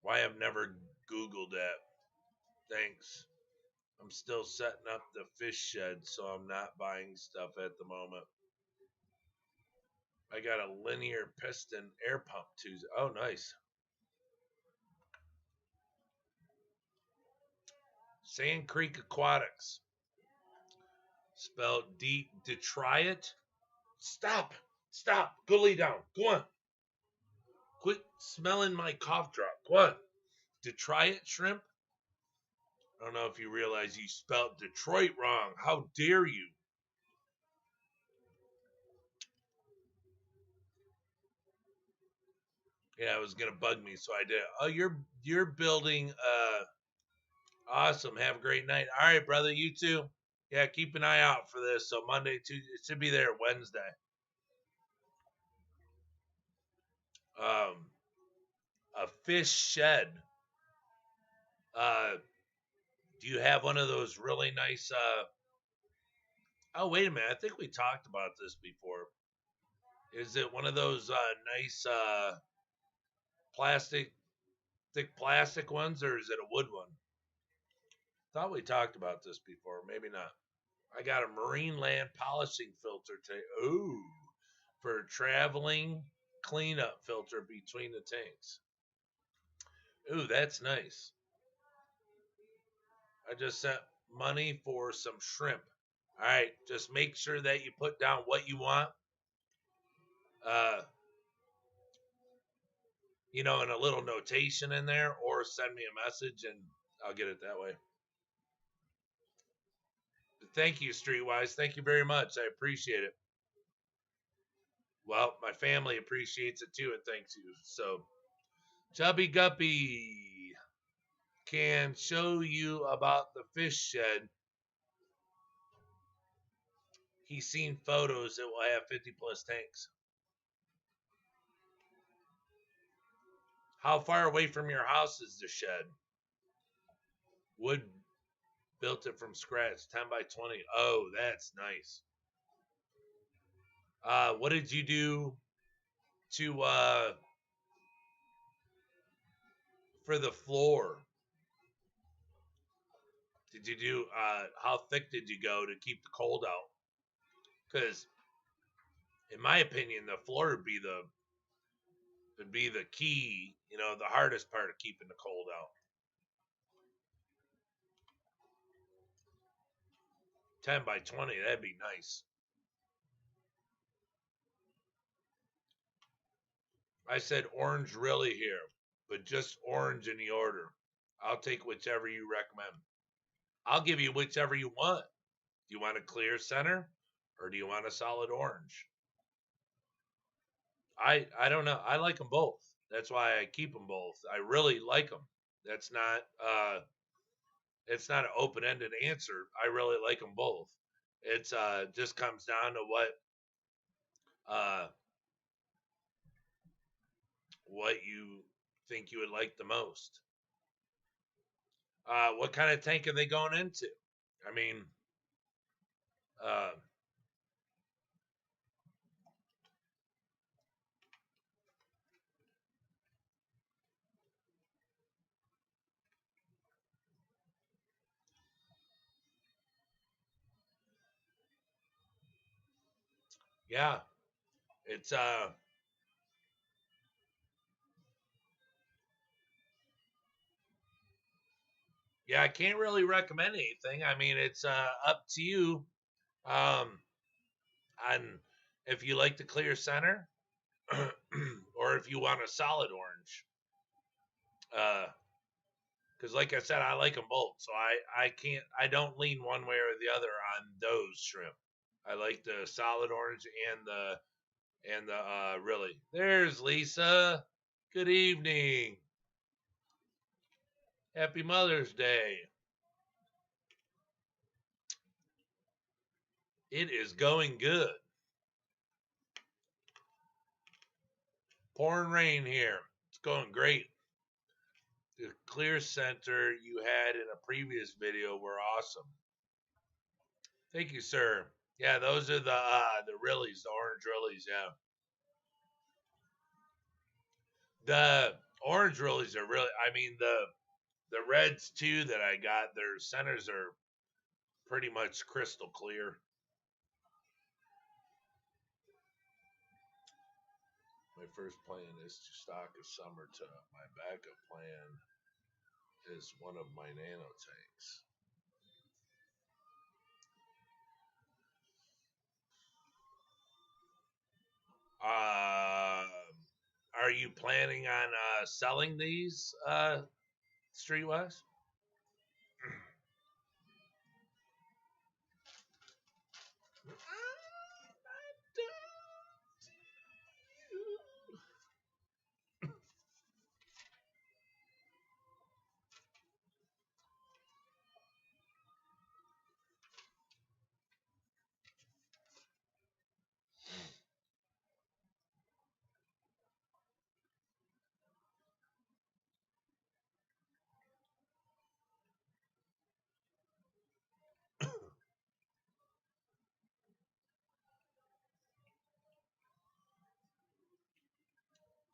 Why I've never Googled that. Thanks. I'm still setting up the fish shed, so I'm not buying stuff at the moment. I got a linear piston air pump Tuesday. Oh, nice. Sand Creek Aquatics. Spelled Detriot. Stop. Stop. Go lay down. Go on. Quit smelling my cough drop. What? Detriot shrimp? I don't know if you realize you spelled Detroit wrong. How dare you? Yeah, it was gonna bug me, so I did. Oh, you're building. Awesome. Have a great night. All right, brother. You too. Yeah, keep an eye out for this. So Monday, Tuesday, it should be there Wednesday. A fish shed. Do you have one of those really nice? Oh, wait a minute. I think we talked about this before. Is it one of those nice plastic, thick plastic ones, or is it a wood one? Thought we talked about this before. Maybe not. I got a Marine Land polishing filter today. Ooh, for traveling cleanup filter between the tanks. Ooh, that's nice. I just sent money for some shrimp. All right, just make sure that you put down what you want. In a little notation in there, or send me a message and I'll get it that way. Thank you, Streetwise. Thank you very much. I appreciate it. Well, my family appreciates it too, and thanks you. So, Chubby Guppy can show you about the fish shed. He's seen photos that will have 50 plus tanks. How far away from your house is the shed? Wood built it from scratch, 10 by 20. Oh, that's nice. What did you do to for the floor? Did you do how thick did you go to keep the cold out? Because in my opinion, the floor would be the key, the hardest part of keeping the cold out. 10 by 20, that'd be nice. I said orange really here, but just orange in the order. I'll take whichever you recommend. I'll give you whichever you want. Do you want a clear center or do you want a solid orange? I don't know. I like them both. That's why I keep them both. I really like them. That's not it's not an open-ended answer. I really like them both. It's just comes down to what you think you would like the most. What kind of tank are they going into? I mean, yeah, it's yeah, I can't really recommend anything. I mean, it's up to you. On if you like the clear center or if you want a solid orange. Because like I said, I like them both, so I don't lean one way or the other on those shrimp. I like the solid orange and the really. There's Lisa. Good evening. Happy Mother's Day. It is going good. Pouring rain here. It's going great. The clear center you had in a previous video were awesome. Thank you, sir. Yeah, those are the Rillies, the orange Rillies, yeah. The orange Rillies are really, I mean, the reds too that I got, their centers are pretty much crystal clear. My first plan is to stock a summer tub. My backup plan is one of my nano tanks. Are you planning on selling these Streetwise?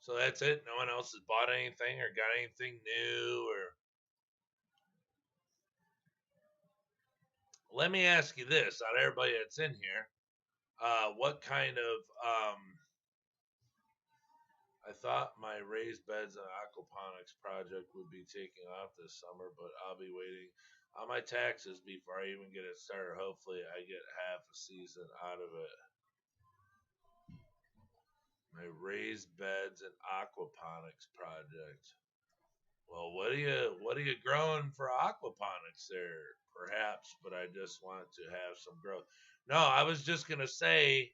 So that's it. No one else has bought anything or got anything new or. Let me ask you this, out of everybody that's in here, what kind of I thought my raised beds and aquaponics project would be taking off this summer, but I'll be waiting on my taxes before I even get it started. Hopefully I get half a season out of it. My raised beds and aquaponics project. Well, what are you growing for aquaponics there? Perhaps, but I just want to have some growth. No, I was just gonna say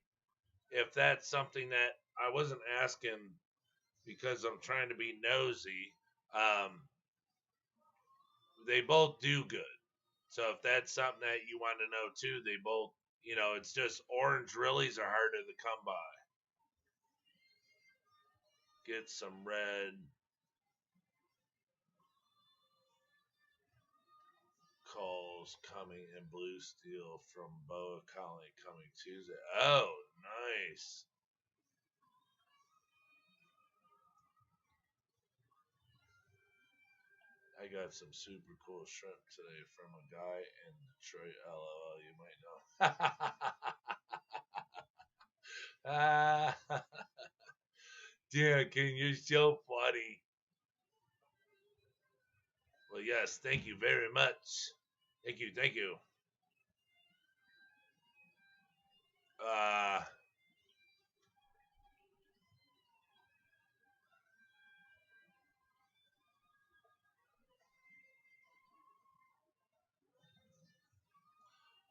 if that's something that I wasn't asking because I'm trying to be nosy. Um, they both do good. So if that's something that you want to know too, they both, it's just orange lilies are harder to come by. Get some red calls coming and blue steel from Boa Colony coming Tuesday. Oh, nice. I got some super cool shrimp today from a guy in Detroit. LOL, you might know. Dear King, you're so funny. Well, yes, thank you very much. Thank you, thank you. Uh,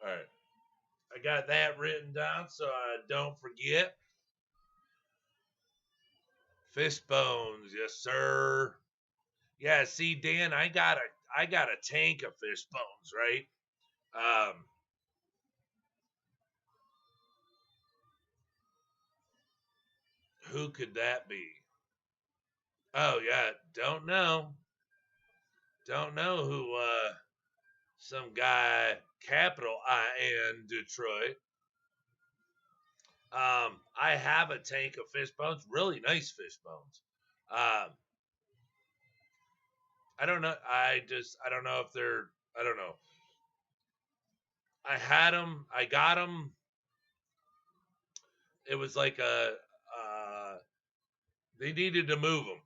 all right. I got that written down so I don't forget. Fish bones, yes, sir. Yeah, see, Dan, I got a tank of fish bones, right? Um, who could that be? Oh yeah, don't know who. Some guy, capital IN Detroit. I have a tank of fish bones, really nice fish bones. Um, I don't know. I don't know if they're. I don't know. I had them. I got them. It was like they needed to move them,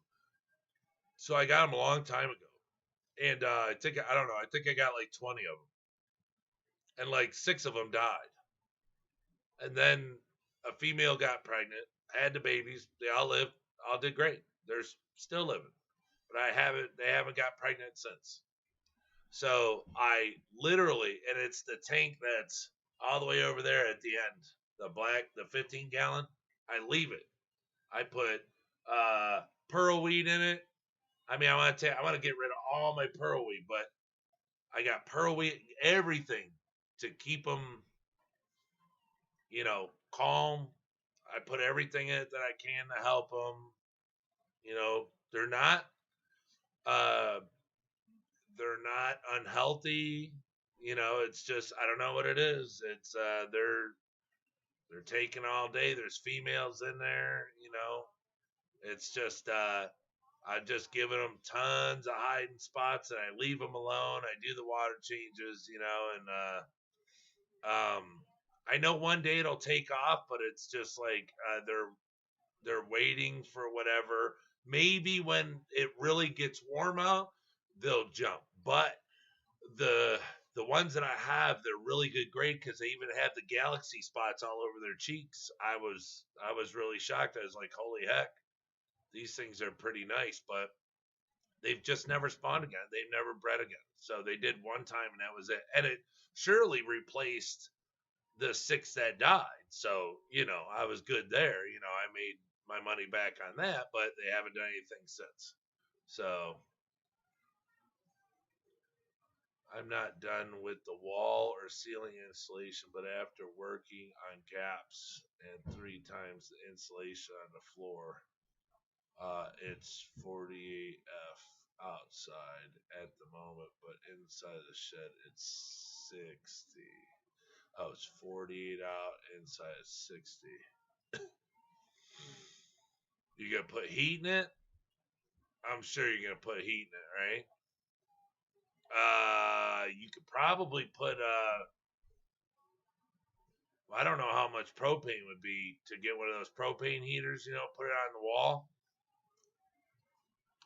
so I got them a long time ago. And I don't know. I think I got like 20 of them, and like 6 of them died. And then a female got pregnant, had the babies. They all lived, all did great. They're still living, but they haven't got pregnant since. So I literally, and it's the tank that's all the way over there at the end, the 15 gallon. I leave it. I put pearl weed in it. I mean, I want to get rid of all my pearl weed, but I got pearl weed, everything to keep them, calm. I put everything in it that I can to help them. They're not uh, they're not unhealthy. It's just I don't know what it is. It's they're taking all day. There's females in there. It's just I just giving them tons of hiding spots, and I leave them alone. I do the water changes, and I know one day it'll take off, but it's just like they're waiting for whatever. Maybe when it really gets warm out, they'll jump. But the the ones that I have, they're really good grade because they even have the galaxy spots all over their cheeks. I was really shocked. I was like, holy heck, these things are pretty nice, but they've just never spawned again. They've never bred again. So they did one time and that was it. And it surely replaced the 6 that died. So, I was good there. I made my money back on that, but they haven't done anything since. So I'm not done with the wall or ceiling insulation, but after working on gaps and 3 times the insulation on the floor, it's 48F outside at the moment, but inside the shed it's 60. Oh, it's 48 out, inside it's 60. You gonna put heat in it? I'm sure you're gonna put heat in it, right? You could probably put I don't know how much propane would be to get one of those propane heaters, put it on the wall.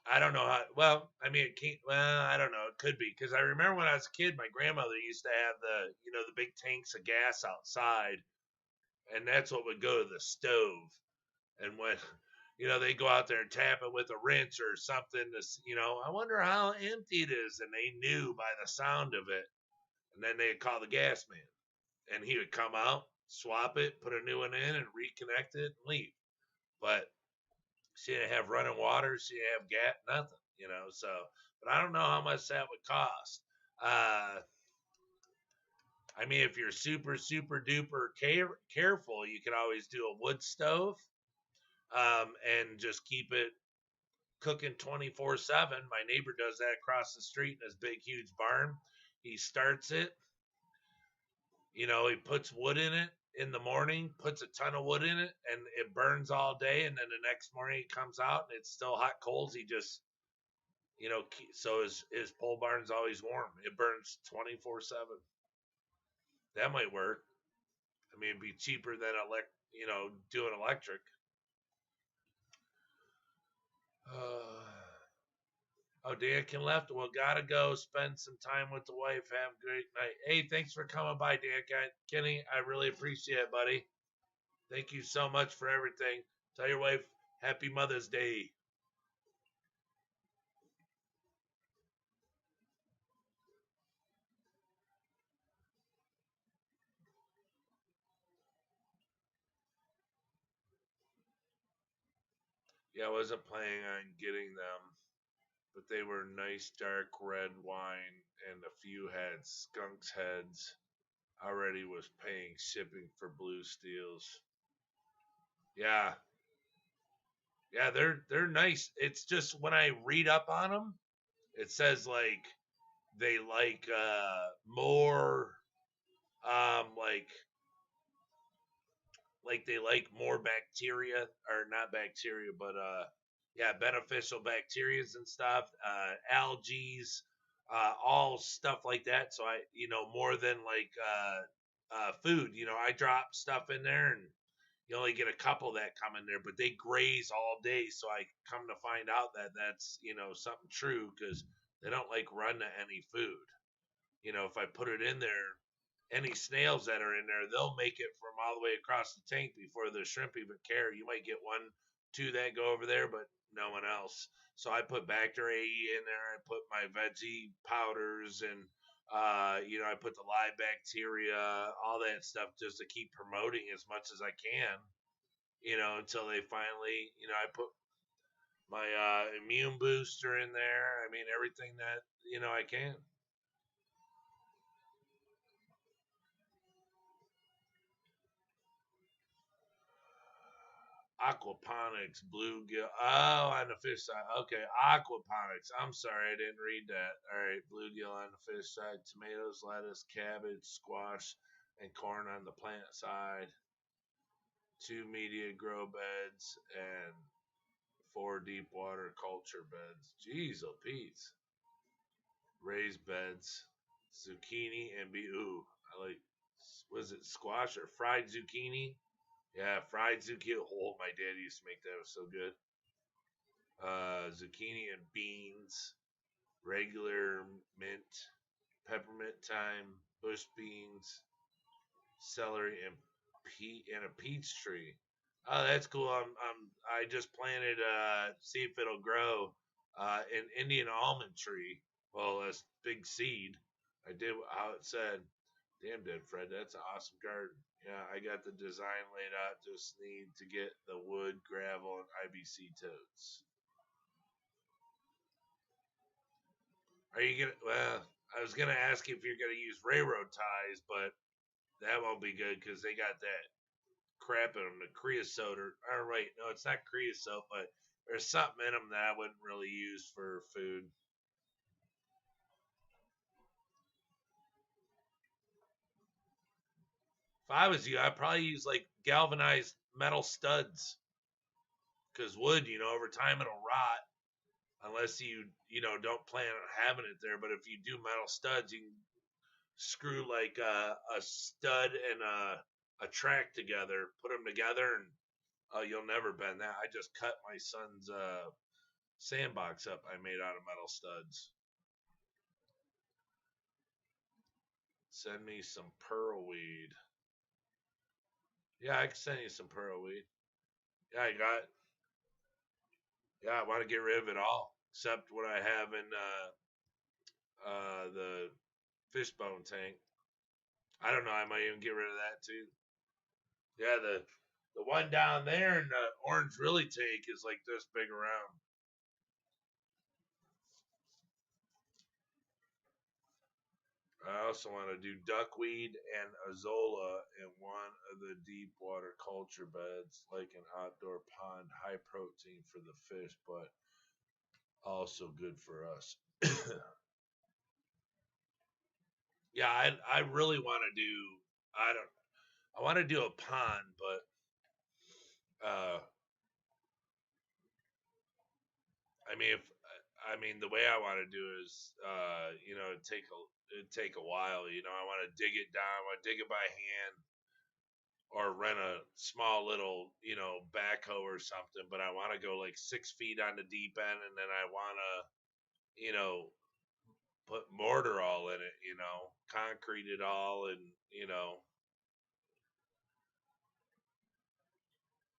I don't know how. Well, I mean, it can't. Well, I don't know. It could be because I remember when I was a kid, my grandmother used to have the big tanks of gas outside, and that's what would go to the stove. And when, they go out there and tap it with a wrench or something. I wonder how empty it is. And they knew by the sound of it. And then they'd call the gas man. And he would come out, swap it, put a new one in, and reconnect it and leave. But she didn't have running water. She didn't have gas, nothing. So, but I don't know how much that would cost. I mean, if you're super, super duper careful, you can always do a wood stove and just keep it cooking 24/7. My neighbor does that across the street in his big, huge barn. He starts it, he puts wood in it in the morning, puts a ton of wood in it, and it burns all day. And then the next morning it comes out and it's still hot coals. He just, so his pole barn's always warm. It burns 24/7. That might work. I mean, it'd be cheaper than doing electric. Oh, Dan left. Well, gotta go spend some time with the wife. Have a great night. Hey, thanks for coming by, Dan. Kenny, I really appreciate it, buddy. Thank you so much for everything. Tell your wife Happy Mother's Day. Yeah, I wasn't planning on getting them, but they were nice dark red wine, and a few had skunk's heads. Already was paying shipping for blue steels. Yeah, yeah, they're nice. It's just when I read up on them, it says like they like more like they like more bacteria, or not bacteria, but yeah, beneficial bacterias and stuff, algaes, all stuff like that. So I, more than like food, I drop stuff in there and you only get a couple that come in there, but they graze all day. So I come to find out that that's, something true, because they don't like run to any food. If I put it in there, any snails that are in there, they'll make it from all the way across the tank before the shrimp even care. You might get one, two that go over there, but no one else. So I put Bacter-AE in there. I put my veggie powders, and I put the live bacteria, all that stuff, just to keep promoting as much as I can. Until they finally, I put my immune booster in there. I mean, everything that I can. Aquaponics, bluegill. Oh, on the fish side. Okay, aquaponics. I'm sorry, I didn't read that. All right, bluegill on the fish side. Tomatoes, lettuce, cabbage, squash, and corn on the plant side. 2 media grow beds and 4 deep water culture beds. Jeez, oh Pete's. Raised beds, zucchini and ooh, I like. Was it squash or fried zucchini? Yeah, fried zucchini. Oh, my dad used to make that. It was so good. Zucchini and beans, regular mint, peppermint thyme, bush beans, celery, and a peach tree. Oh, that's cool. I just planted see if it'll grow an Indian almond tree. Well, that's big seed. I did how it said. Damn, did Fred. That's an awesome garden. Yeah, I got the design laid out. Just need to get the wood, gravel, and IBC totes. Are you gonna? Well, I was gonna ask you if you're gonna use railroad ties, but that won't be good because they got that crap in them, the creosote. Or wait, no, it's not creosote, but there's something in them that I wouldn't really use for food. If I was you, I'd probably use like galvanized metal studs, because wood, over time it'll rot unless don't plan on having it there. But if you do metal studs, you can screw like a stud and a track together, put them together, and you'll never bend that. I just cut my son's sandbox up. I made out of metal studs. Send me some pearl weed. Yeah, I can send you some pearl weed. Yeah, I got. Yeah, I want to get rid of it all, except what I have in the fishbone tank. I don't know. I might even get rid of that too. Yeah, the one down there in the orange really tank is like this big around. I also want to do duckweed and azolla in one of the deep water culture beds, like an outdoor pond, high protein for the fish, but also good for us. Yeah, I really want to do. I don't. I want to do a pond, but I mean, if I mean the way I want to do is, it'd take a while. I want to dig it down. I want to dig it by hand or rent a small little, backhoe or something. But I want to go like 6 feet on the deep end, and then I want to, put mortar all in it. Concrete it all, and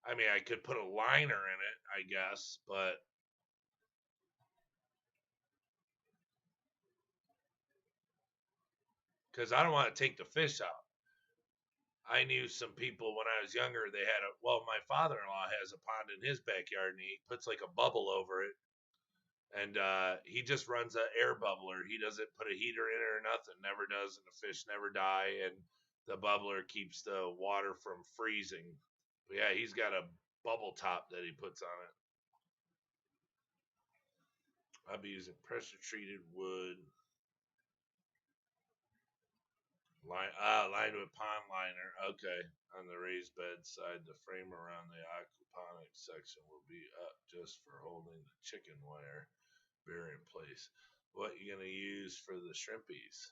I mean, I could put a liner in it, I guess, but because I don't want to take the fish out. I knew some people when I was younger. My father-in-law has a pond in his backyard, and he puts like a bubble over it, and he just runs an air bubbler. He doesn't put a heater in it or nothing. Never does, and the fish never die, and the bubbler keeps the water from freezing. But yeah, he's got a bubble top that he puts on it. I'll be using pressure treated wood. Lined with pond liner. Okay. On the raised bed side, the frame around the aquaponics section will be up just for holding the chicken wire bear in place. What you gonna use for the shrimpies?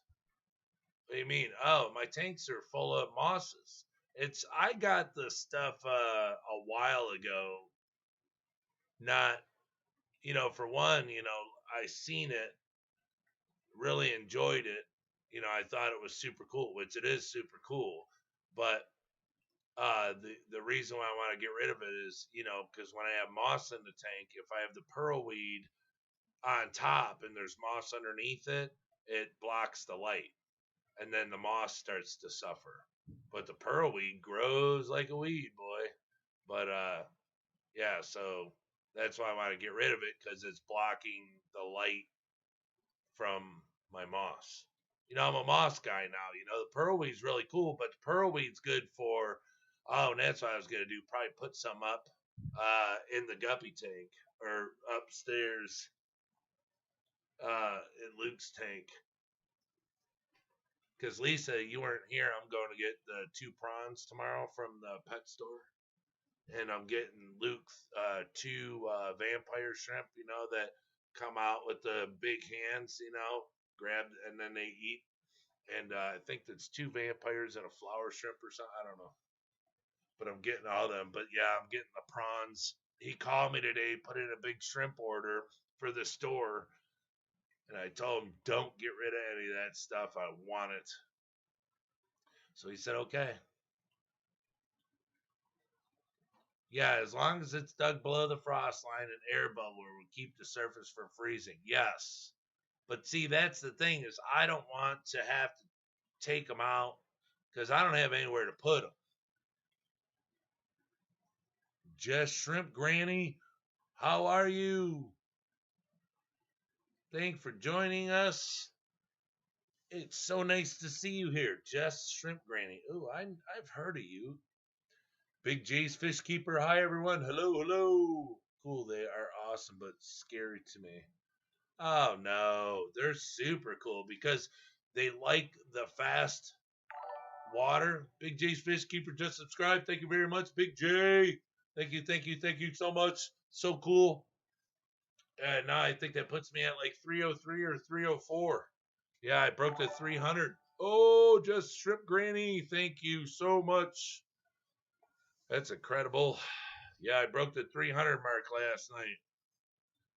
What do you mean? Oh, my tanks are full of mosses. I got the stuff a while ago. Not, for one, I seen it, really enjoyed it. I thought it was super cool, which it is super cool. But the reason why I want to get rid of it is, because when I have moss in the tank, if I have the pearl weed on top and there's moss underneath it, it blocks the light, and then the moss starts to suffer. But the pearl weed grows like a weed, boy. But yeah, so that's why I want to get rid of it, because it's blocking the light from my moss. I'm a moss guy now. The pearl weed's really cool, but the pearl weed's good for. Oh, and that's what I was gonna do. Probably put some up in the guppy tank or upstairs in Luke's tank. Because Lisa, you weren't here. I'm going to get the 2 prawns tomorrow from the pet store, and I'm getting Luke 2 vampire shrimp. That come out with the big hands. Grab and then they eat. And I think that's 2 vampires and a flower shrimp or something. I don't know, but I'm getting all of them. But yeah, I'm getting the prawns. He called me today, put in a big shrimp order for the store, and I told him don't get rid of any of that stuff. I want it. So he said okay. Yeah, as long as it's dug below the frost line, an air bubbler will keep the surface from freezing. Yes. But see, that's the thing, is I don't want to have to take them out because I don't have anywhere to put them. Just Shrimp Granny, how are you? Thanks for joining us. It's so nice to see you here. Just Shrimp Granny. Oh, I've heard of you. Big J's Fish Keeper. Hi, everyone. Hello, hello. Cool. They are awesome, but scary to me. Oh, no. They're super cool because they like the fast water. Big J's Fish Keeper just subscribed. Thank you very much, Big J. Thank you so much. So cool. And now I think that puts me at like 303 or 304. Yeah, I broke the 300. Oh, just Shrimp Granny. Thank you so much. That's incredible. Yeah, I broke the 300 mark last night.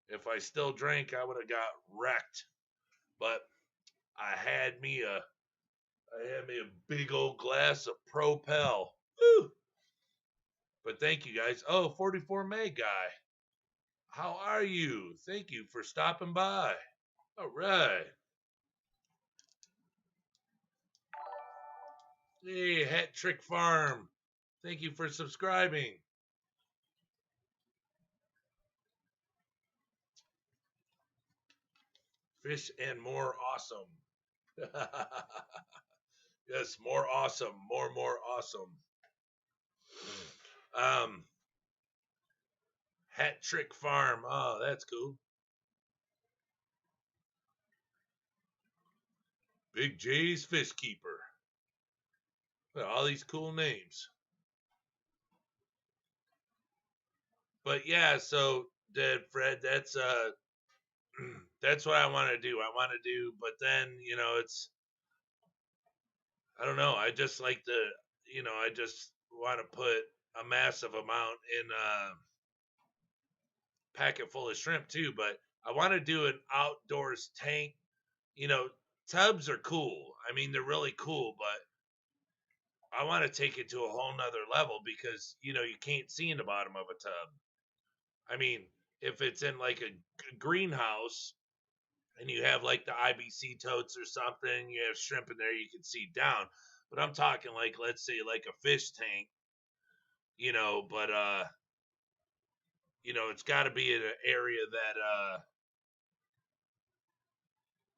If I still drank, I would have got wrecked. But I had me a big old glass of Propel. Woo! But thank you guys. Oh, 44 May guy. How are you? Thank you for stopping by. All right. Hey, Hat Trick Farm. Thank you for subscribing. Fish and more awesome. Yes, more awesome. More awesome. Hat Trick Farm. Oh, that's cool. Big J's Fish Keeper. All these cool names. But yeah, so Fred, that's what I want to do. I want to do, but then it's I don't know. I just like to I just want to put a massive amount in a packet full of shrimp too. But I want to do an outdoors tank. You know, tubs are cool. I mean, they're really cool, but I want to take it to a whole nother level because you can't see in the bottom of a tub. I mean, if it's in like a greenhouse and you have like the IBC totes or something, you have shrimp in there, you can see down. But I'm talking like, let's say, like a fish tank, but it's got to be in an area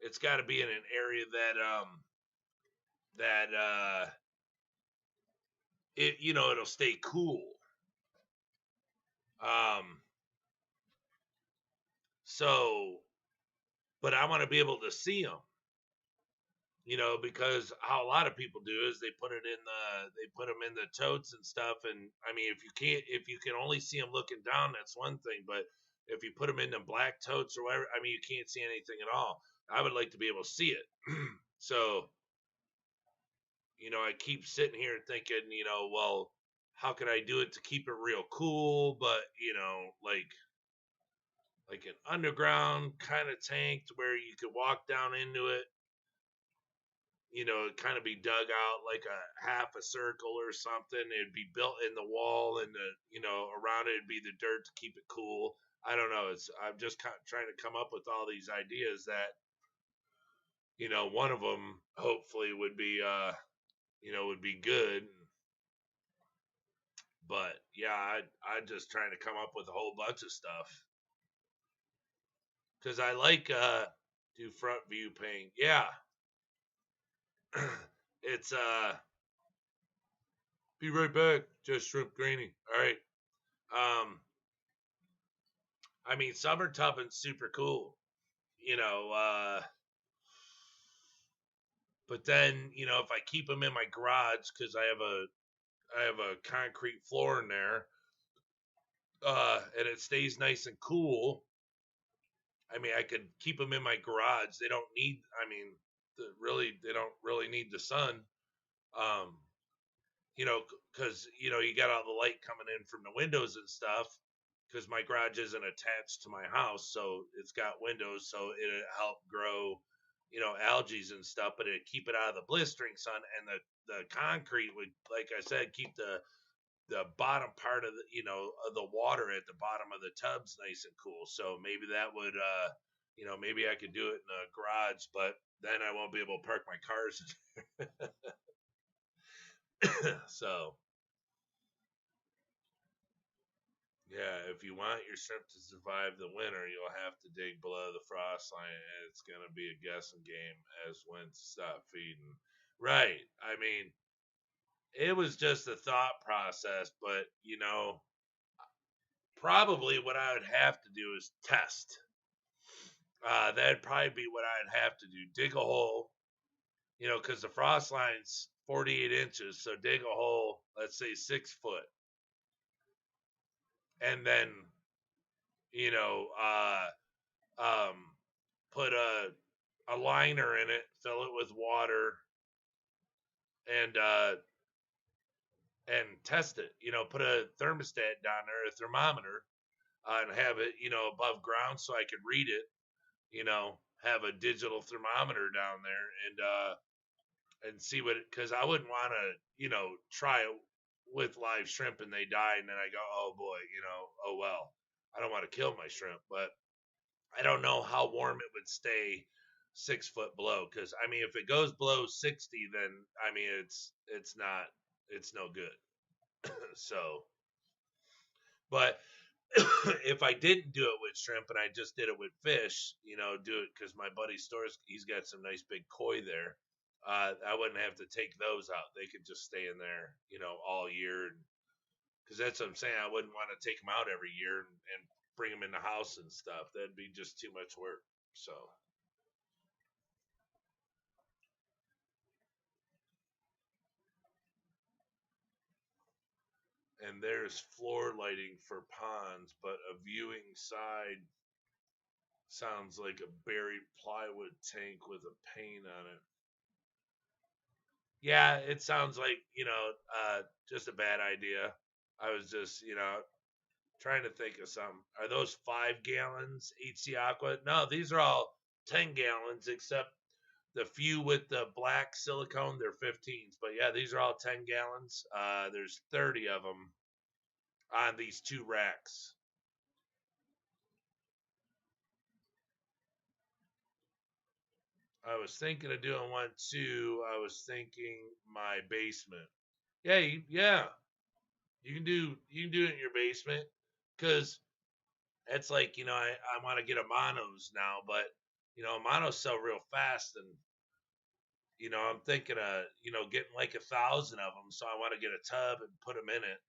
it's got to be in an area that it'll stay cool. Um, so, but I want to be able to see them. Because how a lot of people do is they put them in the totes and stuff. And I mean, if you can only see them looking down, that's one thing. But if you put them in the black totes or whatever, I mean, you can't see anything at all. I would like to be able to see it. So, I keep sitting here thinking, well, how can I do it to keep it real cool, but like an underground kind of tank to where you could walk down into it, kind of be dug out like a half a circle or something. It'd be built in the wall, and around it'd be the dirt to keep it cool. I don't know. I'm just kind of trying to come up with all these ideas that, one of them hopefully would be good. But yeah, I just trying to come up with a whole bunch of stuff because I like do front view paint. Yeah, it's be right back. Just shrimp granny. All right. I mean, summer tubbing's super cool, you know. But then, if I keep them in my garage because I have a concrete floor in there, and it stays nice and cool. I mean, I could keep them in my garage. They don't need. I mean, they don't really need the sun. Um, because you got all the light coming in from the windows and stuff. Because my garage isn't attached to my house, so it's got windows, so it'll help grow, algae and stuff. But it'd keep it out of the blistering sun, and the concrete would, like I said, keep the bottom part of the water at the bottom of the tubs nice and cool. So maybe that would maybe I could do it in a garage, but then I won't be able to park my cars. So yeah, if you want your shrimp to survive the winter, you'll have to dig below the frost line, and it's gonna be a guessing game as when to stop feeding. Right. I mean, it was just a thought process, but probably what I would have to do is test. That'd probably be what I'd have to do. Dig a hole, because the frost line's 48 inches, so dig a hole, let's say 6 foot, and then you know, put a liner in it, fill it with water, and test it. Put a thermostat down there, a thermometer, and have it, above ground so I could read it. Have a digital thermometer down there and see what because I wouldn't want to, try it with live shrimp and they die and then I go, oh boy, oh well. I don't want to kill my shrimp, but I don't know how warm it would stay 6 foot below. Because I mean, if it goes below 60, then I mean it's no good. So, but if I didn't do it with shrimp and I just did it with fish, do it because my buddy stores, he's got some nice big koi there. I wouldn't have to take those out. They could just stay in there, all year. Because that's what I'm saying. I wouldn't want to take them out every year and bring them in the house and stuff. That'd be just too much work. So, and there's floor lighting for ponds, but a viewing side sounds like a buried plywood tank with a paint on it. Yeah, it sounds like, just a bad idea. I was just, trying to think of some. Are those 5 gallons HC Aqua? No, these are all 10 gallons, except the few with the black silicone, they're 15s. But yeah, these are all 10 gallons. There's 30 of them on these 2 racks. I was thinking of doing one too. I was thinking my basement. Yeah, yeah. You can do it in your basement because it's like I want to get a monos now, but monos sell real fast, and I'm thinking of getting like 1,000 of them, so I want to get a tub and put them in it.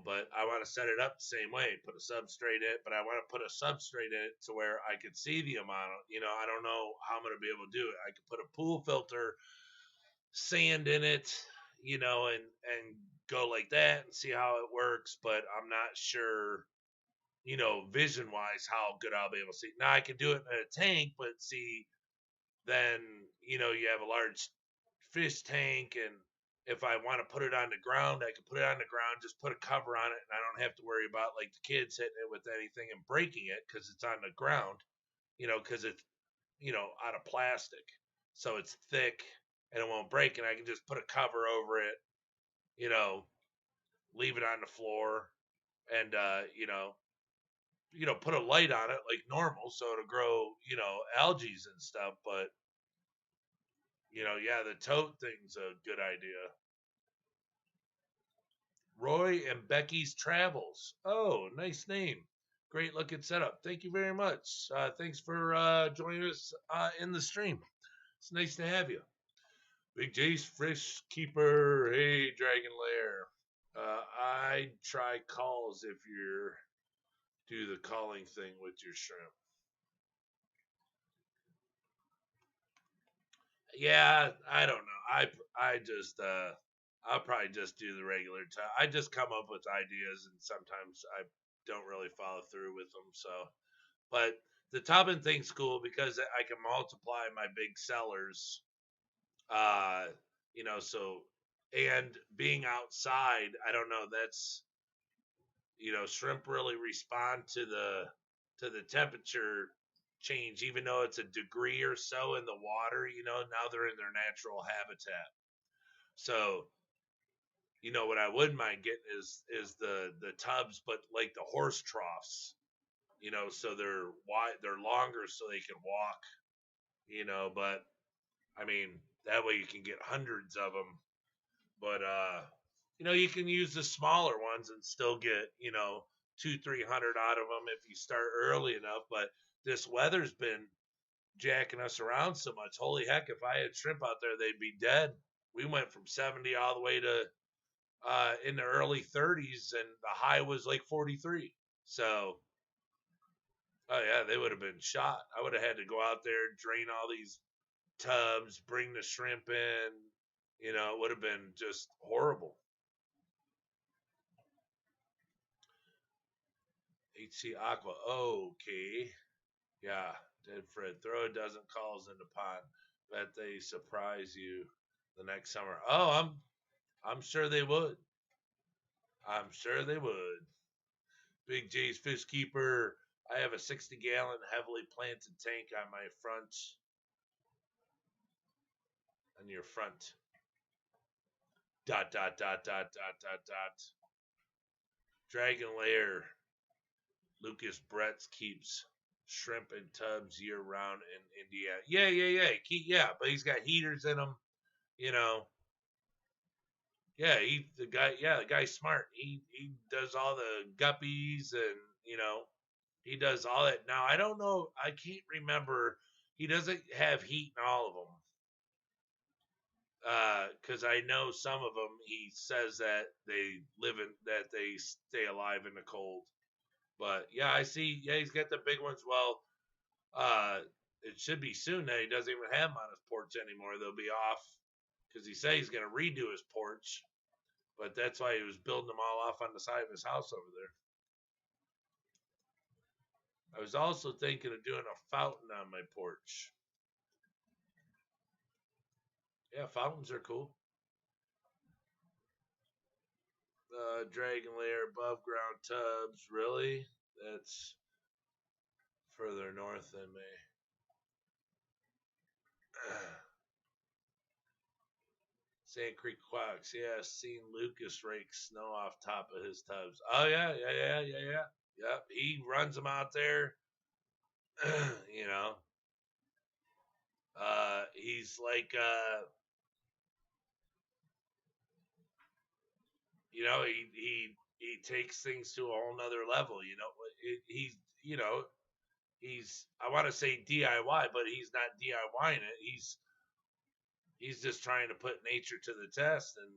But I want to set it up the same way, put a substrate in it, but I want to put a substrate in it to where I could see the amount of, I don't know how I'm going to be able to do it. I could put a pool filter, sand in it, and go like that and see how it works, but I'm not sure, vision wise how good I'll be able to see. Now I could do it in a tank, but see, then, you have a large fish tank, and if I want to put it on the ground, I can put it on the ground, just put a cover on it, and I don't have to worry about like the kids hitting it with anything and breaking it because it's on the ground, because it's, out of plastic. So it's thick and it won't break, and I can just put a cover over it, you know, leave it on the floor, and put a light on it like normal so it'll grow, algae and stuff. But yeah, the tote thing's a good idea. Roy and Becky's Travels. Oh, nice name. Great looking setup. Thank you very much. Thanks for joining us in the stream. It's nice to have you. Big J's Fish Keeper. Hey, Dragon Lair. I try calls if you do the calling thing with your shrimp. Yeah, I don't know. I just I'll probably just do the regular time. I just come up with ideas, and sometimes I don't really follow through with them. So, but the tubbing thing's cool because I can multiply my big sellers. Uh, so, and being outside, I don't know. That's shrimp really respond to the temperature change, even though it's a degree or so in the water. Now they're in their natural habitat. So, what I wouldn't mind getting is the tubs, but like the horse troughs. So they're wide, they're longer, so they can walk. But I mean that way you can get hundreds of them. But you can use the smaller ones and still get 200-300 out of them if you start early enough. But this weather's been jacking us around so much. Holy heck, if I had shrimp out there, they'd be dead. We went from 70 all the way to in the early 30s, and the high was like 43. So, oh yeah, they would have been shot. I would have had to go out there, drain all these tubs, bring the shrimp in. It would have been just horrible. HC Aqua. Okay. Yeah. Dead Fred. Throw a dozen calls in the pot. Bet they surprise you the next summer. Oh, I'm sure they would. I'm sure they would. Big J's Fish Keeper. I have a 60-gallon heavily planted tank on my front. On your front. Dot, dot, dot, dot, dot, dot, dot. Dragon Lair. Lucas Bretz keeps shrimp in tubs year round in Indiana. Yeah, but he's got heaters in them, you know. Yeah, the guy's smart. He does all the guppies and he does all that. Now I don't know, I can't remember. He doesn't have heat in all of them. Because I know some of them, he says that they stay alive in the cold. But yeah, I see. Yeah, he's got the big ones. Well, it should be soon that he doesn't even have them on his porch anymore. They'll be off because he said he's going to redo his porch. But that's why he was building them all off on the side of his house over there. I was also thinking of doing a fountain on my porch. Yeah, fountains are cool. Dragon Lair above ground tubs. Really? That's further north than me. Sand Creek Quacks. Yeah, seen Lucas rake snow off top of his tubs. Oh, yeah. Yep, he runs them out there. You know, he's like, he takes things to a whole nother level. He's I want to say DIY, but he's not DIYing it. He's just trying to put nature to the test and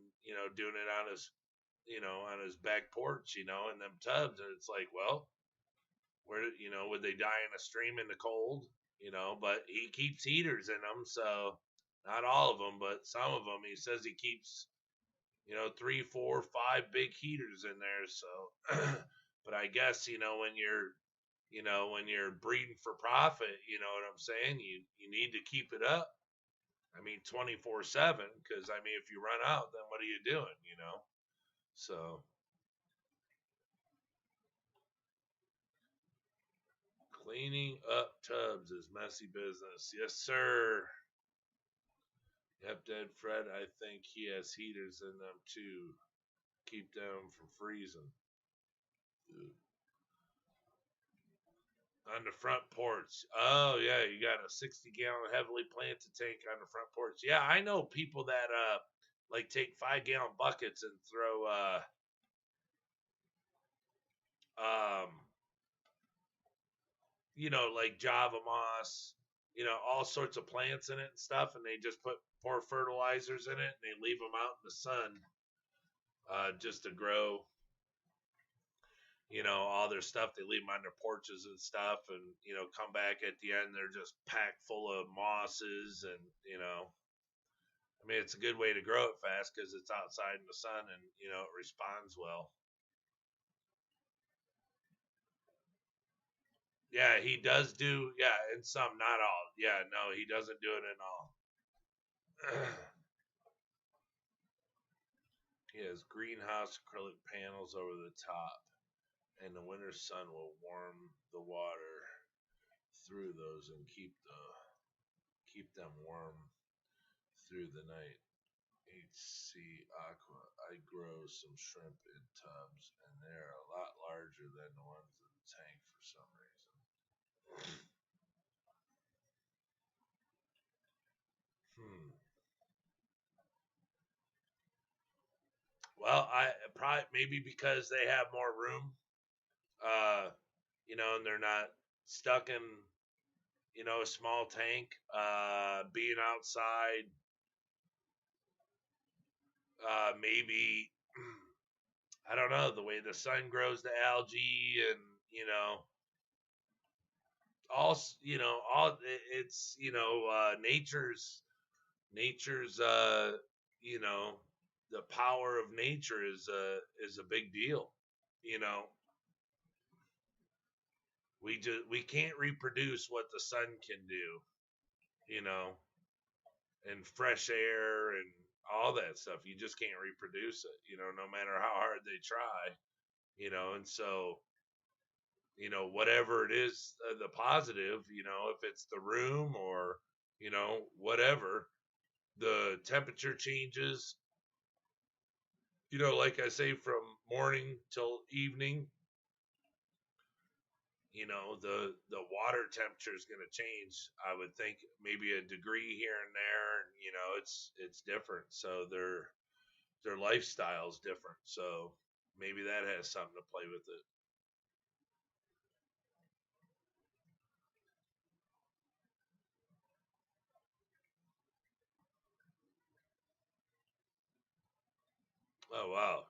doing it on his back porch, in them tubs. And it's like, well, where would they die in a stream in the cold? But he keeps heaters in them, so not all of them, but some of them. He says he keeps 3, 4, 5 big heaters in there. So, but I guess when you're breeding for profit, you know what I'm saying? You need to keep it up. I mean, 24/7, because I mean, if you run out, then what are you doing? So cleaning up tubs is messy business. Yes, sir. Yep, Dead Fred. I think he has heaters in them too. Keep them from freezing. On the front porch. Oh yeah, you got a 60-gallon heavily planted tank on the front porch. Yeah, I know people that like take 5-gallon buckets and throw like Java moss, all sorts of plants in it and stuff, and they just pour fertilizers in it and they leave them out in the sun just to grow all their stuff. They leave them on their porches and stuff, and come back at the end, they're just packed full of mosses, and I mean, it's a good way to grow it fast because it's outside in the sun, and it responds well. Yeah, he does do, yeah, in some, not all. Yeah, no, he doesn't do it in all. He has greenhouse acrylic panels over the top, and the winter sun will warm the water through those and keep them warm through the night. HC Aqua. I grow some shrimp in tubs, and they're a lot larger than the ones in the tank for some reason. Well, I probably maybe because they have more room, and they're not stuck in a small tank, being outside. Maybe I don't know, the way the sun grows the algae, and all it's nature's the power of nature is a big deal. you know we can't reproduce what the sun can do, you know and fresh air and all that stuff. You just can't reproduce it, no matter how hard they try. And so whatever it is, the positive, if it's the room or whatever, the temperature changes, like I say, from morning till evening, the water temperature is going to change. I would think maybe a degree here and there. It's different. So their lifestyle's different. So maybe that has something to play with it. Oh wow.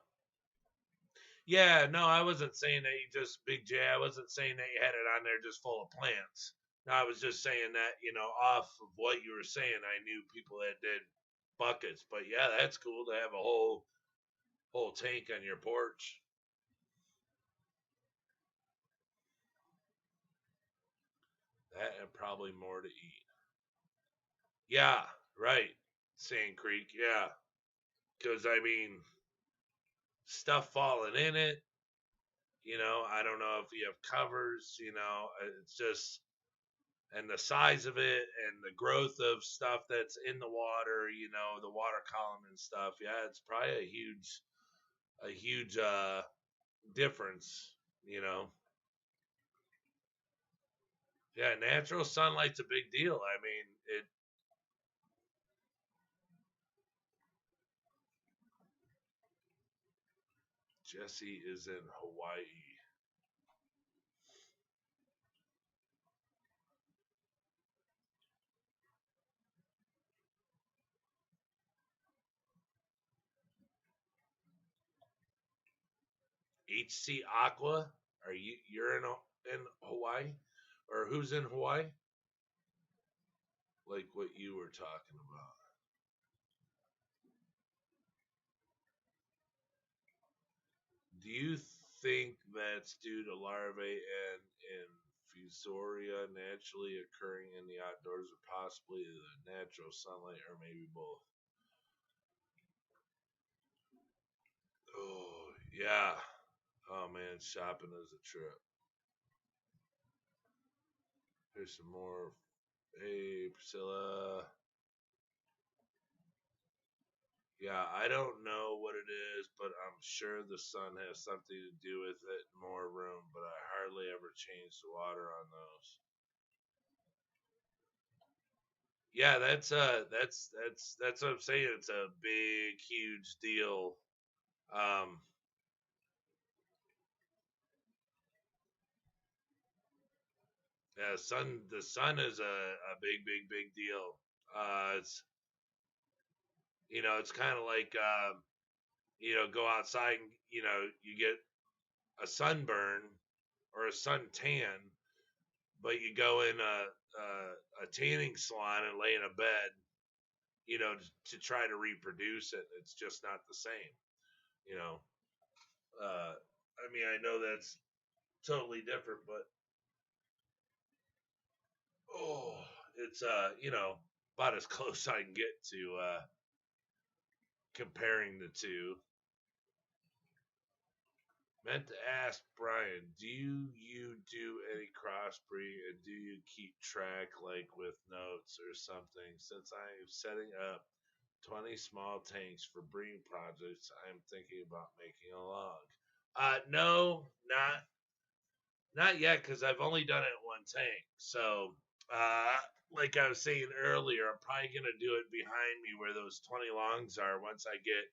Yeah, no, I wasn't saying that you just Big J. I wasn't saying that you had it on there just full of plants. No, I was just saying that, off of what you were saying, I knew people that did buckets. But yeah, that's cool to have a whole tank on your porch. That and probably more to eat. Yeah, right. Sand Creek, yeah. Because I mean, stuff falling in it. I don't know if you have covers. It's just and the size of it and the growth of stuff that's in the water. The water column and stuff. Yeah, it's probably a huge difference. You know. Yeah, natural sunlight's a big deal. I mean, it. Jesse is in Hawaii. HC Aqua. You're in Hawaii, or who's in Hawaii? Like what you were talking about. Do you think that's due to larvae and infusoria naturally occurring in the outdoors, or possibly the natural sunlight, or maybe both? Oh yeah. Oh man, shopping is a trip. Here's some more. Hey Priscilla. Yeah, I don't know what it is, but I'm sure the sun has something to do with it. More room, but I hardly ever change the water on those. Yeah, that's what I'm saying. It's a big, huge deal. Um, yeah, the sun is a big, big, big deal. It's kind of like go outside and you get a sunburn or a suntan, but you go in a tanning salon and lay in a bed, to try to reproduce it. It's just not the same, you know. I mean, I know that's totally different, but oh, it's about as close I can get to comparing the two. Meant to ask Brian, do you do any crossbreeding and do you keep track like with notes or something? Since I am setting up 20 small tanks for breeding projects, I am thinking about making a log. No, not yet, because I've only done it in one tank. So, uh, like I was saying earlier, I'm probably gonna do it behind me where those 20 longs are once I get.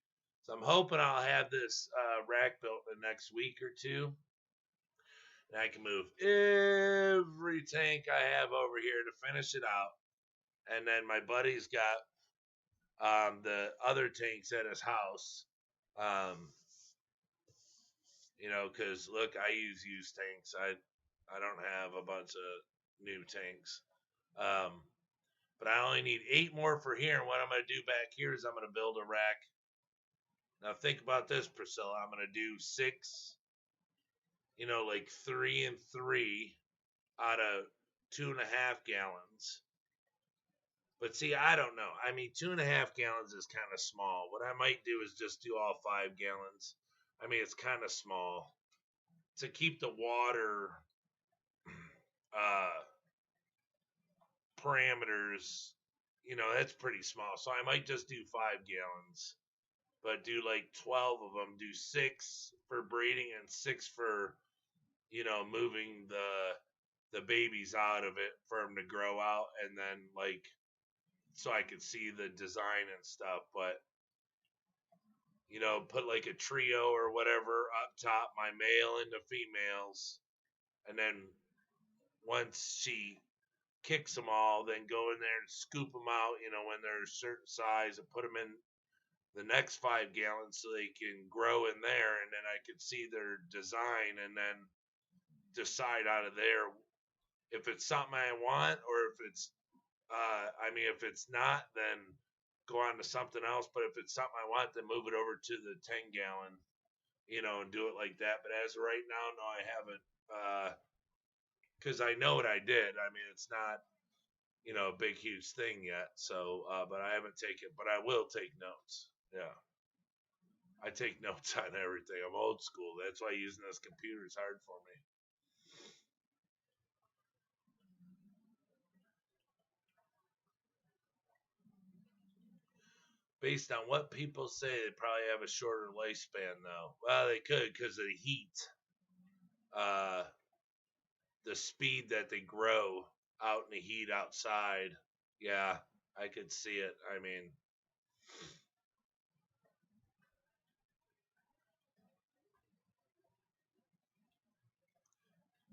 So I'm hoping I'll have this rack built in the next week or two, and I can move every tank I have over here to finish it out. And then my buddy's got the other tanks at his house. Um, because look, I use used tanks. I don't have a bunch of new tanks. Um, but I only need 8 more for here. And what I'm going to do back here is I'm going to build a rack. Now think about this, Priscilla. I'm going to do 6, like 3 and 3 out of 2.5 gallons. But see, I don't know. I mean, 2.5 gallons is kind of small. What I might do is just do all 5 gallons. I mean, it's kind of small to keep the water uh, parameters. That's pretty small. So I might just do 5 gallons. but do like 12 of them. Do 6 for breeding and 6 for, moving the babies out of it for them to grow out, and then like so I could see the design and stuff. But put like a trio or whatever up top, my male and the females, and then once she kicks them all, then go in there and scoop them out, when they're a certain size, and put them in the next 5 gallons so they can grow in there, and then I could see their design, and then decide out of there if it's something I want, or if it's if it's not, then go on to something else. But if it's something I want, then move it over to the 10 gallon, and do it like that. But as of right now, no, I haven't, because I know what I did. I mean, it's not, a big, huge thing yet. So, but I haven't taken, but I will take notes. Yeah. I take notes on everything. I'm old school. That's why using this computer is hard for me. Based on what people say, they probably have a shorter lifespan, though. Well, they could because of the heat. The speed that they grow out in the heat outside. Yeah, I could see it. I mean,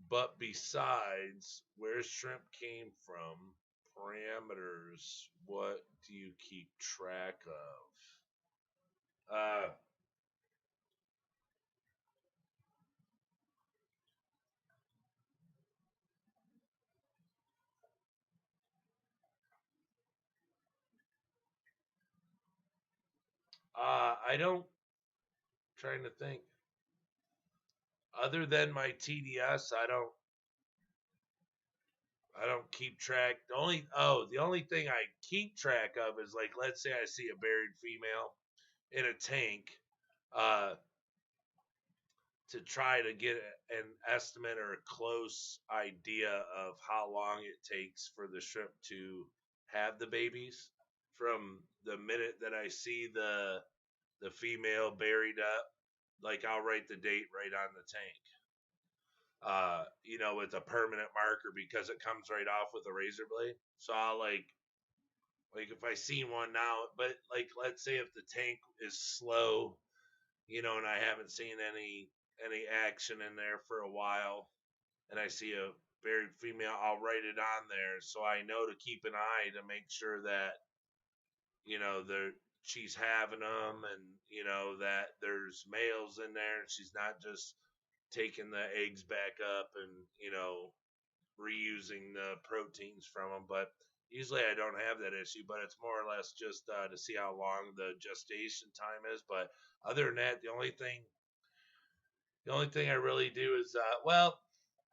but besides where shrimp came from, parameters, what do you keep track of? I don't, trying to think. Other than my TDS, I don't keep track. The only thing I keep track of is, like, let's say I see a buried female in a tank, uh, to try to get an estimate or a close idea of how long it takes for the shrimp to have the babies. From the minute that I see the female buried up, like, I'll write the date right on the tank. With a permanent marker, because it comes right off with a razor blade. So I'll like if I see one now, but like, let's say if the tank is slow, and I haven't seen any action in there for a while, and I see a buried female, I'll write it on there so I know to keep an eye to make sure that she's having them, and that there's males in there, and she's not just taking the eggs back up and reusing the proteins from them. But usually I don't have that issue, but it's more or less just to see how long the gestation time is. But other than that, the only thing I really do is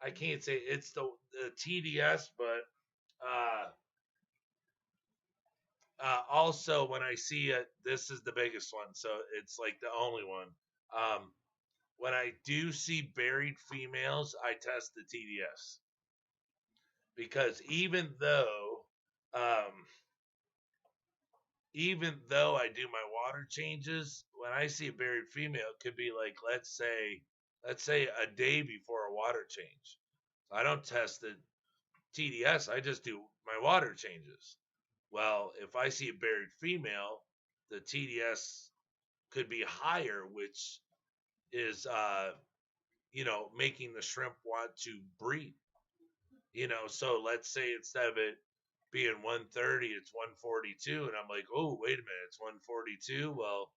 I can't say it's the TDS, but also when I see it, this is the biggest one, so it's like the only one. When I do see buried females, I test the TDS, because um, even though I do my water changes, when I see a buried female, it could be like, let's say a day before a water change. I don't test the TDS. I just do my water changes. Well, if I see a buried female, the TDS could be higher, which is making the shrimp want to breed. So let's say instead of it being 130, it's 142, and I'm like, oh, wait a minute, it's 142. Well,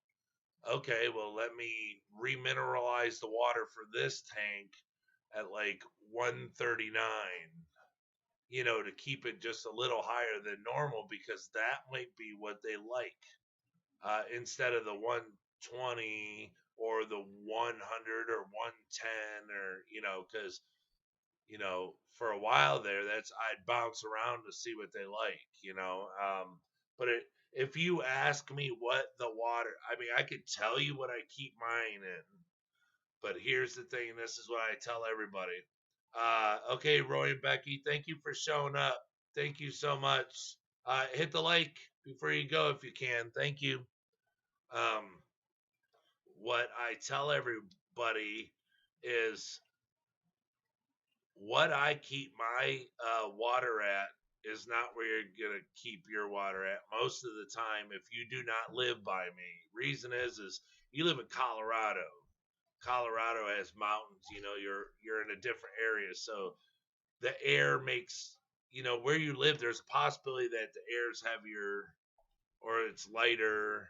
okay, well, let me remineralize the water for this tank at like 139, to keep it just a little higher than normal, because that might be what they like, instead of the 120 or the 100 or 110, or because for a while there, I'd bounce around to see what they like. But if you ask me what the water, I mean, I could tell you what I keep mine in, but here's the thing, and this is what I tell everybody. Okay, Roy and Becky, thank you for showing up. Thank you so much. Hit the like before you go if you can. Thank you. Um, what I tell everybody is what I keep my water at is not where you're gonna keep your water at most of the time if you do not live by me. Reason is you live in Colorado. Colorado has mountains, you're in a different area, so the air makes, where you live, there's a possibility that the air is heavier or it's lighter.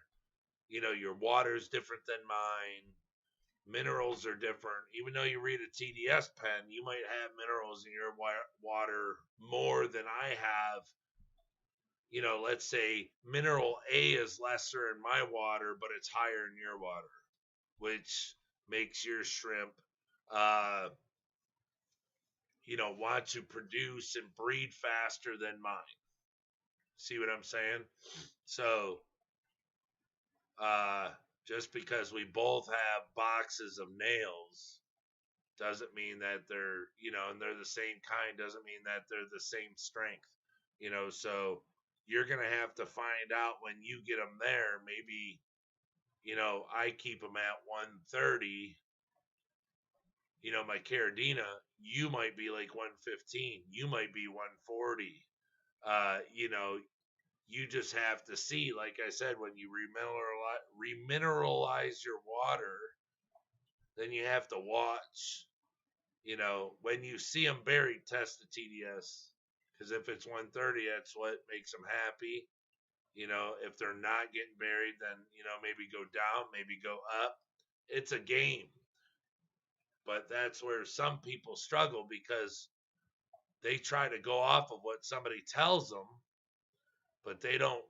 Your water's different than mine. Minerals are different. Even though you read a TDS pen, you might have minerals in your water more than I have. Let's say mineral A is lesser in my water, but it's higher in your water, which makes your shrimp, want to produce and breed faster than mine. See what I'm saying? So, just because we both have boxes of nails doesn't mean that they're, and they're the same kind, doesn't mean that they're the same strength, so you're going to have to find out when you get them there. Maybe, I keep them at 130, my Caradina, you might be like 115, you might be 140, you just have to see, like I said, when you remineralize your water, then you have to watch, when you see them buried, test the TDS. Because if it's 130, that's what makes them happy. If they're not getting buried, then, maybe go down, maybe go up. It's a game. But that's where some people struggle because they try to go off of what somebody tells them, but they don't,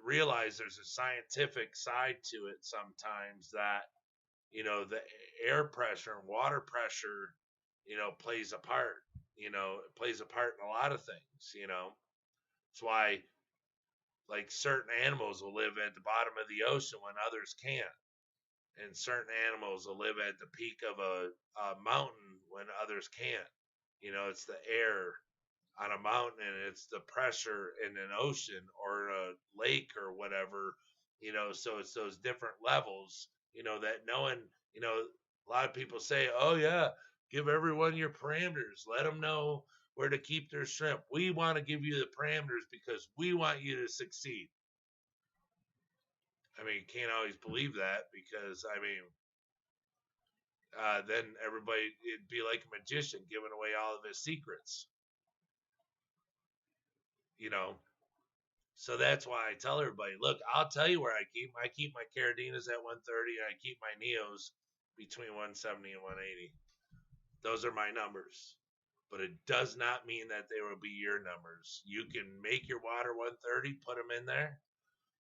realize there's a scientific side to it sometimes that, the air pressure and water pressure, plays a part, it plays a part in a lot of things, That's why, like, certain animals will live at the bottom of the ocean when others can't. And certain animals will live at the peak of a mountain when others can't. It's the air on a mountain and it's the pressure in an ocean or a lake or whatever, so it's those different levels, that knowing, a lot of people say, oh yeah, give everyone your parameters, let them know where to keep their shrimp. We want to give you the parameters because we want you to succeed. I mean, you can't always believe that because, then everybody, it'd be like a magician giving away all of his secrets. So that's why I tell everybody, look, I'll tell you where I keep my Caradinas at 130 and I keep my Neos between 170 and 180. Those are my numbers. But it does not mean that they will be your numbers. You can make your water 130, put them in there,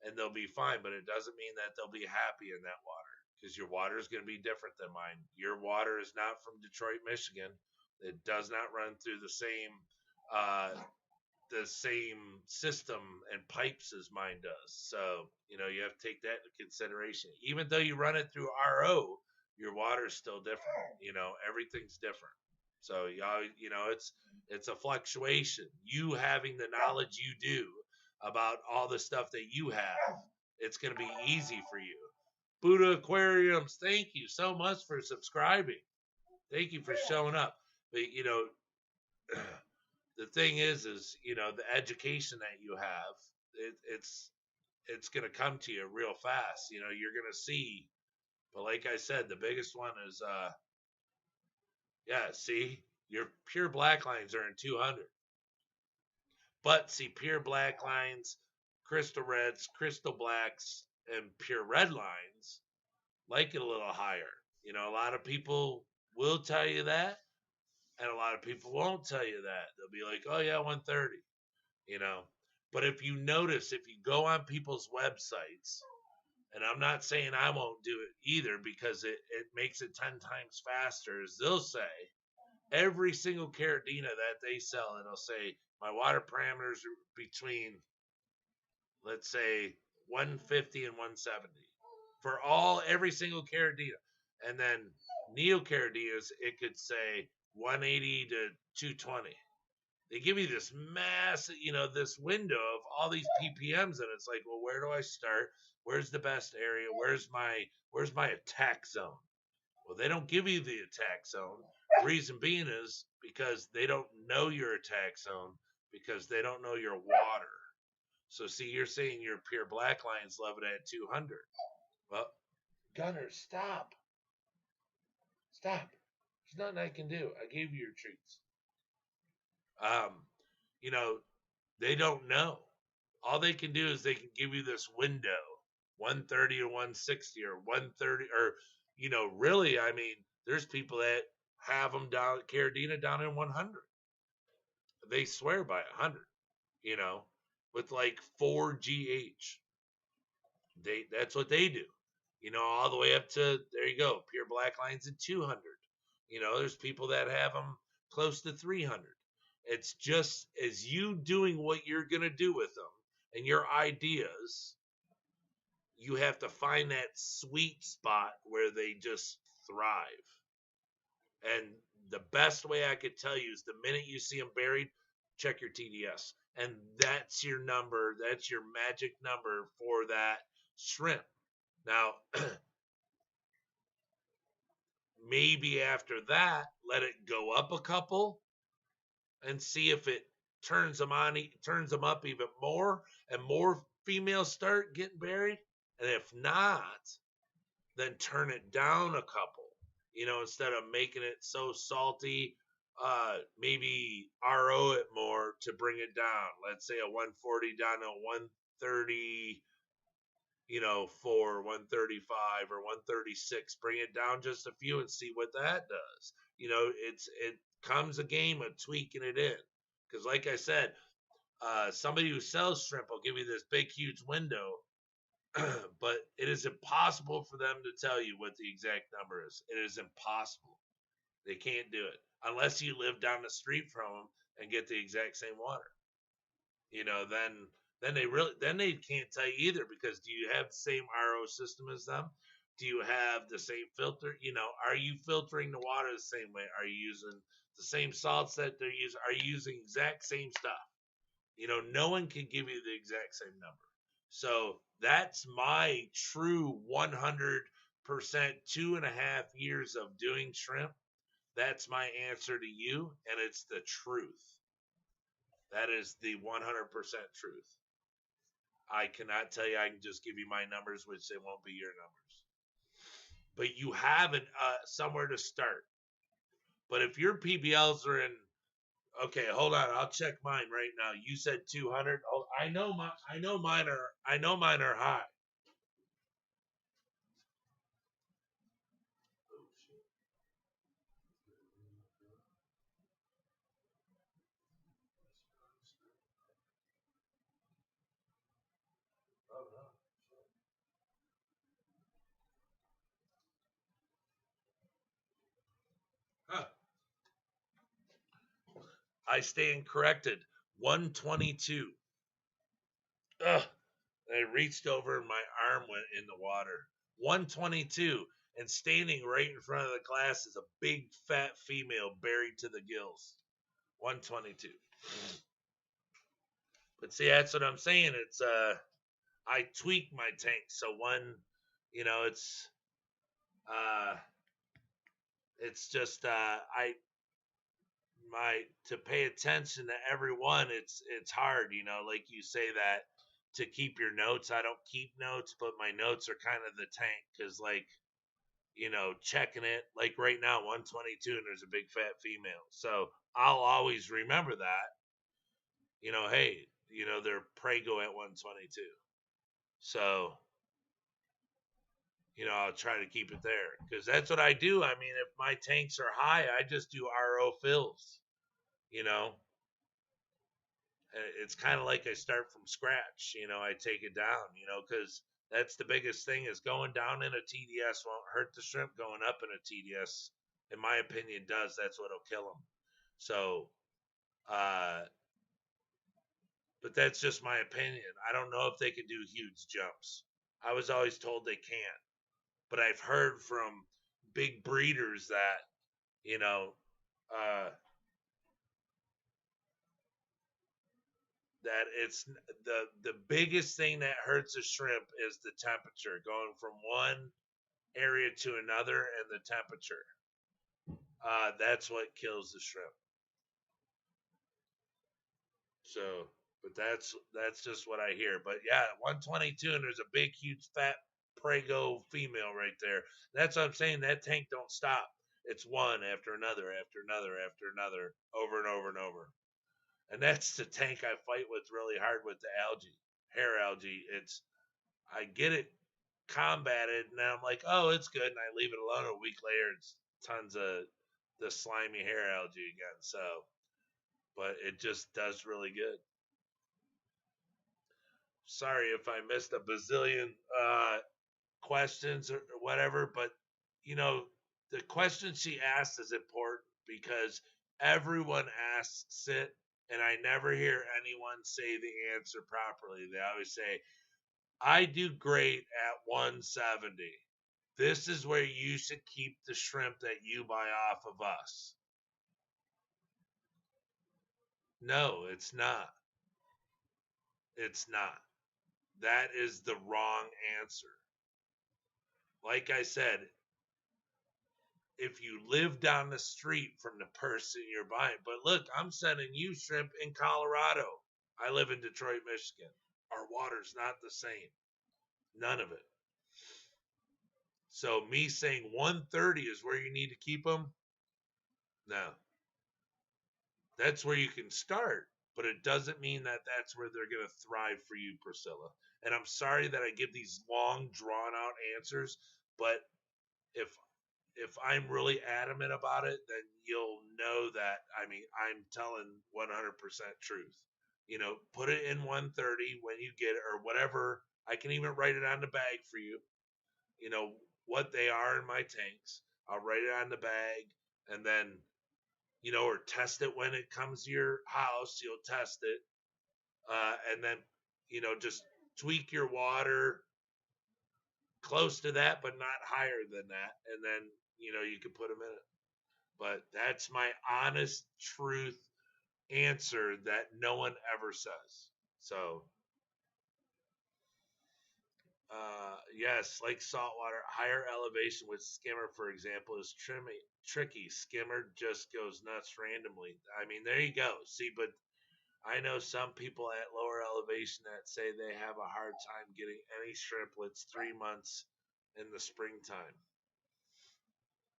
and they'll be fine. But it doesn't mean that they'll be happy in that water because your water is going to be different than mine. Your water is not from Detroit, Michigan. It does not run through the same system and pipes as mine does. So, you have to take that into consideration. Even though you run it through RO, your water is still different. Everything's different. So, it's a fluctuation. You having the knowledge you do about all the stuff that you have, it's going to be easy for you. Buddha Aquariums, thank you so much for subscribing. Thank you for showing up. But, the thing is, the education that you have, it's going to come to you real fast. You're going to see. But like I said, the biggest one is, see, your pure black lines are in 200. But see, pure black lines, crystal reds, crystal blacks, and pure red lines like it a little higher. A lot of people will tell you that. And a lot of people won't tell you that. They'll be like, oh, yeah, 130, But if you notice, if you go on people's websites, and I'm not saying I won't do it either because it makes it 10 times faster, as they'll say, every single Caradina that they sell, it'll say, my water parameters are between, let's say, 150 and 170 for every single Caradina. And then Neo Caradinas, it could say 180 to 220. They give you this massive, this window of all these ppms, and it's like, well, where do I start? Where's the best area? Where's my attack zone? Well, they don't give you the attack zone. The reason being is because they don't know your attack zone, because they don't know your water. So see, you're saying your pure black lion's leveled at 200. Well, Gunner, stop. Stop. There's nothing I can do. I gave you your treats. Um, you know, they don't know. All they can do is they can give you this window, 130 or 160 or 130, or, really, I mean, there's people that have them down at Caradina down in 100. They swear by 100, you know, with like 4 GH. That's what they do, all the way up to, there you go, pure black lines at 200. There's people that have them close to 300. It's just as you doing what you're going to do with them and your ideas, you have to find that sweet spot where they just thrive. And the best way I could tell you is the minute you see them buried, check your TDS. And that's your number. That's your magic number for that shrimp. Now, maybe after that, let it go up a couple and see if it turns them up even more, and more females start getting buried. And if not, then turn it down a couple, instead of making it so salty. Maybe RO it more to bring it down. Let's say a 140 down to 130, for 135 or 136. Bring it down just a few and see what that does. It comes a game of tweaking it in. Because like I said, somebody who sells shrimp will give you this big, huge window, but it is impossible for them to tell you what the exact number is. It is impossible. They can't do it unless you live down the street from them and get the exact same water. Then they can't tell you either, because do you have the same RO system as them? Do you have the same filter? Are you filtering the water the same way? Are you using the same salts that they're using? Are you using exact same stuff? No one can give you the exact same number. So that's my true 100%, 2.5 years of doing shrimp. That's my answer to you, and it's the truth. That is the 100% truth. I cannot tell you, I can just give you my numbers, which they won't be your numbers. But you have somewhere to start. But if your PBLs are in, okay, hold on, I'll check mine right now. You said 200. Oh, I know mine are high. Huh. I stand corrected. 122. Ugh. I reached over and my arm went in the water. 122. And standing right in front of the glass is a big fat female buried to the gills. 122. But see, that's what I'm saying. It's I tweak my tank. So it's just to pay attention to everyone, it's hard, like you say that to keep your notes. I don't keep notes, but my notes are kind of the tank, because checking it, like right now 122 and there's a big fat female, so I'll always remember that, hey, their prego at 122, so I'll try to keep it there, because that's what I do. I mean, if my tanks are high, I just do RO fills. It's kind of like I start from scratch. I take it down, because that's the biggest thing, is going down in a TDS won't hurt the shrimp. Going up in a TDS, in my opinion, does. That's what'll kill them. So, but that's just my opinion. I don't know if they can do huge jumps. I was always told they can't, but I've heard from big breeders that, that it's the biggest thing that hurts a shrimp is the temperature going from one area to another and the temperature. That's what kills the shrimp. So, but that's just what I hear. But yeah, 122, and there's a big, huge, fat Prego female right there. That's what I'm saying. That tank don't stop. It's one after another, after another, after another, over and over and over. And that's the tank I fight with really hard with the algae, hair algae. I get it combated, and then I'm like, oh, it's good, and I leave it alone. A week later, it's tons of the slimy hair algae again. So, but it just does really good. Sorry if I missed a bazillion questions or whatever, but you know, the question she asked is important because everyone asks it, and I never hear anyone say the answer properly. They always say, I do great at 170. This is where you should keep the shrimp that you buy off of us. No, it's not. It's not. That is the wrong answer. Like I said, if you live down the street from the person you're buying, but look, I'm sending you shrimp in Colorado. I live in Detroit, Michigan. Our water's not the same. None of it. So me saying 130 is where you need to keep them? No. That's where you can start, but it doesn't mean that that's where they're going to thrive for you, Priscilla. And I'm sorry that I give these long, drawn out answers, but if I'm really adamant about it, then you'll know that I'm telling 100% truth. You know, put it in 130 when you get it or whatever. I can even write it on the bag for you. You know what they are in my tanks. I'll write it on the bag, and then or test it when it comes to your house. You'll test it, and then just tweak your water close to that, but not higher than that, and then you can put them in it. But that's my honest truth answer that no one ever says. So, yes, like saltwater, higher elevation with skimmer, for example, is tricky. Skimmer just goes nuts randomly. I mean, there you go. See, but I know some people at lower elevation that say they have a hard time getting any shrimplets 3 months in the springtime.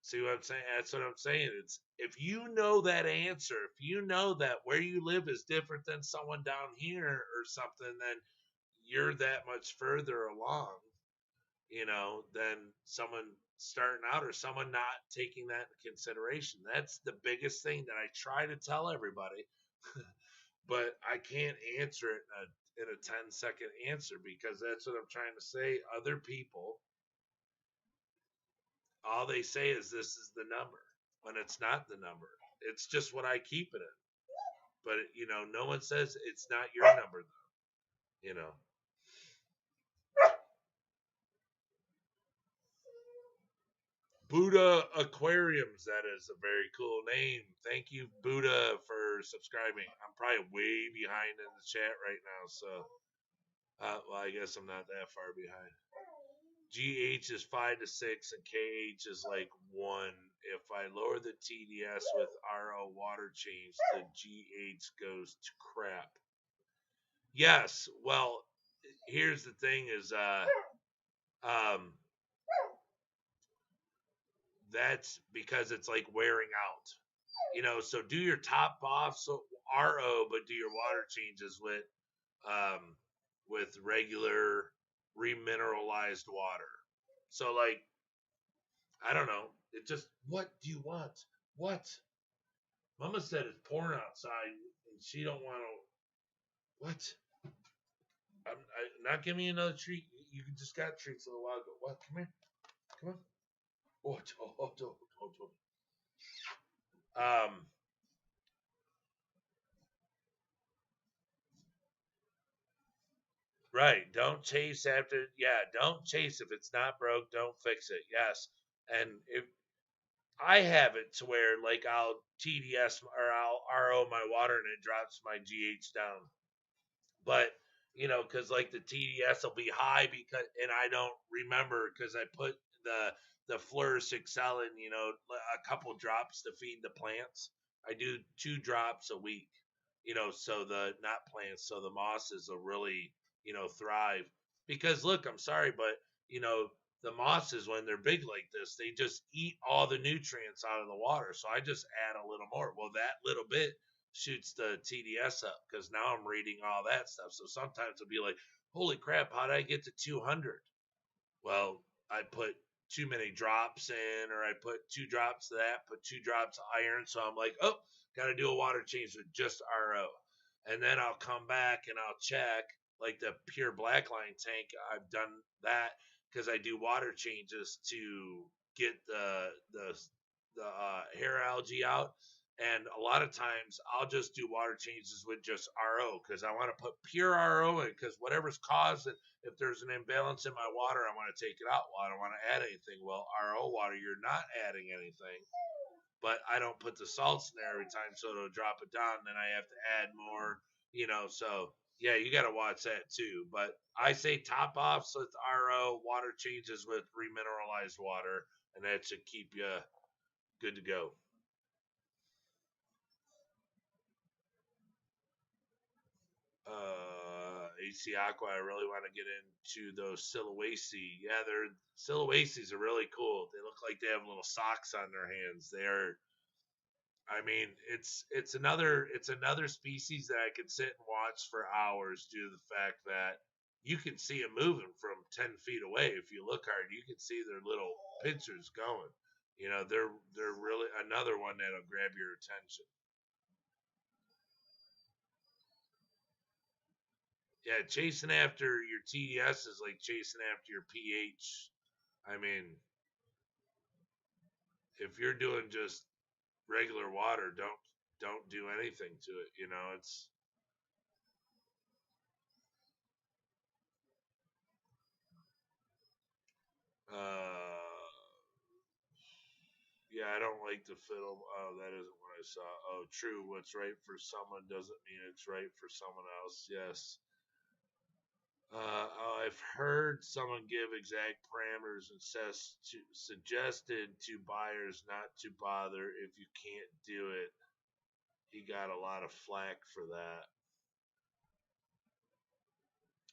See what I'm saying? That's what I'm saying. It's if you know that answer, if you know that where you live is different than someone down here or something, then you're that much further along, than someone starting out or someone not taking that into consideration. That's the biggest thing that I try to tell everybody, but I can't answer it in a 10-second answer because that's what I'm trying to say. Other people, all they say is this is the number when it's not the number. It's just what I keep it in. But, no one says it's not your number, though. Buddha Aquariums, that is a very cool name. Thank you, Buddha, for subscribing. I'm probably way behind in the chat right now, so well, I guess I'm not that far behind. GH is 5 to 6 and KH is like 1. If I lower the TDS with RO water change, the GH goes to crap. Yes, well, here's the thing is that's because it's like wearing out. So do your top off, so RO, but do your water changes with regular remineralized water. So like, I don't know. It just, what do you want? What? Mama said it's pouring outside, and she don't want to. What? I'm not giving you another treat. You just got treats a little while ago. What? Come here. Come on. Oh. Right. Don't chase after. Yeah. Don't chase if it's not broke. Don't fix it. Yes. And if I have it to where like I'll TDS or I'll RO my water and it drops my GH down. But because like the TDS will be high because, and I don't remember because I put the Flourish Excel in, a couple drops to feed the plants. I do 2 drops a week, so the not plants, so the mosses will really, thrive. Because look, I'm sorry, but the mosses when they're big like this, they just eat all the nutrients out of the water. So I just add a little more. Well, that little bit shoots the TDS up because now I'm reading all that stuff. So sometimes I'll be like, holy crap, how did I get to 200? Well, I put too many drops in, or I put 2 drops of that, put 2 drops of iron. So I'm like, oh, got to do a water change with just RO. And then I'll come back and I'll check like the pure blackline tank. I've done that because I do water changes to get the hair algae out. And a lot of times I'll just do water changes with just RO because I want to put pure RO in because whatever's caused it, if there's an imbalance in my water, I want to take it out. Well, I don't want to add anything. Well, RO water, you're not adding anything, but I don't put the salts in there every time, so it'll drop it down. And then I have to add more, So yeah, you got to watch that too. But I say top offs with RO, water changes with remineralized water, and that should keep you good to go. AC Aqua, I really want to get into those Siloaceae. Yeah, Siloaceaes are really cool. They look like they have little socks on their hands. I mean, it's another species that I could sit and watch for hours due to the fact that you can see them moving from 10 feet away. If you look hard, you can see their little pincers going. They're really another one that'll grab your attention. Yeah, chasing after your TDS is like chasing after your pH. I mean, if you're doing just regular water, don't do anything to it. It's yeah, I don't like the fiddle. Oh, that isn't what I saw. Oh, true. What's right for someone doesn't mean it's right for someone else. Yes. I've heard someone give exact parameters and suggested to buyers not to bother if you can't do it. He got a lot of flack for that.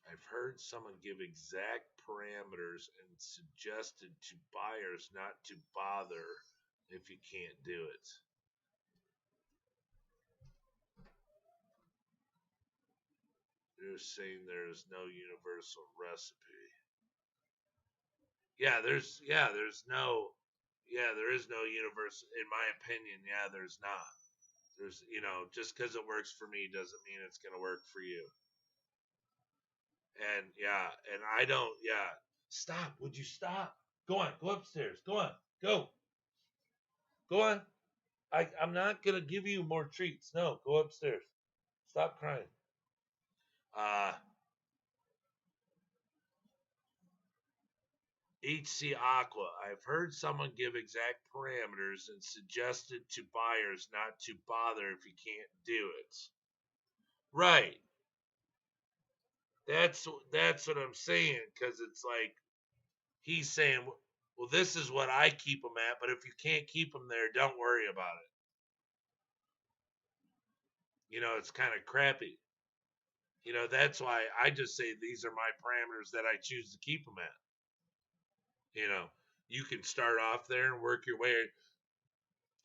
I've heard someone give exact parameters and suggested to buyers not to bother if you can't do it. They're saying there's no universal recipe. There is no universal, in my opinion. Yeah, there's not. There's, just because it works for me doesn't mean it's going to work for you. And and I don't, stop. Would you stop? Go on, go upstairs. Go on, go. Go on. I'm not going to give you more treats. No, go upstairs. Stop crying. HC Aqua. I've heard someone give exact parameters and suggested to buyers not to bother if you can't do it. Right. That's what I'm saying, because it's like he's saying, well, this is what I keep them at, but if you can't keep them there, don't worry about it. It's kind of crappy. That's why I just say these are my parameters that I choose to keep them at. You can start off there and work your way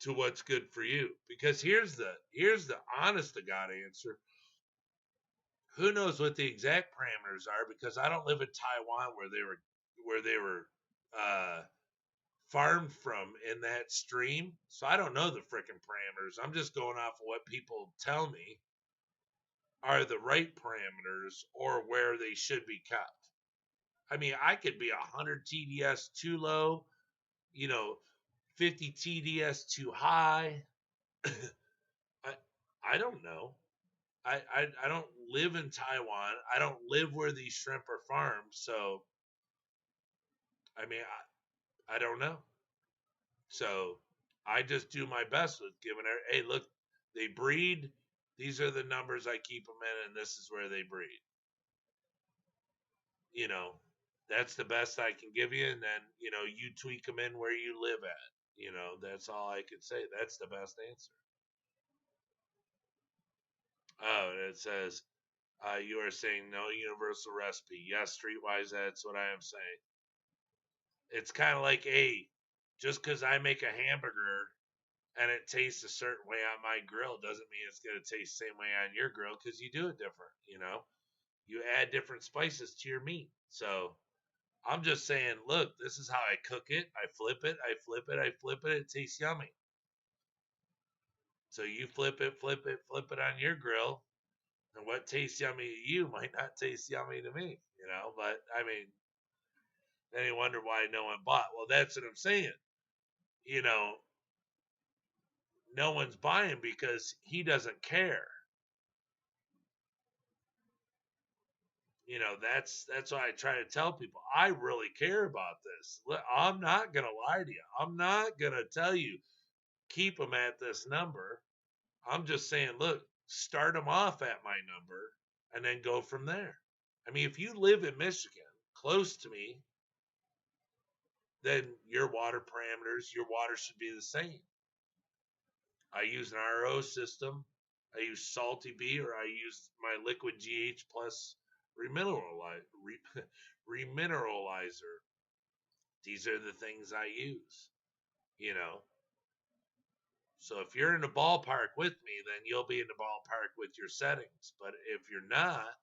to what's good for you. Because here's the honest to God answer. Who knows what the exact parameters are? Because I don't live in Taiwan where they were farmed from in that stream, so I don't know the freaking parameters. I'm just going off of what people tell me are the right parameters or where they should be kept. I mean, I could be 100 TDS too low, 50 TDS too high. I don't know. I don't live in Taiwan. I don't live where these shrimp are farmed. So, I mean, I don't know. So, I just do my best with giving her, hey, look, they breed These are the numbers I keep them in, and this is where they breed. You know, that's the best I can give you, and then you tweak them in where you live at. That's all I could say. That's the best answer. Oh, and it says you are saying no universal recipe. Yes, streetwise, that's what I am saying. It's kind of like, just because I make a hamburger and it tastes a certain way on my grill doesn't mean it's going to taste the same way on your grill because you do it different. You add different spices to your meat. So I'm just saying, look, this is how I cook it. I flip it, I flip it, I flip it. It tastes yummy. So you flip it, flip it, flip it on your grill. And what tastes yummy to you might not taste yummy to me, But I mean, then you wonder why no one bought. Well, that's what I'm saying. No one's buying because he doesn't care. That's why I try to tell people I really care about this. I'm not gonna lie to you. I'm not gonna tell you keep them at this number. I'm just saying, look, start them off at my number and then go from there. I mean, if you live in Michigan, close to me, then your water parameters, your water should be the same. I use an RO system. I use Salty B, or I use my liquid GH plus remineralizer. These are the things I use, So if you're in the ballpark with me, then you'll be in the ballpark with your settings. But if you're not,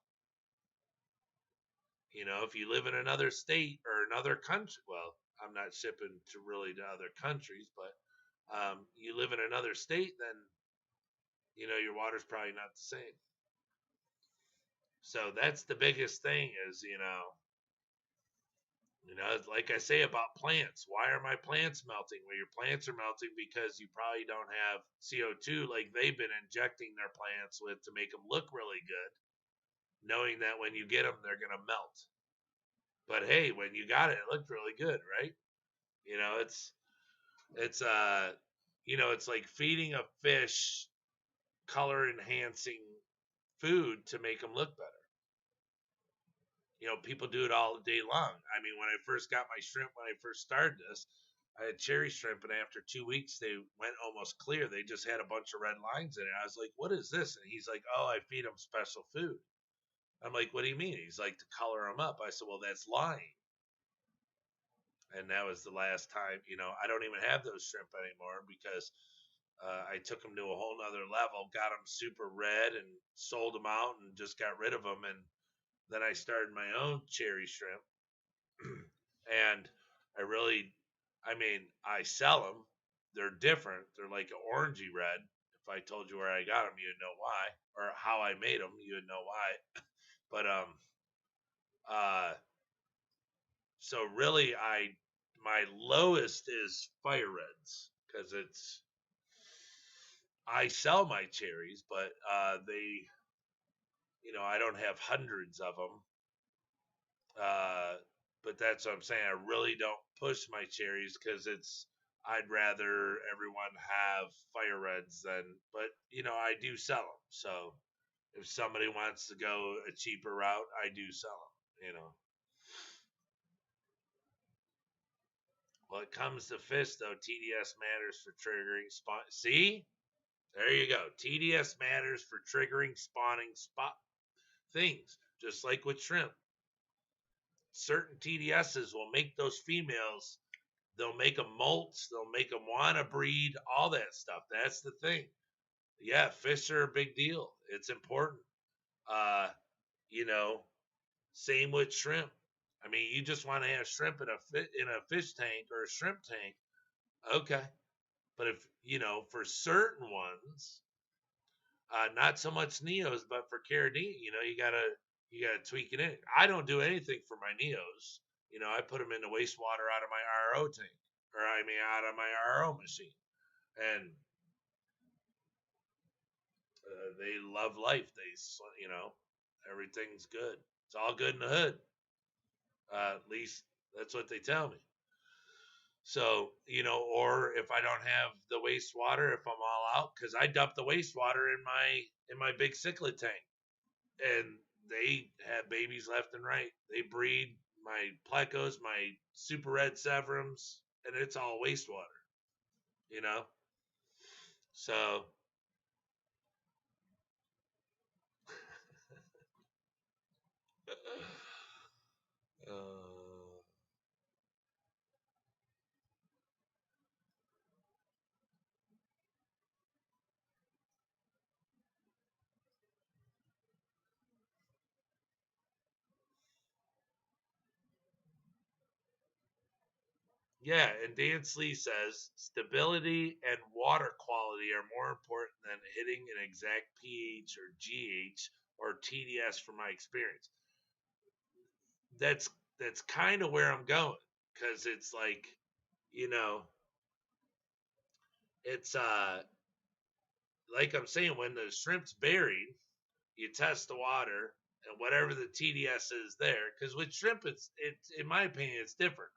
if you live in another state or another country, well, I'm not shipping to other countries, but you live in another state, then your water's probably not the same. So that's the biggest thing is, like I say about plants, why are my plants melting? Well, your plants are melting because you probably don't have CO2 like they've been injecting their plants with to make them look really good, knowing that when you get them, they're going to melt. But hey, when you got it, it looked really good, right? It's it's like feeding a fish color enhancing food to make them look better. People do it all day long. I mean, when I first got my shrimp, when I first started this, I had cherry shrimp, and after 2 weeks, they went almost clear. They just had a bunch of red lines in it. I was like, what is this? And he's like, oh, I feed them special food. I'm like, what do you mean? He's like, to color them up. I said, well, that's lying. And that was the last time, I don't even have those shrimp anymore because I took them to a whole nother level, got them super red and sold them out and just got rid of them. And then I started my own cherry shrimp. And I sell them. They're different. They're like an orangey red. If I told you where I got them, you'd know why, or how I made them, you'd know why. But so really, my lowest is fire reds because I sell my cherries, but they, I don't have hundreds of them. But that's what I'm saying. I really don't push my cherries because I'd rather everyone have fire reds but I do sell them. So if somebody wants to go a cheaper route, I do sell them, When it comes to fish, though, TDS matters for triggering spawn. See? There you go. TDS matters for triggering spawning spot things, just like with shrimp. Certain TDSs will make those females, they'll make them molts, they'll make them want to breed, all that stuff. That's the thing. Yeah, fish are a big deal. It's important. You know, same with shrimp. I mean, you just want to have shrimp in a fish tank or a shrimp tank, okay. But if for certain ones, not so much Neos, but for Carradine, you gotta tweak it in. I don't do anything for my Neos. I put them in the wastewater out of my RO tank, or out of my RO machine, and they love life. Everything's good. It's all good in the hood. At least that's what they tell me. So, or if I don't have the wastewater, if I'm all out, because I dump the wastewater in my big cichlid tank, and they have babies left and right. They breed my plecos, my super red severums, and it's all wastewater. You know, so uh, yeah, and Dan Slee says stability and water quality are more important than hitting an exact pH or GH or TDS from my experience. That's that's kind of where I'm going, because it's like, you know, it's like I'm saying, when the shrimp's buried, you test the water and whatever the TDS is there. Because with shrimp, it's in my opinion, it's different.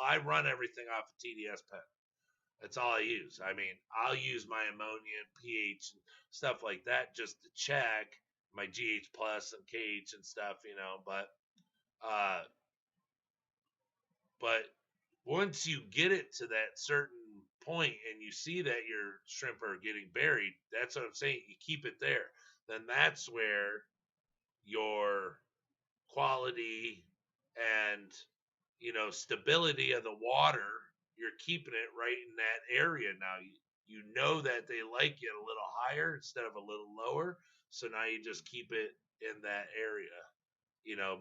I run everything off a TDS pen. That's all I use. I mean, I'll use my ammonia and pH and stuff like that just to check my GH plus and KH and stuff, uh, but once you get it to that certain point and you see that your shrimp are getting buried, that's what I'm saying. You keep it there. Then that's where your quality and stability of the water, you're keeping it right in that area. Now you know that they like it a little higher instead of a little lower, so now you just keep it in that area,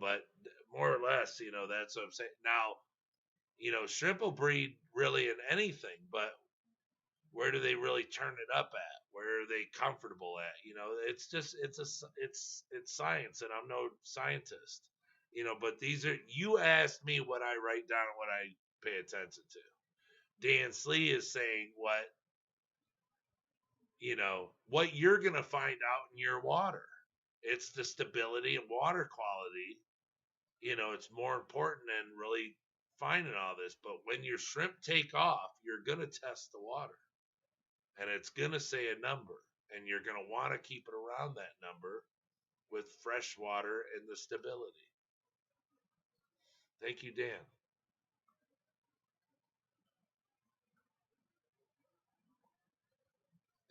but more or less, that's what I'm saying. Now, shrimp will breed really in anything, but where do they really turn it up at? Where are they comfortable at? It's just it's science, and I'm no scientist. But these are, you asked me what I write down and what I pay attention to. Dan Slee is saying what you're gonna find out in your water. It's the stability and water quality. It's more important than really finding all this. But when your shrimp take off, you're gonna test the water, and it's going to say a number, and you're going to want to keep it around that number with fresh water and the stability. Thank you, Dan.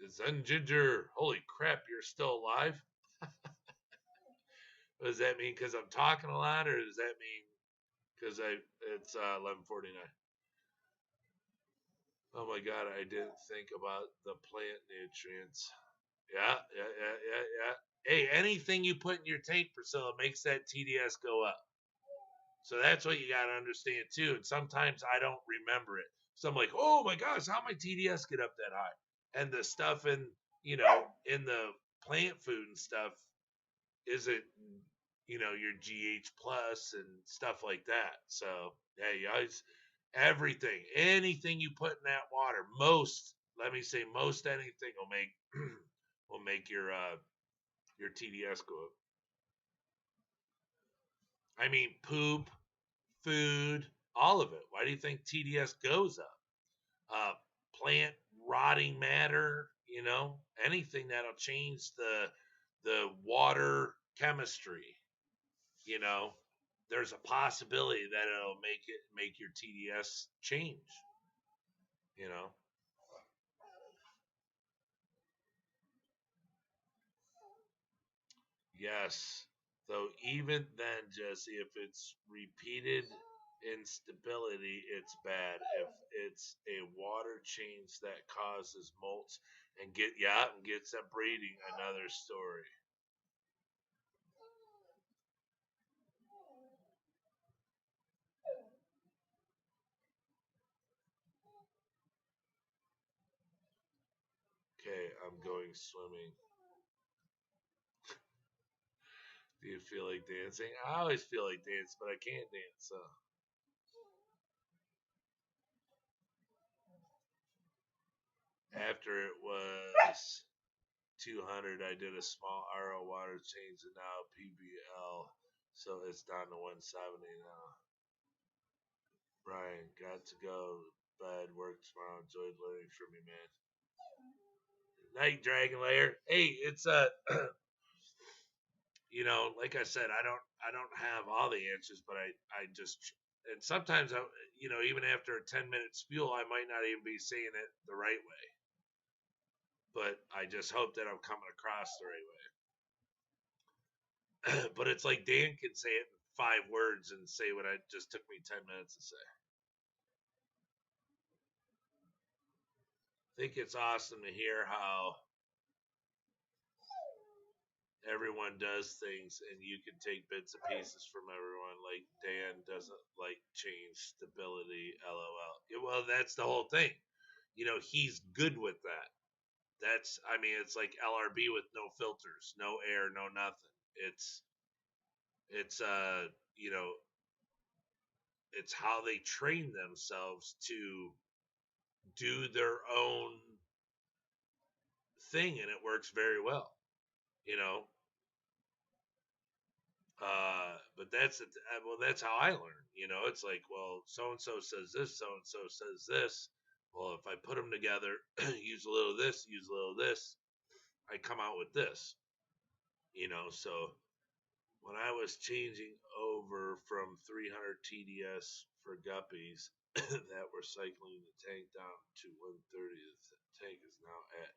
Zen Ginger, holy crap, you're still alive? What does that mean? Because I'm talking a lot, or does that mean because it's 11:49? Oh my God, I didn't think about the plant nutrients. Yeah, yeah, yeah, yeah, yeah. Hey, anything you put in your tank, Priscilla, makes that TDS go up. So that's what you got to understand too. And sometimes I don't remember it. So I'm like, oh my gosh, how my TDS get up that high? And the stuff in the plant food and stuff isn't, your GH plus and stuff like that. So yeah, you always, everything, anything you put in that water, let me say most anything will make will make your TDS go up. I mean, poop, food, all of it. Why do you think TDS goes up? Plant rotting matter, anything that'll change the water chemistry, there's a possibility that it'll make your TDS change, you know. Yes. So even then, Jesse, if it's repeated instability, it's bad. If it's a water change that causes molts and gets them breeding, another story. Okay, I'm going swimming. Do you feel like dancing? I always feel like dancing, but I can't dance. So after it was 200, I did a small RO water change, and now PBL, so it's down to 170 now. Brian, got to go. bed, work tomorrow. Enjoyed learning from you, man. Night Dragon Lair. Hey, it's you know, like I said, I don't have all the answers, but I just, and sometimes I, you know, even after a 10-minute spiel, I might not even be saying it the right way. But I just hope that I'm coming across the right way. But it's like Dan can say it in 5 words and say what I just took me 10 minutes to say. I think it's awesome to hear how everyone does things and you can take bits and pieces from everyone. Like Dan doesn't like change stability, lol. Yeah, well, that's the whole thing. You know, he's good with that. That's, I mean, it's like LRB with no filters, no air, no nothing. It's you know, it's how they train themselves to do their own thing, and it works very well. You know, but well, that's how I learn. You know, it's like, well, so and so says this, so and so says this. Well, if I put them together, use a little of this, use a little of this, I come out with this. You know, so when I was changing over from 300 TDS for guppies that were cycling the tank down to 130, the tank is now at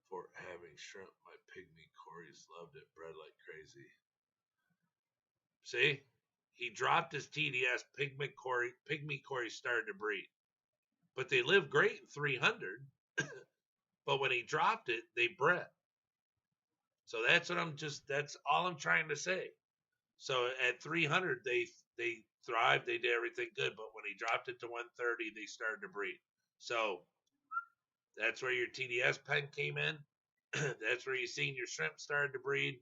for having shrimp. My pygmy Corey's loved it, bred like crazy. See, he dropped his TDS. Pygmy Corey started to breed, but they live great in 300. But when he dropped it, they bred. So that's all I'm trying to say. So at 300, they thrived, they did everything good. But when he dropped it to 130, they started to breed. So that's where your TDS pen came in. That's where you seen your shrimp started to breed.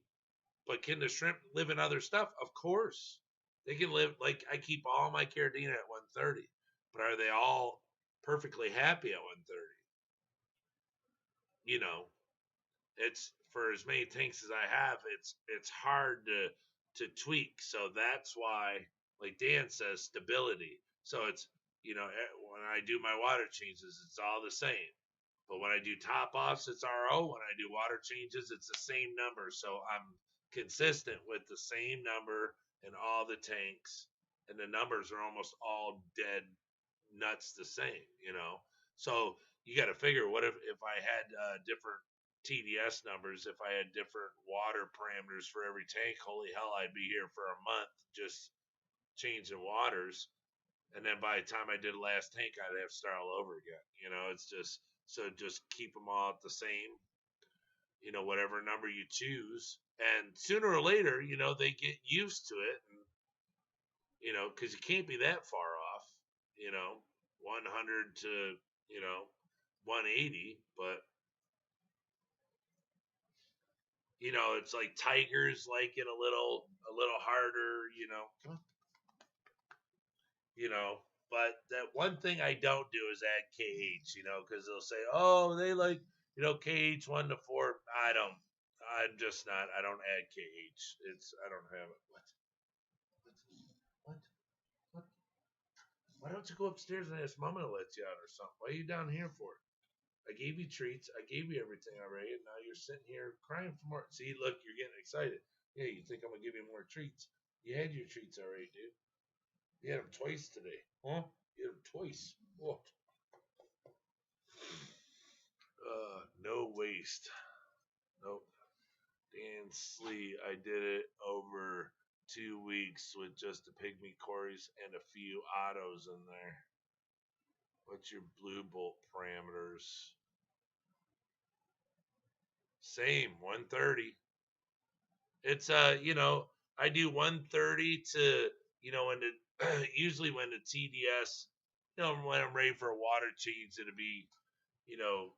But can the shrimp live in other stuff? Of course. They can live, like I keep all my Caridina at 130. But are they all perfectly happy at 130? You know, it's for as many tanks as I have, it's hard to tweak. So that's why, like Dan says, stability. So it's, you know, when I do my water changes, it's all the same. But when I do top offs, it's RO. When I do water changes, it's the same number. So I'm consistent with the same number in all the tanks, and the numbers are almost all dead nuts the same, you know. So you got to figure, what if I had different TDS numbers, if I had different water parameters for every tank? Holy hell, I'd be here for a month just changing waters. And then by the time I did last tank, I'd have to start all over again. You know, it's just, so just keep them all at the same, you know, whatever number you choose. And sooner or later, you know, they get used to it. And, you know, because you can't be that far off, you know, 100 to, you know, 180. But, you know, it's like tigers like it a little harder, you know. Come on. You know, but that one thing I don't do is add KH, you know, because they'll say, oh, they like, you know, KH 1 to 4. I'm just not, I don't add KH. I don't have it. What? What? Why don't you go upstairs and ask Mama to let you out or something? Why are you down here for? I gave you treats. I gave you everything already, and now you're sitting here crying for more. See, look, you're getting excited. Yeah, you think I'm going to give you more treats. You had your treats already, dude. You had them twice today. Huh? You had them twice. What? No waste. Nope. Dan Slee, I did it over 2 weeks with just the pygmy Corys and a few autos in there. What's your blue bolt parameters? Same, 130. It's you know, I do 130 to, you know, when the usually when the TDS, you know, when I'm ready for a water change, it'll be, you know,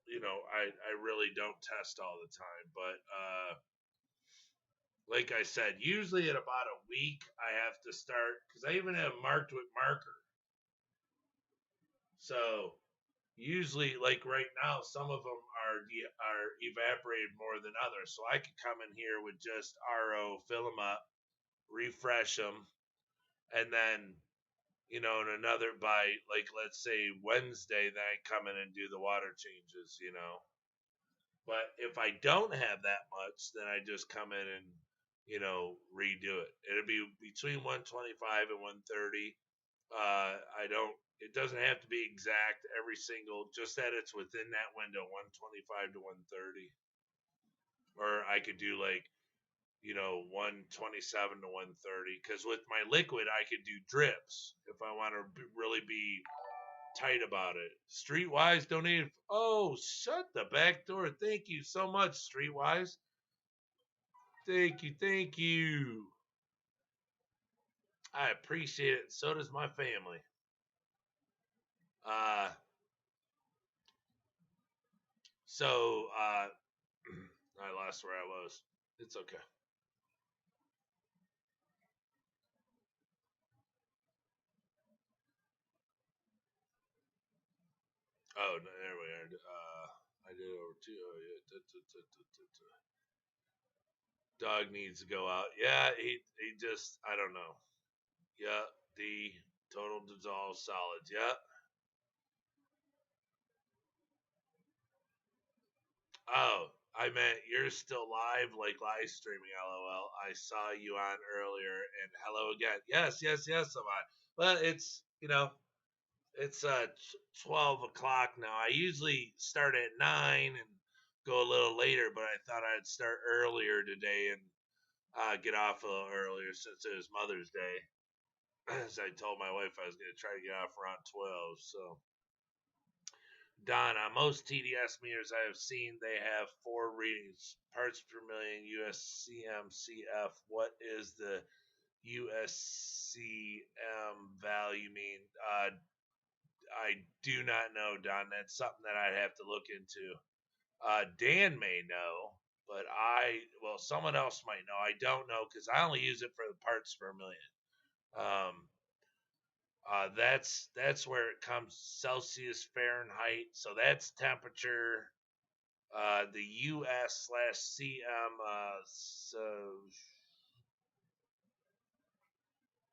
I really don't test all the time, but like I said, usually at about a week I have to start, because I even have marked with marker. So usually, like right now, some of them are evaporated more than others. So I could come in here with just RO, fill them up, refresh them, and then you know, and another by, like, let's say Wednesday, then I come in and do the water changes, you know. But if I don't have that much, then I just come in and, you know, redo it. It'll be between 125 and 130. I don't, it doesn't have to be exact every single, just that it's within that window, 125 to 130. Or I could do like, you know, 127 to 130. Because with my liquid, I could do drips if I want to really be tight about it. Streetwise donated. Oh, shut the back door. Thank you so much, Streetwise. Thank you, thank you. I appreciate it. So does my family. Uh, so I lost where I was. It's okay. Oh, no, there we are. I did over two. Oh, yeah. Dog needs to go out. Yeah, he just, I don't know. Yeah, the total dissolve solids. Yeah. Oh, I meant you're still live, like live streaming. LOL. I saw you on earlier, and hello again. Yes, yes, yes. I'm on. Well, it's, you know, it's 12 o'clock now. I usually start at 9 and go a little later, but I thought I'd start earlier today and get off a little earlier since it was Mother's Day. As I told my wife, I was going to try to get off around 12. So, Don, on most TDS meters I have seen, they have 4 readings: parts per million, USCMCF. What is the USCM value mean? I do not know, Don. That's something that I'd have to look into. Dan may know, but well, someone else might know. I don't know because I only use it for the parts per million. Um, that's where it comes Celsius, Fahrenheit. So that's temperature. The US/CM.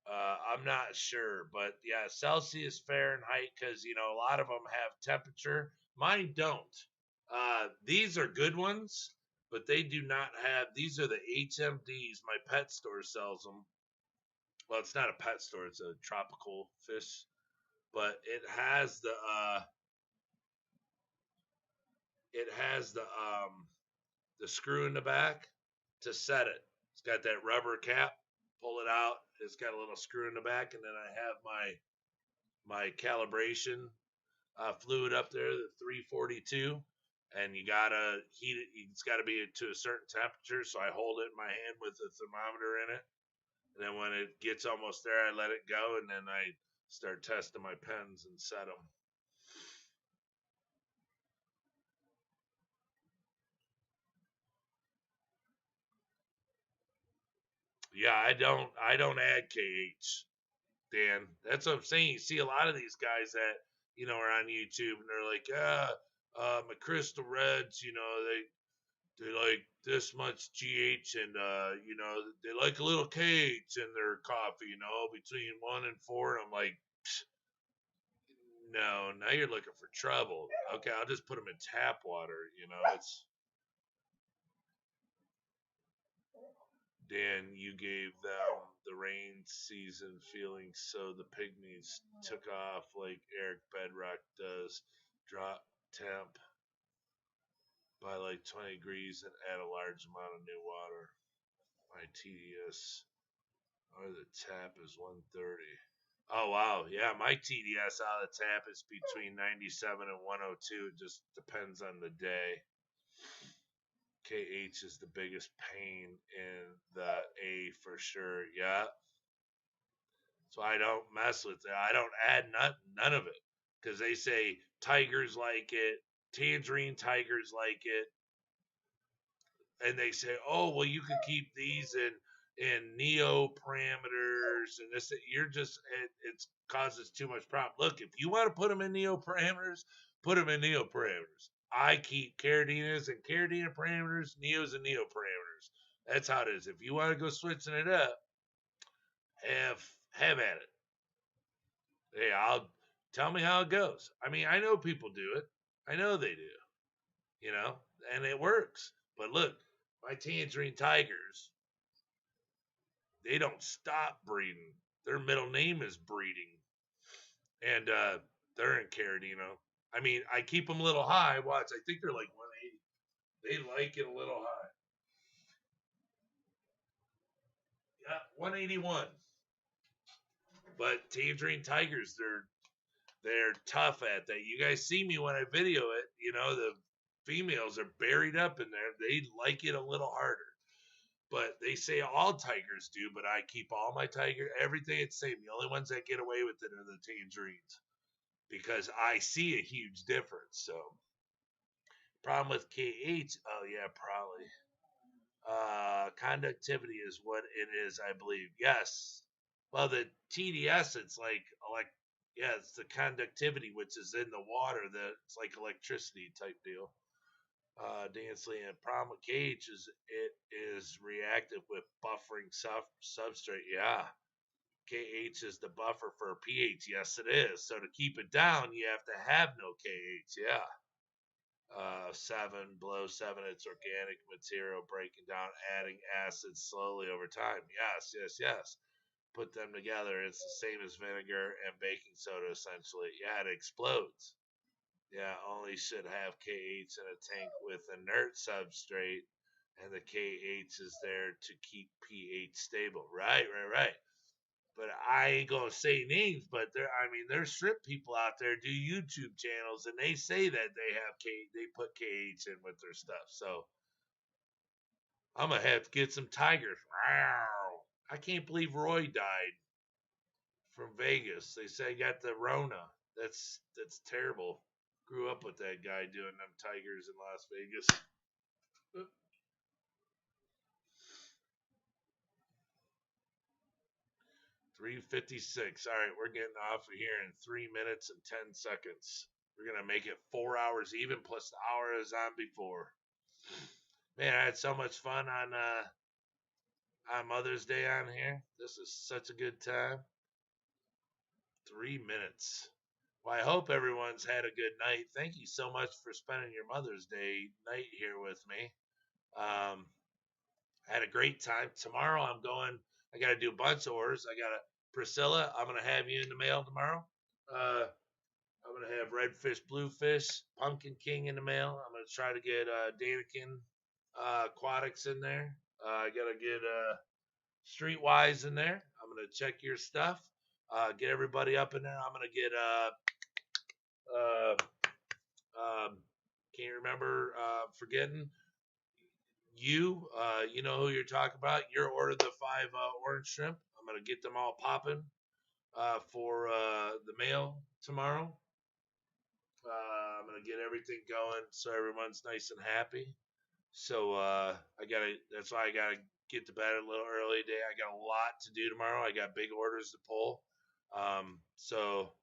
I'm not sure, but yeah, Celsius, Fahrenheit, because you know a lot of them have temperature. Mine don't. These are good ones, but they do not have. These are the HMDs. My pet store sells them. Well, it's not a pet store; it's a tropical fish, but it has the screw in the back to set it. It's got that rubber cap. Pull it out. It's got a little screw in the back, and then I have my calibration fluid up there, the 342, and you gotta heat it. It's got to be to a certain temperature. So I hold it in my hand with the thermometer in it, and then when it gets almost there, I let it go, and then I start testing my pens and set them. Yeah, I don't add KH, Dan. That's what I'm saying. You see a lot of these guys that, you know, are on YouTube and they're like, my Crystal Reds, you know, they like this much GH and you know, they like a little KH in their coffee, you know, between 1 and 4. And I'm like, no, now you're looking for trouble. Okay, I'll just put them in tap water, you know. It's Dan, you gave them the rain season feeling, so the pygmies took off like Eric Bedrock does. Drop temp by like 20 degrees and add a large amount of new water. My TDS or the tap is 130. Oh wow, yeah, my TDS out of the tap is between 97 and 102. It just depends on the day. KH is the biggest pain in the A for sure. Yeah. So I don't mess with it. I don't add none of it because they say tigers like it, tangerine tigers like it, and they say, oh well, you can keep these in neo parameters and this. You're just it causes too much problem. Look, if you want to put them in neo parameters, put them in neo parameters. I keep Caradinas and Caradina parameters, Neos and Neo parameters. That's how it is. If you want to go switching it up, have at it. Hey, I'll tell me how it goes. I mean, I know people do it. I know they do, you know, and it works. But look, my tangerine tigers, they don't stop breeding. Their middle name is breeding. And they're in Caradino. I mean, I keep them a little high. Watch, I think they're like 180. They like it a little high. Yeah, 181. But tangerine tigers, they're tough at that. You guys see me when I video it. You know, the females are buried up in there. They like it a little harder. But they say all tigers do, but I keep all my tiger, everything it's the same. The only ones that get away with it are the tangerines because I see a huge difference. So, problem with KH, oh yeah, probably. Conductivity is what it is, I believe. Yes. Well, the TDS, it's like yeah, it's the conductivity which is in the water that it's like electricity type deal. Dansley and problem with KH is it is reactive with buffering substrate. Yeah. KH is the buffer for pH. Yes, it is. So to keep it down, you have to have no KH. Yeah. 7 below 7, it's organic material breaking down, adding acids slowly over time. Yes, yes, yes. Put them together, it's the same as vinegar and baking soda essentially. Yeah, it explodes. Yeah, only should have KH in a tank with inert substrate, and the KH is there to keep pH stable. Right, right, right. But I ain't gonna say names, but I mean, there's shrimp people out there do YouTube channels, and they say that they put KH in with their stuff. So I'm gonna have to get some tigers. Wow. I can't believe Roy died from Vegas. They say he got the Rona. That's terrible. Grew up with that guy doing them tigers in Las Vegas. 3:56. All right, we're getting off of here in 3 minutes and 10 seconds. We're gonna make it 4 hours even, plus the hour is on before. Man, I had so much fun on Mother's Day on here. This is such a good time. 3 minutes. Well, I hope everyone's had a good night. Thank you so much for spending your Mother's Day night here with me. I had a great time. Tomorrow I'm going. I got to do a bunch of orders. I got to Priscilla. I'm gonna have you in the mail tomorrow. I'm gonna have redfish, bluefish, pumpkin king in the mail. I'm gonna try to get Danikin aquatics in there. I gotta get Streetwise in there. I'm gonna check your stuff. Get everybody up in there. I'm gonna get uh, can't remember. Forgetting you. You know who you're talking about. You're ordered the 5 orange shrimp. I'm gonna get them all popping for the mail tomorrow. I'm gonna get everything going so everyone's nice and happy. So that's why I gotta get to bed a little early today. I got a lot to do tomorrow. I got big orders to pull. So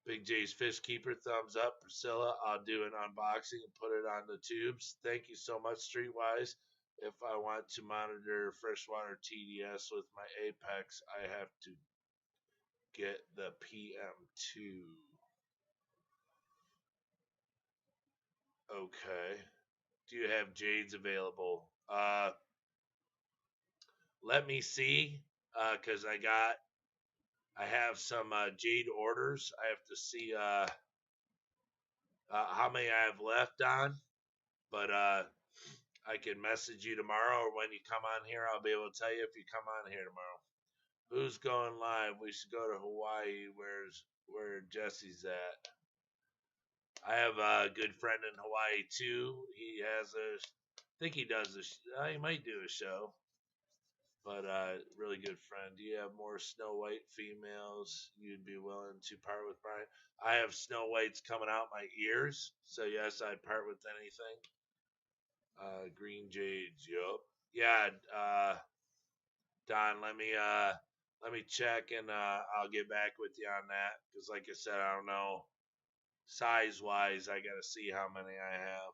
Big J's Fish Keeper, thumbs up. Priscilla, I'll do an unboxing and put it on the tubes. Thank you so much, Streetwise. If I want to monitor freshwater TDS with my Apex, I have to get the PM2. Okay. Do you have Jades available? Let me see. Cause I have some Jade orders. I have to see how many I have left on. But I can message you tomorrow, or when you come on here, I'll be able to tell you if you come on here tomorrow. Who's going live? We should go to Hawaii. Where Jesse's at? I have a good friend in Hawaii too. He has I think he does he might do a show. But really good friend. Do you have more Snow White females you'd be willing to part with, Brian? I have Snow Whites coming out my ears, so yes, I'd part with anything. Green Jades, yup. Yeah, Don, let me check and I'll get back with you on that. Because like I said, I don't know. Size wise, I gotta see how many I have.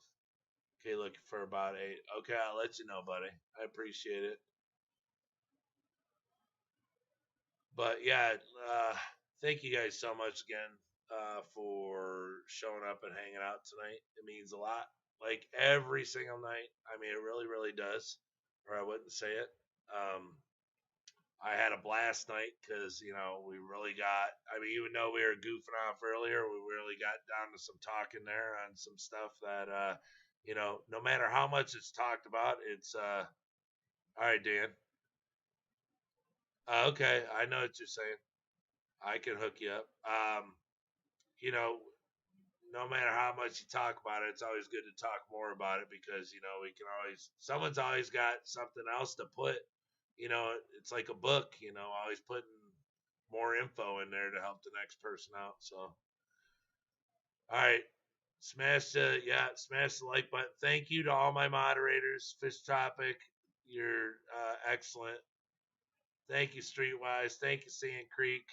Okay, looking for about 8. Okay, I'll let you know, buddy. I appreciate it. But yeah, thank you guys so much again for showing up and hanging out tonight. It means a lot. Like every single night. I mean, it really, really does. Or I wouldn't say it. Um, I had a blast night because we really got. I mean, even though we were goofing off earlier, we really got down to some talking there on some stuff that no matter how much it's talked about, it's all right, Dan. Okay, I know what you're saying. I can hook you up. You know, no matter how much you talk about it, it's always good to talk more about it because we can always. Someone's always got something else to put. It's like a book. Always putting more info in there to help the next person out. So, all right, smash the like button. Thank you to all my moderators. Fish Topic, you're excellent. Thank you, Streetwise. Thank you, Sand Creek.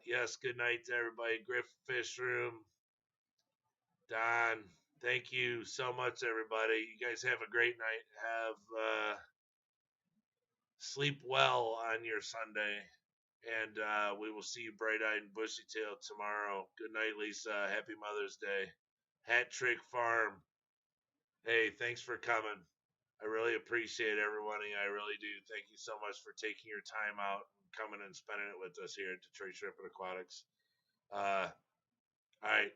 Yes, good night to everybody. Griff Fish Room, Don. Thank you so much, everybody. You guys have a great night. Have sleep well on your Sunday, and we will see you bright-eyed and bushy-tailed tomorrow. Good night, Lisa. Happy Mother's Day. Hat Trick Farm. Hey, thanks for coming. I really appreciate everyone. I really do. Thank you so much for taking your time out and coming and spending it with us here at Detroit Shrimp and Aquatics. All right.